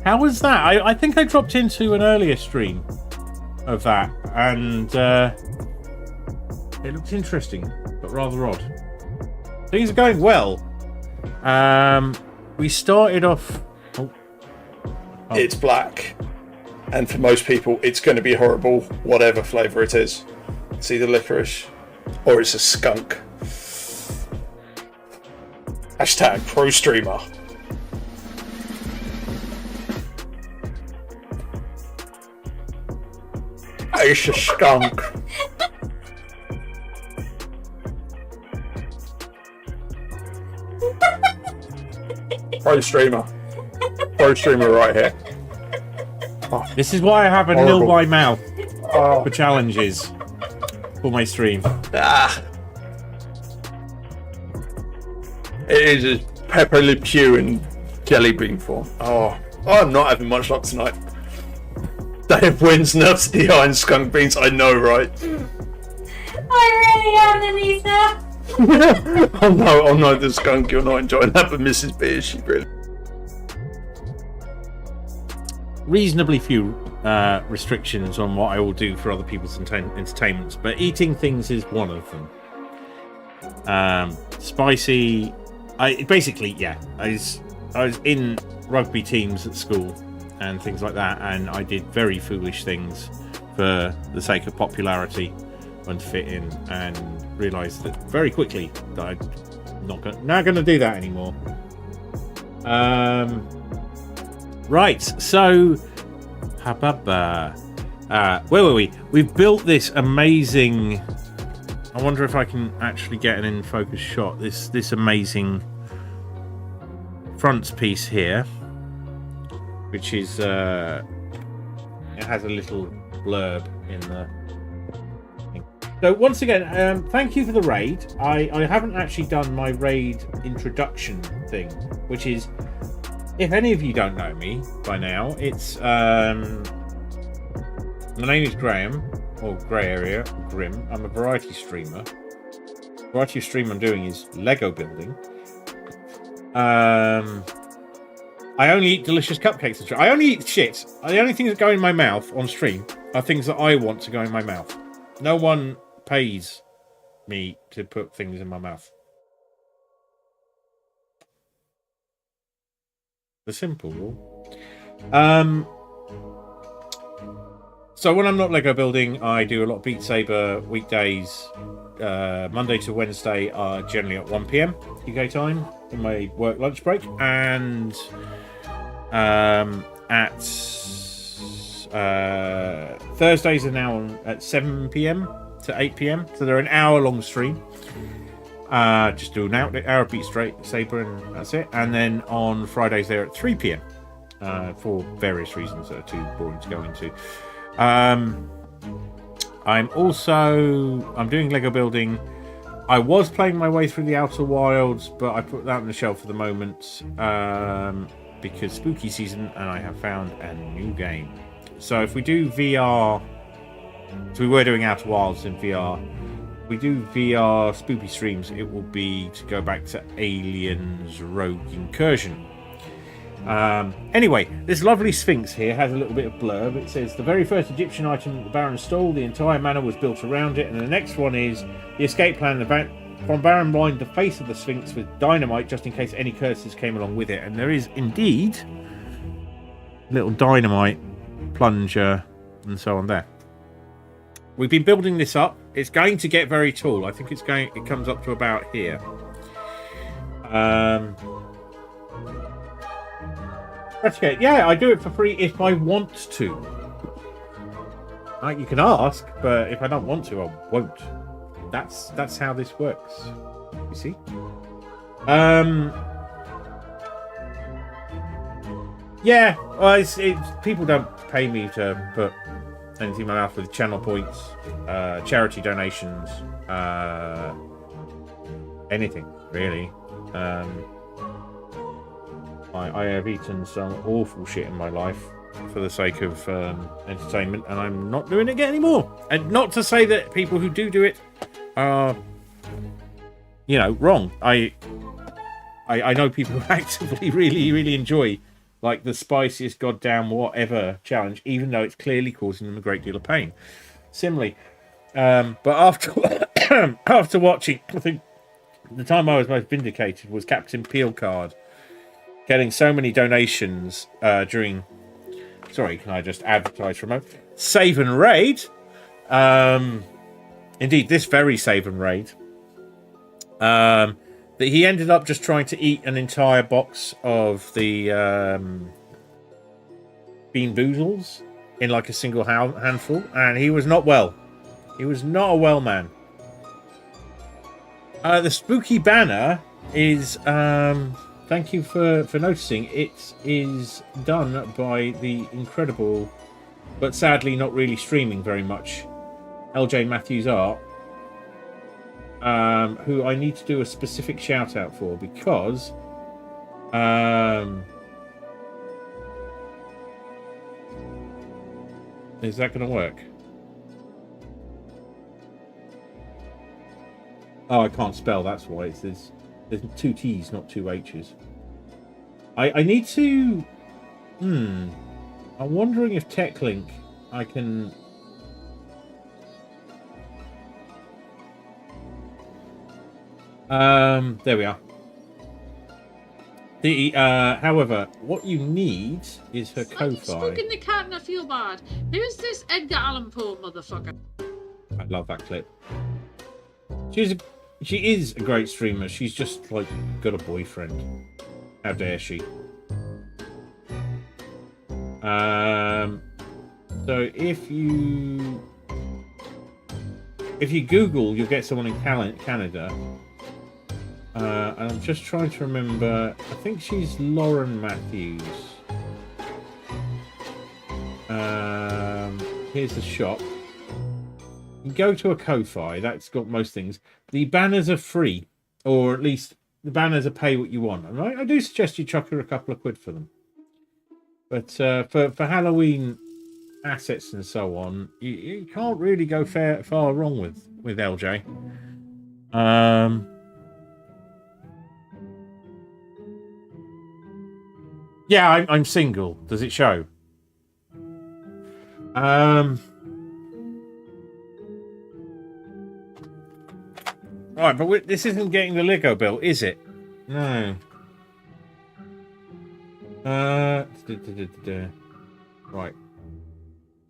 How was that? I think I dropped into an earlier stream of that and it looked interesting but rather odd. Things are going well. We started off... It's black, and for most people it's going to be horrible whatever flavour it is. It's either licorice or it's a skunk. Hashtag pro streamer. It's a skunk. Pro streamer. Pro streamer right here. Oh, this is why I have a horrible. nil by mouth Oh. for challenges for my stream. Ah. It is a pepper Le Pew in jelly bean form. Oh, I'm not having much luck tonight. Dave wins, nerfs the iron skunk beans. I know, right? I really am, Anita. Oh no, the skunk. You're not enjoying that, but Mrs. B, is she really? Reasonably few restrictions on what I will do for other people's entertainments, but eating things is one of them. Spicy. I was in rugby teams at school and things like that, and I did very foolish things for the sake of popularity and fit in, and realised that very quickly that I'm not going to do that anymore. Right, so where were we? We've built this amazing. I wonder if I can actually get an in focus shot. This amazing front piece here, which is it has a little blurb in the thing. So once again, thank you for the raid. I haven't actually done my raid introduction thing, which is, if any of you don't know me by now, it's my name is Graham, or Grey Area, Grim. I'm a variety streamer. The variety of stream I'm doing is Lego building. I only eat delicious cupcakes on stream. I only eat shit. The only things that go in my mouth on stream are things that I want to go in my mouth. No one pays me to put things in my mouth. The simple rule. So when I'm not Lego building, I do a lot of Beat Saber weekdays. Monday to Wednesday are generally at 1 p.m. UK time in my work lunch break, and at Thursdays are now at 7 p.m. to 8 p.m. So they're an hour-long stream. Just do an hour Beat Saber, and that's it. And then on Fridays they're at 3 p.m. For various reasons that are too boring to go into. I'm doing Lego building. I was playing my way through the Outer Wilds, but I put that on the shelf for the moment because spooky season, and I have found a new game. So if we do VR, so we were doing Outer Wilds in VR. If we do VR spooky streams, it will be to go back to Aliens Rogue Incursion. Anyway, this lovely Sphinx here has a little bit of blurb. It says the very first Egyptian item that the Baron stole, the entire manor was built around it, and the next one is the escape plan. From Baron lined the face of the Sphinx with dynamite just in case any curses came along with it. And there is indeed a little dynamite plunger and so on there. We've been building this up. It's going to get very tall. I think it comes up to about here. That's okay. Yeah, I do it for free if I want to. You can ask, but if I don't want to, I won't. That's how this works. You see? Yeah. Well, people don't pay me to put anything in my mouth with channel points, charity donations, anything really. I have eaten some awful shit in my life for the sake of entertainment, and I'm not doing it anymore. And not to say that people who do it are, wrong. I know people who actively really enjoy like the spiciest goddamn whatever challenge, even though it's clearly causing them a great deal of pain. Similarly, but after watching, I think the time I was most vindicated was Captain Peel Card. Getting so many donations during... Sorry, can I just advertise for a moment? Save and Raid. Indeed, this very Save and Raid. That he ended up just trying to eat an entire box of the Bean Boozles in like a single handful. And he was not well. He was not a well man. The spooky banner is... thank you for noticing. It is done by the incredible, but sadly not really streaming very much, LJ Matthews Art, who I need to do a specific shout out for because is that going to work? Oh, I can't spell, that's why. There's two T's, not two H's. I need to... I'm wondering if TechLink I can... there we are. However, what you need is her Ko-Fi. Stroking the cat and I feel bad. Who's this Edgar Allan Poe motherfucker? I love that clip. She is a great streamer. She's just like got a boyfriend. How dare she? So if you Google, you'll get someone in Canada. And I'm just trying to remember. I think she's Lauren Matthews. Here's the shop. You can go to a Ko-Fi. That's got most things. The banners are free, or at least the banners are pay what you want. And I do suggest you chuck her a couple of quid for them. But for Halloween assets and so on, you can't really go far wrong with LJ. Yeah, I'm single. Does it show? Alright, but this isn't getting the Lego built, is it? No. Right.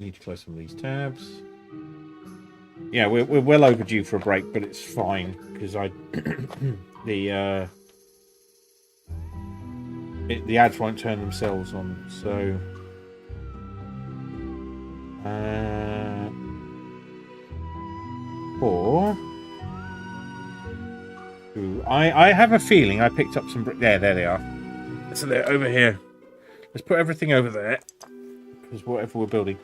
Need to close some of these tabs. Yeah, we're well overdue for a break, but it's fine because the ads won't turn themselves on. So I have a feeling I picked up some there they are. So they're over here. Let's put everything over there because whatever we're building.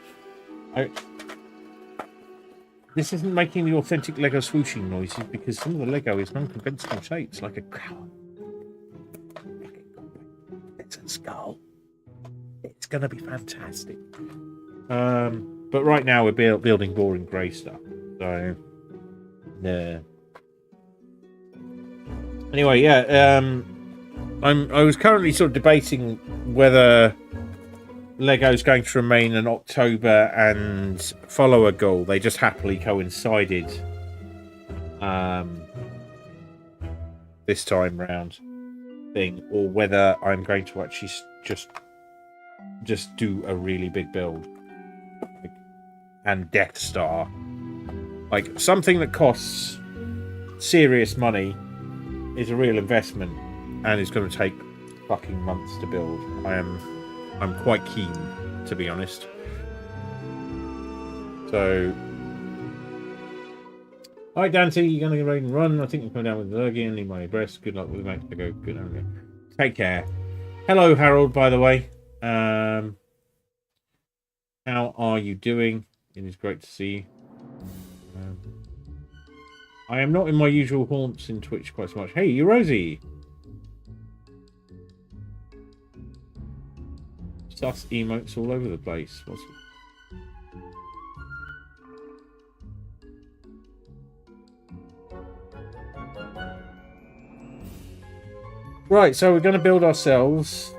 This isn't making the authentic Lego swooshing noises because some of the Lego is non-conventional shapes, like a crown. It's a skull. It's going to be fantastic. But right now we're building boring grey stuff. So, yeah. Anyway, yeah. I was currently sort of debating whether Lego's going to remain an October and follower goal. They just happily coincided this time round thing, or whether I'm going to actually just do a really big build and Death Star, like something that costs serious money, is a real investment, and it's going to take fucking months to build. I'm quite keen, to be honest. So, alright, Dante, you're going to go and run. I think you're coming down with the again. Need my breast. Good luck with the next. Go. Good. Take care. Hello, Harold. By the way, how are you doing? It is great to see you. I am not in my usual haunts in Twitch quite so much. Hey, you Rosie. Sus emotes all over the place. What's it? Right, so we're going to build ourselves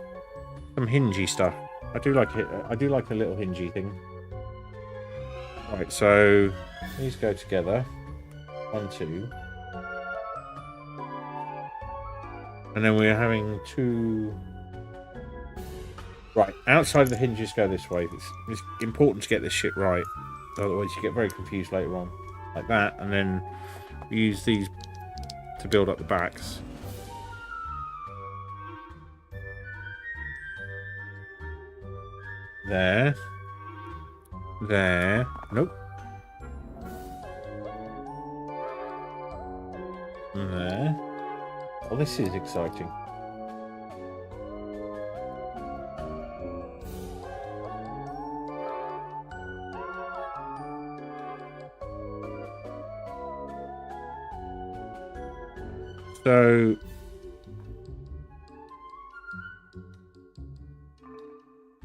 some hingy stuff. I do like it. I do like a little hingy thing. Right, so these go together. 1, 2. And then we're having 2. Right, outside of the hinges go this way. It's important to get this shit right. Otherwise you get very confused later on. Like that, and then we use these to build up the backs. There. Nope. There. Oh, this is exciting. So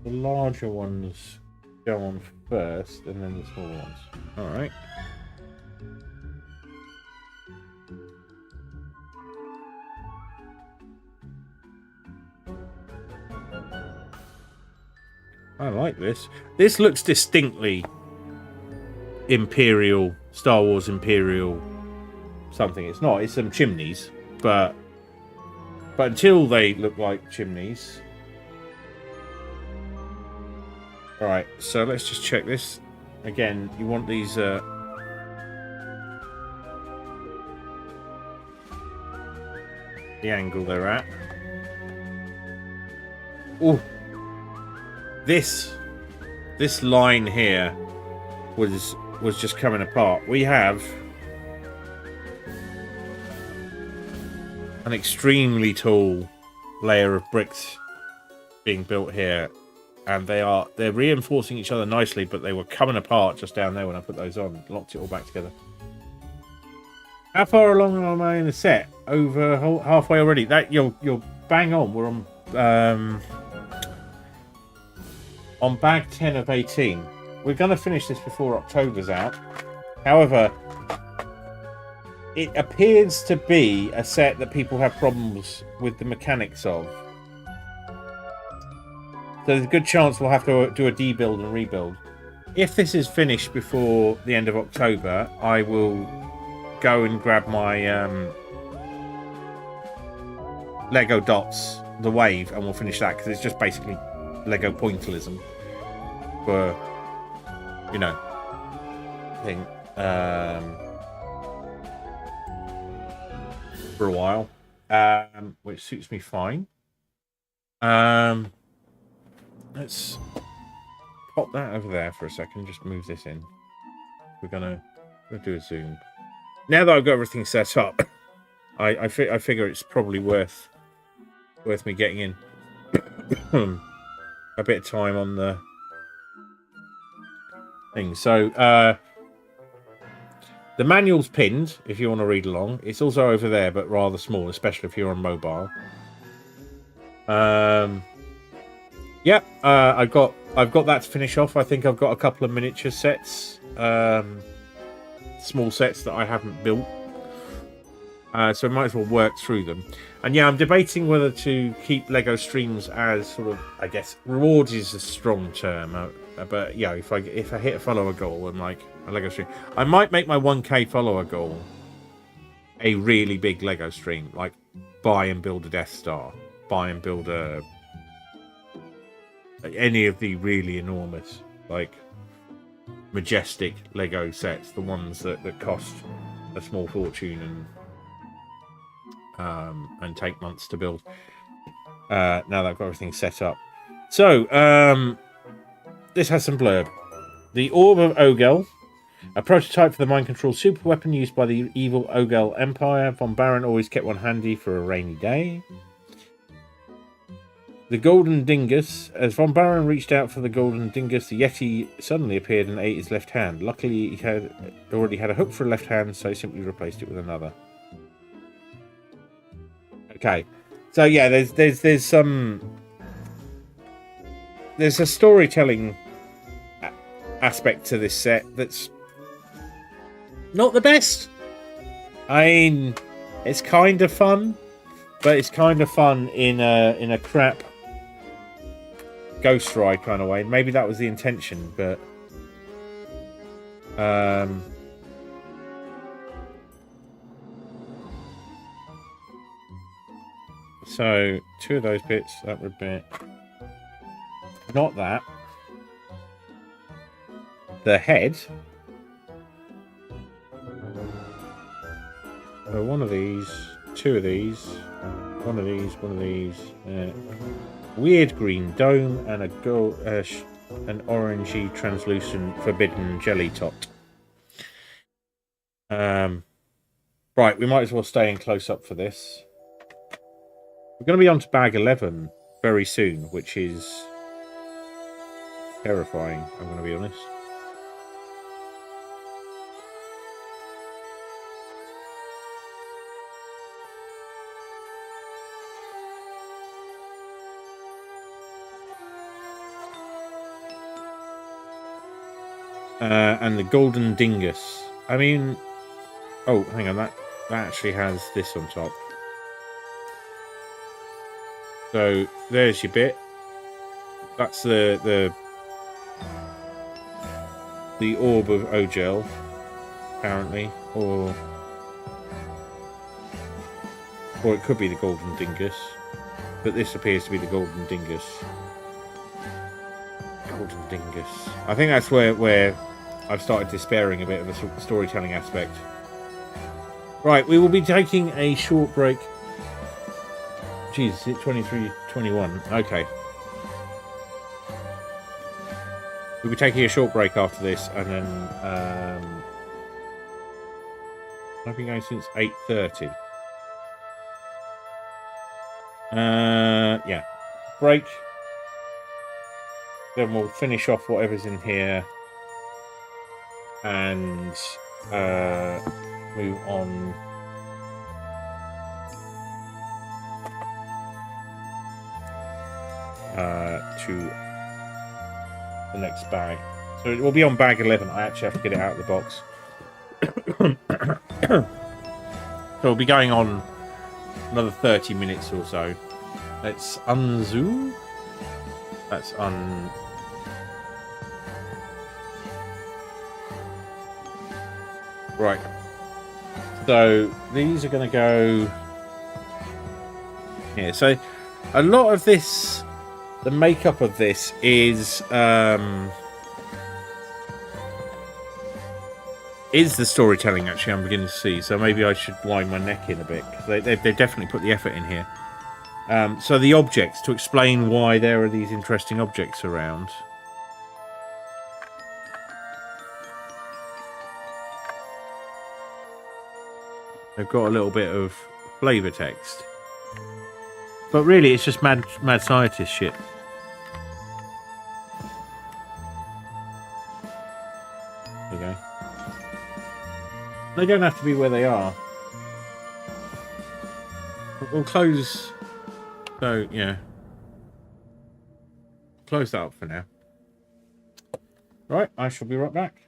the larger ones go on first, and then the small ones. All right. I like this. This looks distinctly Imperial, Star Wars Imperial something. It's not. It's some chimneys, but until they look like chimneys. All right. So let's just check this again. You want these? The angle they're at. Oh. This line here was just coming apart. We have an extremely tall layer of bricks being built here, and they're reinforcing each other nicely, but they were coming apart just down there when I put those on. Locked it all back together. How far along am I in the set? Over halfway already. That you're bang on. We're on bag 10 of 18. We're going to finish this before October's out. However, it appears to be a set that people have problems with the mechanics of. So there's a good chance we'll have to do a debuild and rebuild. If this is finished before the end of October, I will go and grab my Lego Dots, the Wave, and we'll finish that, because it's just basically Lego pointillism for you know, thing for a while, which suits me fine. Let's pop that over there for a second. Just move this in. We're gonna do a zoom. Now that I've got everything set up, I figure it's probably worth me getting in a bit of time on the thing. So the manual's pinned if you want to read along. It's also over there, but rather small, especially if you're on mobile. Yeah, I've got that to finish off. I think I've got a couple of miniature sets, small sets that I haven't built. So I might as well work through them. And yeah, I'm debating whether to keep Lego streams as sort of, I guess, rewards is a strong term. But yeah, if I hit a follower goal and like a Lego stream, I might make my 1K follower goal a really big Lego stream, like buy and build a Death Star, buy and build any of the really enormous, like majestic Lego sets, the ones that cost a small fortune and take months to build. Now that I've got everything set up. So, this has some blurb. The Orb of Ogel, a prototype for the mind-controlled super weapon used by the evil Ogel Empire. Von Baron always kept one handy for a rainy day. The Golden Dingus. As Von Baron reached out for the Golden Dingus, the Yeti suddenly appeared and ate his left hand. Luckily, he had already had a hook for a left hand, so he simply replaced it with another. Okay, so yeah, there's a storytelling aspect to this set that's not the best. I mean, it's kind of fun, but it's kind of fun in a crap Ghost Ride kind of way. Maybe that was the intention, but so 2 of those bits, that would be not that. The head. So 1 of these, 2 of these, 1 of these, 1 of these. Weird green dome and an orangey translucent forbidden jelly tot. Right, we might as well stay in close up for this. We're going to be on to bag 11 very soon, which is terrifying, I'm going to be honest. And the Golden Dingus. I mean, oh, hang on, that actually has this on top. So there's your bit. That's the Orb of Ogel, apparently, or it could be the Golden Dingus, but this appears to be the Golden Dingus. Golden Dingus. I think that's where I've started despairing a bit of a storytelling aspect. Right, we will be taking a short break. Jeez, it's 23:21. Okay. We'll be taking a short break after this, and then I've been going since 8:30. Yeah, break. Then we'll finish off whatever's in here, and move on. To the next bag. So it will be on bag 11. I actually have to get it out of the box. So we'll be going on another 30 minutes or so. Let's unzoom. That's right. So these are going to go here. So a lot of this, the makeup of this is is the storytelling, actually, I'm beginning to see. So maybe I should wind my neck in a bit, because they've definitely put the effort in here. So the objects, to explain why there are these interesting objects around. They've got a little bit of flavour text. But really, it's just mad scientist shit. There you go. They don't have to be where they are. We'll close... So, yeah. Close that up for now. Right, I shall be right back.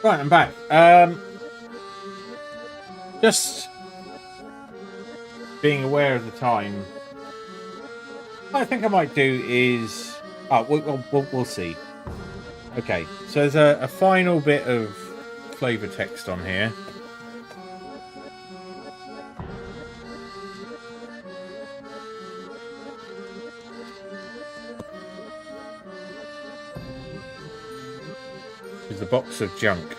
Right, I'm back. Just being aware of the time. What I think I might do is... Oh, we'll see. Okay, so there's a final bit of flavour text on here. There's a box of junk.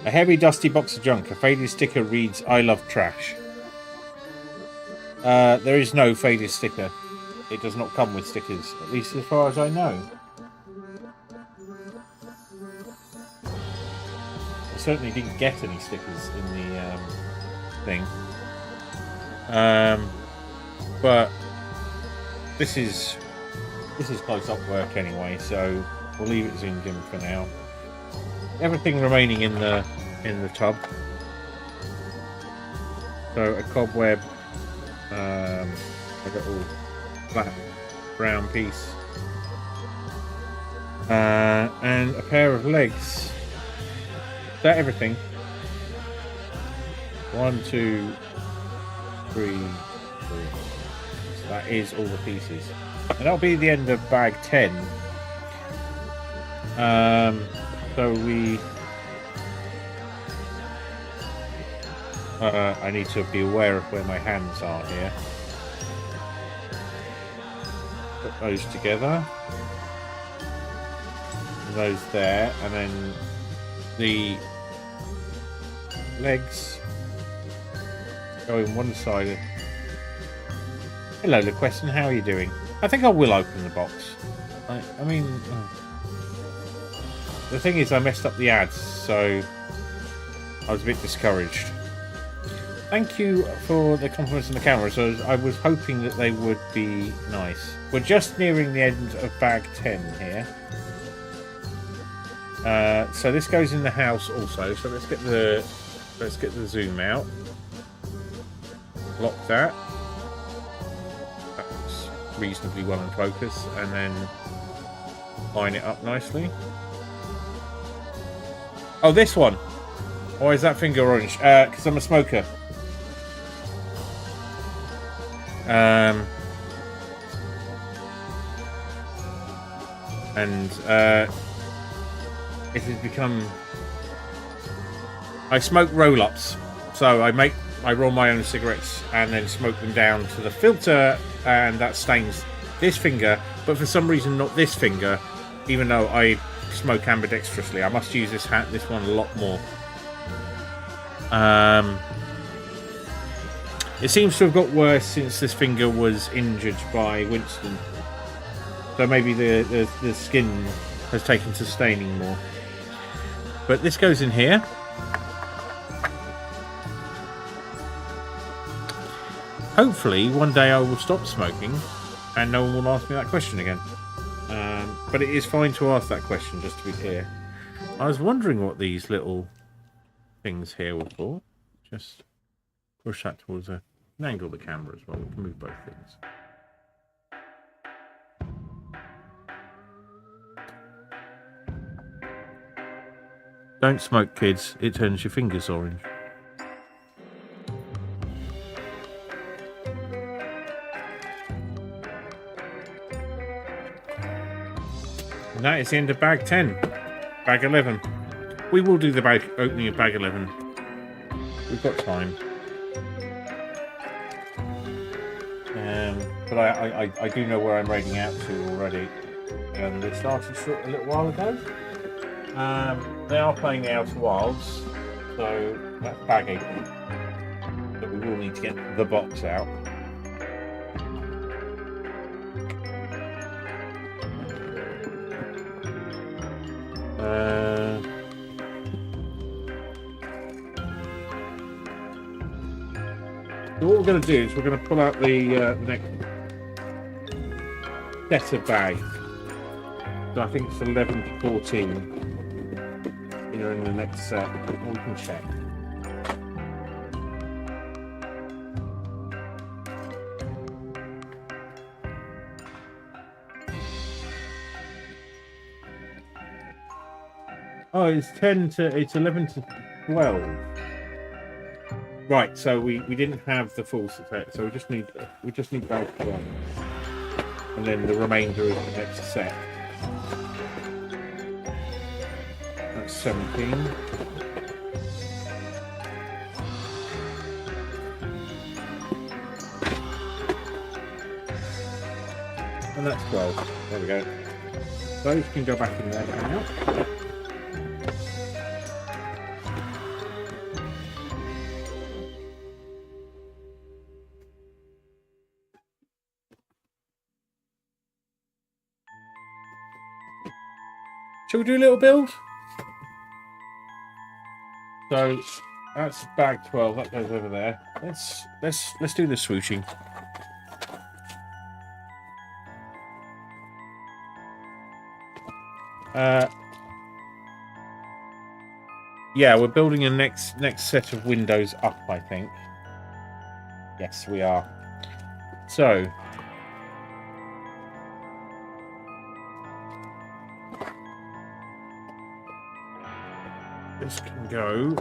A heavy, dusty box of junk. A faded sticker reads, "I love trash." There is no faded sticker. It does not come with stickers, at least as far as I know. I certainly didn't get any stickers in the thing. But this is close-up work anyway, so we'll leave it zoomed in for now. Everything remaining in the tub. So a cobweb, a little flat brown piece, and a pair of legs. Is that everything? 1, 2, 3, 4. So that is all the pieces, and that'll be the end of bag 10. So we... I need to be aware of where my hands are here. Put those together. Those there, and then the legs go in one side. Hello, LeQueston, how are you doing? I think I will open the box. I mean... The thing is, I messed up the ads, so I was a bit discouraged. Thank you for the compliments on the camera. So I was hoping that they would be nice. We're just nearing the end of bag 10 here. So this goes in the house also. So let's get the zoom out. Lock that. That's reasonably well in focus, and then line it up nicely. Oh, this one. Why is that finger orange? Because I'm a smoker. And it has become... I smoke roll-ups. So I roll my own cigarettes and then smoke them down to the filter, and that stains this finger, but for some reason not this finger, even though I smoke ambidextrously. I must use this one a lot more. It seems to have got worse since this finger was injured by Winston. So maybe the skin has taken to staining more. But this goes in here. Hopefully one day I will stop smoking and no one will ask me that question again. But it is fine to ask that question, just to be clear. I was wondering what these little things here were for. Just push that towards an angle of the camera as well. We can move both things. Don't smoke, kids. It turns your fingers orange. And that is the end of bag 10. Bag 11. We will do the opening of bag 11. We've got time. But I do know where I'm raiding out to already. And they started a little while ago. They are playing the Outer Wilds. So that's bag 8. But we will need to get the box out. So what we're going to do is we're going to pull out the next set of bags. So I think it's 11 to 14 here in the next set. We can check. Oh, it's 11 to 12. Right, so we didn't have the full set, so we just need bag 1. And then the remainder of the next set. That's 17. And that's 12. There we go. Those can go back in there now. Shall we do a little build? So that's bag 12. That goes over there. Let's do the swooshing. Yeah, we're building a next set of windows up, I think. Yes, we are. So this can go.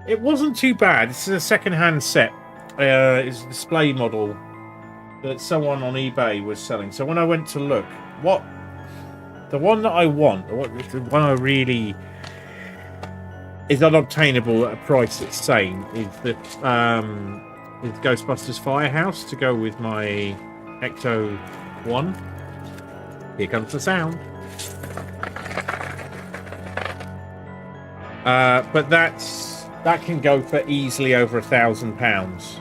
It wasn't too bad. This is a second-hand set. It's a display model that someone on eBay was selling. So when I went to look, the one that I want, the one I really is unobtainable at a price that's sane, is the is Ghostbusters Firehouse to go with my Ecto 1. Here comes the sound. But that can go for easily over £1,000.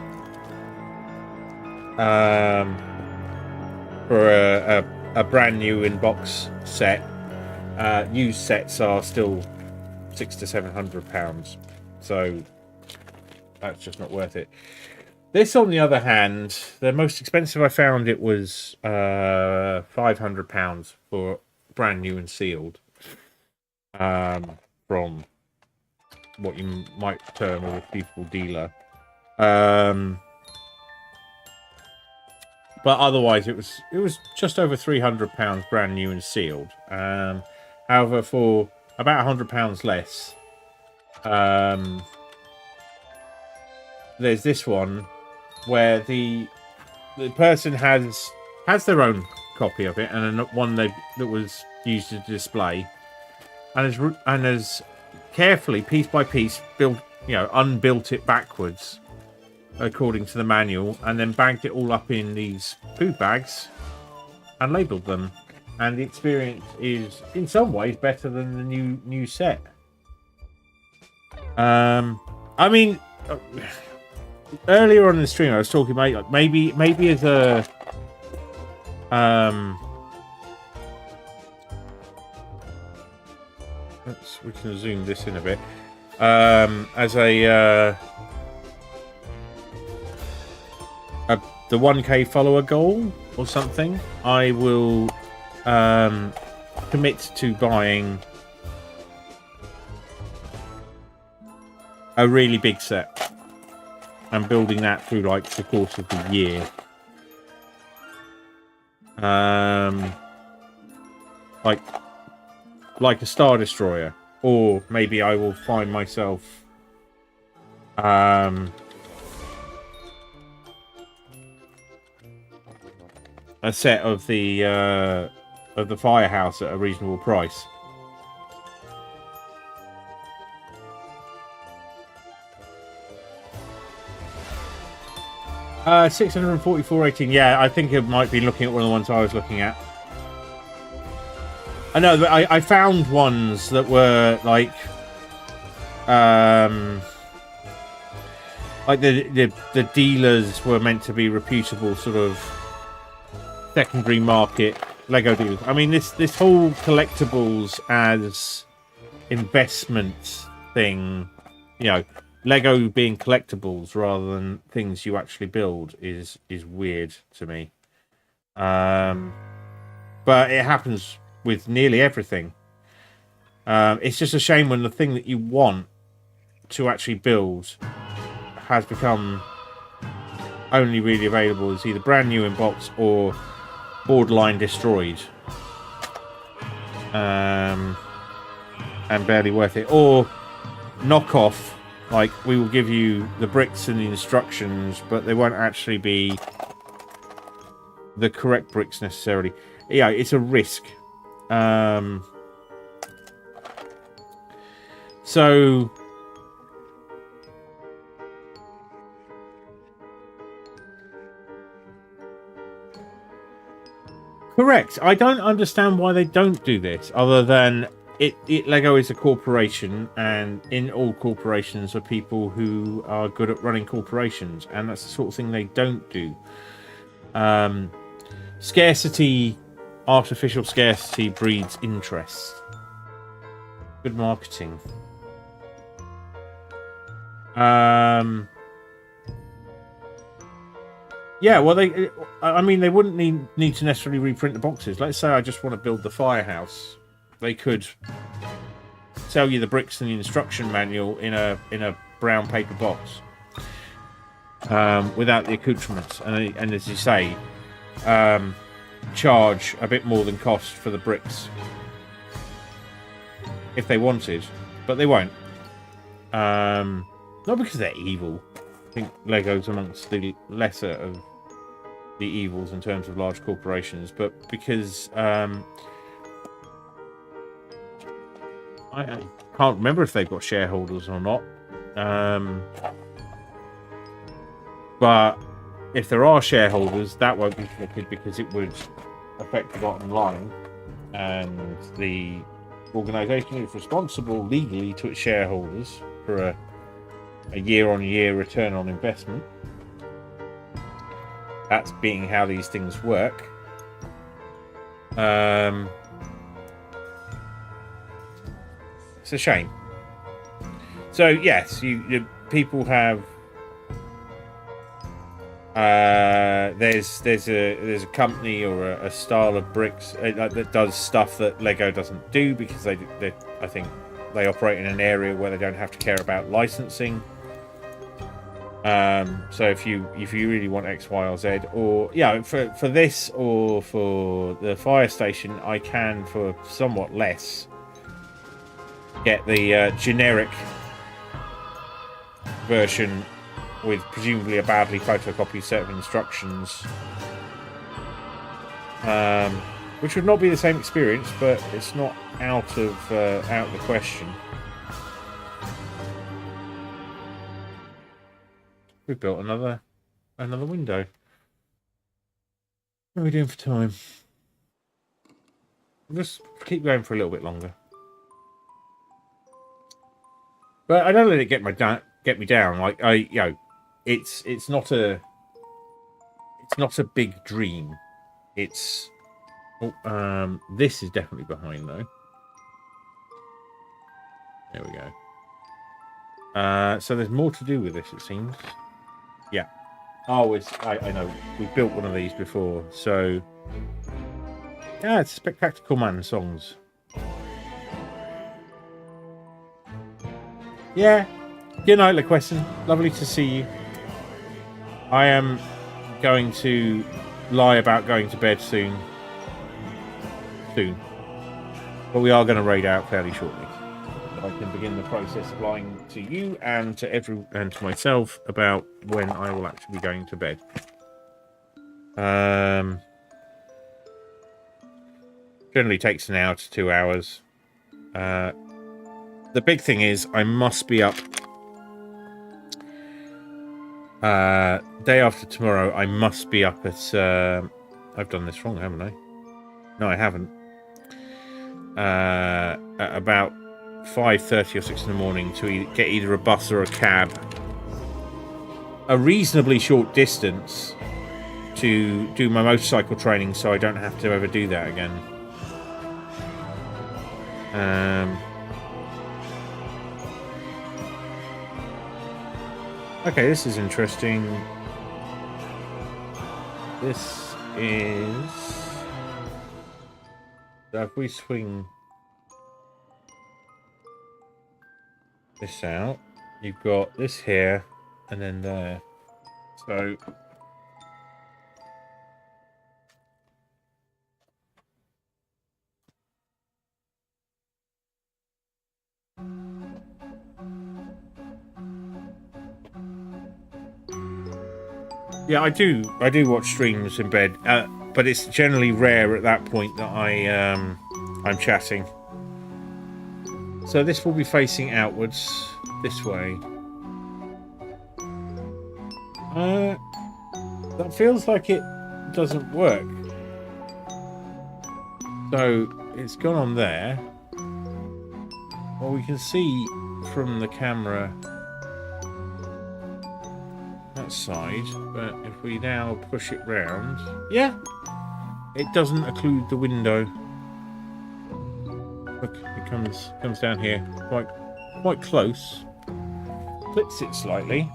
For a brand new in-box set. Used sets are still £600 to £700, so that's just not worth it. This, on the other hand, the most expensive I found, it was £500 for brand new and sealed, from what you might term a reputable dealer. But otherwise, it was just over £300 brand new and sealed. However, for about £100 less, there's this one where the person has their own copy of it, and one that was used to display, and has carefully, piece by piece, unbuilt it backwards according to the manual, and then bagged it all up in these food bags and labelled them. And the experience is, in some ways, better than the new set. I mean, earlier on in the stream, I was talking about maybe as a we can zoom this in a bit. As the 1K follower goal or something, I will commit to buying a really big set and building that through like the course of the year. Like a Star Destroyer, or maybe I will find myself a set of the Firehouse at a reasonable price. $644.18. Yeah, I think it might be looking at one of the ones I was looking at. I know that I found ones that were like the dealers were meant to be reputable sort of secondary market Lego dealers. I mean, this whole collectibles as investment thing, Lego being collectibles rather than things you actually build is weird to me. But it happens with nearly everything. It's just a shame when the thing that you want to actually build has become only really available as either brand new in box or borderline destroyed. and barely worth it. Or knockoff, like we will give you the bricks and the instructions, but they won't actually be the correct bricks necessarily. Yeah, it's a risk. So correct. I don't understand why they don't do this, other than Lego is a corporation, and in all corporations are people who are good at running corporations, and that's the sort of thing they don't do. Scarcity, artificial scarcity breeds interest. Good marketing. Yeah, well, I mean, they wouldn't need to necessarily reprint the boxes. Let's say I just want to build the firehouse. They could sell you the bricks and the instruction manual in a brown paper box, without the accoutrements, and as you say, charge a bit more than cost for the bricks if they wanted, but they won't. Not because they're evil. I think Lego's amongst the lesser of the evils in terms of large corporations, but because I can't remember if they've got shareholders or not. But if there are shareholders, that won't be flipped because it would affect the bottom line, and the organisation is responsible legally to its shareholders for a year-on-year return on investment. That's being how these things work. It's a shame. So yes, you people have. There's a company or a style of bricks that does stuff that Lego doesn't do, because I think they operate in an area where they don't have to care about licensing. So if you really want X, Y, or Z, or yeah, for this or for the fire station, I can, for somewhat less, get the generic version with presumably a badly photocopied set of instructions, which would not be the same experience, but it's not out of the question. We've built another window. What are we doing for time? We'll just keep going for a little bit longer. But I don't let it get me down. Like it's not a big dream. It's this is definitely behind though. There we go. So there's more to do with this, it seems. Yeah. Oh, I know. We've built one of these before, so yeah, it's Spectacular Man songs. Yeah. Good night, LaQuestion. Lovely to see you. I am going to lie about going to bed soon. But we are going to raid out fairly shortly. I can begin the process of lying to you and to myself about when I will actually be going to bed. Generally takes an hour to 2 hours. The big thing is I must be up day after tomorrow. I must be up at I've done this wrong, haven't I? No, I haven't. At about 5:30 or 6 in the morning to get either a bus or a cab a reasonably short distance to do my motorcycle training, so I don't have to ever do that again. Okay, this is interesting. This is... So if we swing this out, you've got this here and then there. So Yeah, I do watch streams in bed, but it's generally rare at that point that I'm chatting. So this will be facing outwards this way. That feels like it doesn't work. So it's gone on there. Well, we can see from the camera that side, but if we now push it round, yeah, it doesn't occlude the window. Look, it comes down here quite close. Clips it slightly.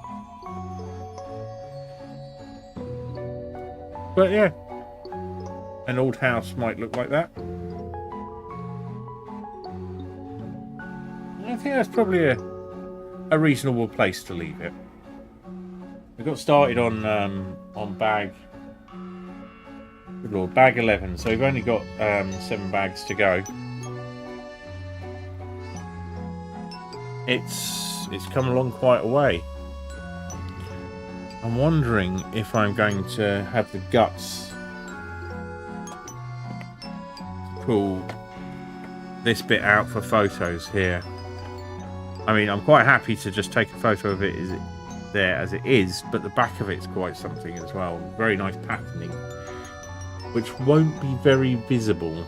But yeah, an old house might look like that. I think that's probably a reasonable place to leave it. We got started on bag. Good Lord, bag 11. So we've only got 7 bags to go. It's come along quite a way. I'm wondering if I'm going to have the guts to pull this bit out for photos here. I mean, I'm quite happy to just take a photo of it as it is, but the back of it's quite something as well. Very nice patterning, which won't be very visible,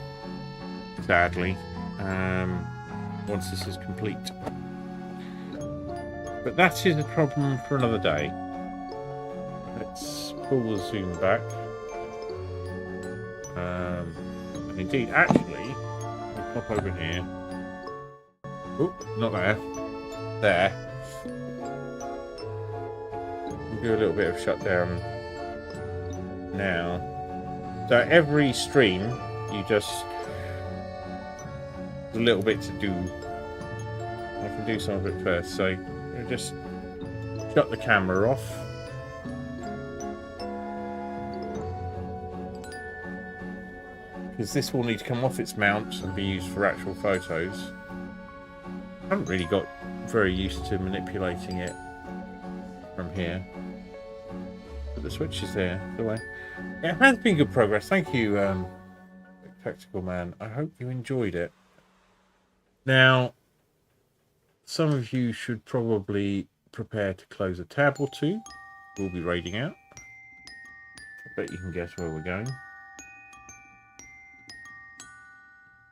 sadly, once this is complete. But that is a problem for another day. Let's pull the zoom back. And indeed, actually, we'll pop over here. Oh, not there. There. We'll do a little bit of shutdown now. So every stream, you just... There's a little bit to do. I can do some of it first. So you just shut the camera off. Because this will need to come off its mount and be used for actual photos. I haven't really got very used to manipulating it from here. But the switch is there. It has been good progress. Thank you, Tactical Man. I hope you enjoyed it. Now, some of you should probably prepare to close a tab or two. We'll be raiding out. I bet you can guess where we're going.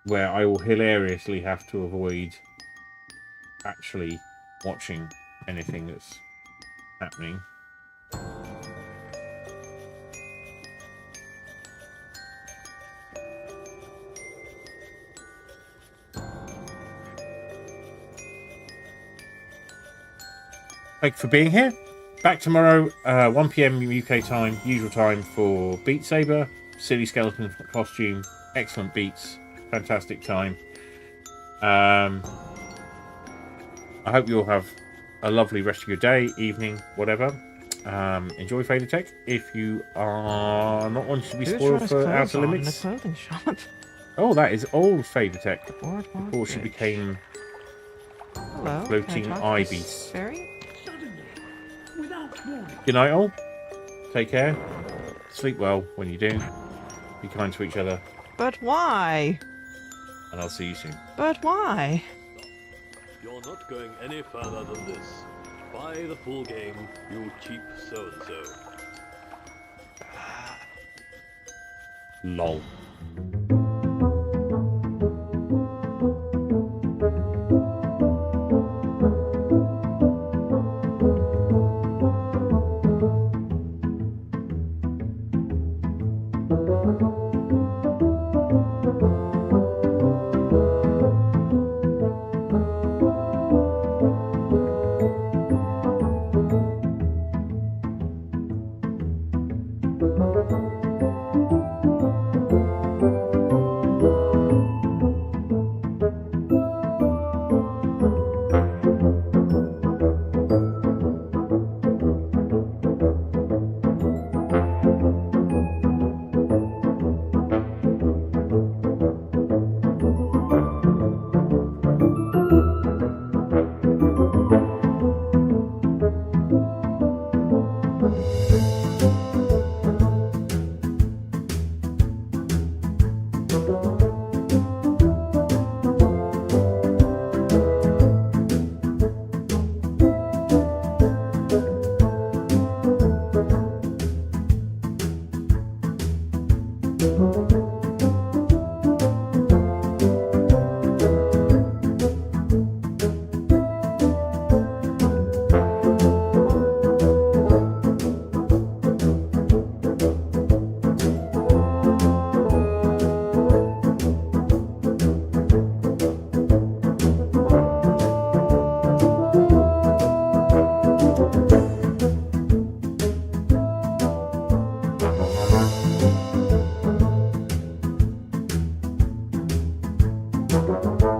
Where I will hilariously have to avoid actually watching anything that's happening. Thank you for being here. Back tomorrow, 1 PM UK time, usual time for Beat Saber. Silly skeleton costume, excellent beats. Fantastic time. I hope you'll have a lovely rest of your day, evening, whatever. Enjoy Fader Tech. If you are not wanting to be spoiled for Outer Limits. Clothing shop. Oh, that is old Fader Tech before she became Hello, floating can I talk to eye this beast. fairy? Good night, all. Take care. Sleep well when you do. Be kind to each other. But why? And I'll see you soon. But why? You're not going any further than this. Buy the full game, you cheap so-and-so. Lol. Bye.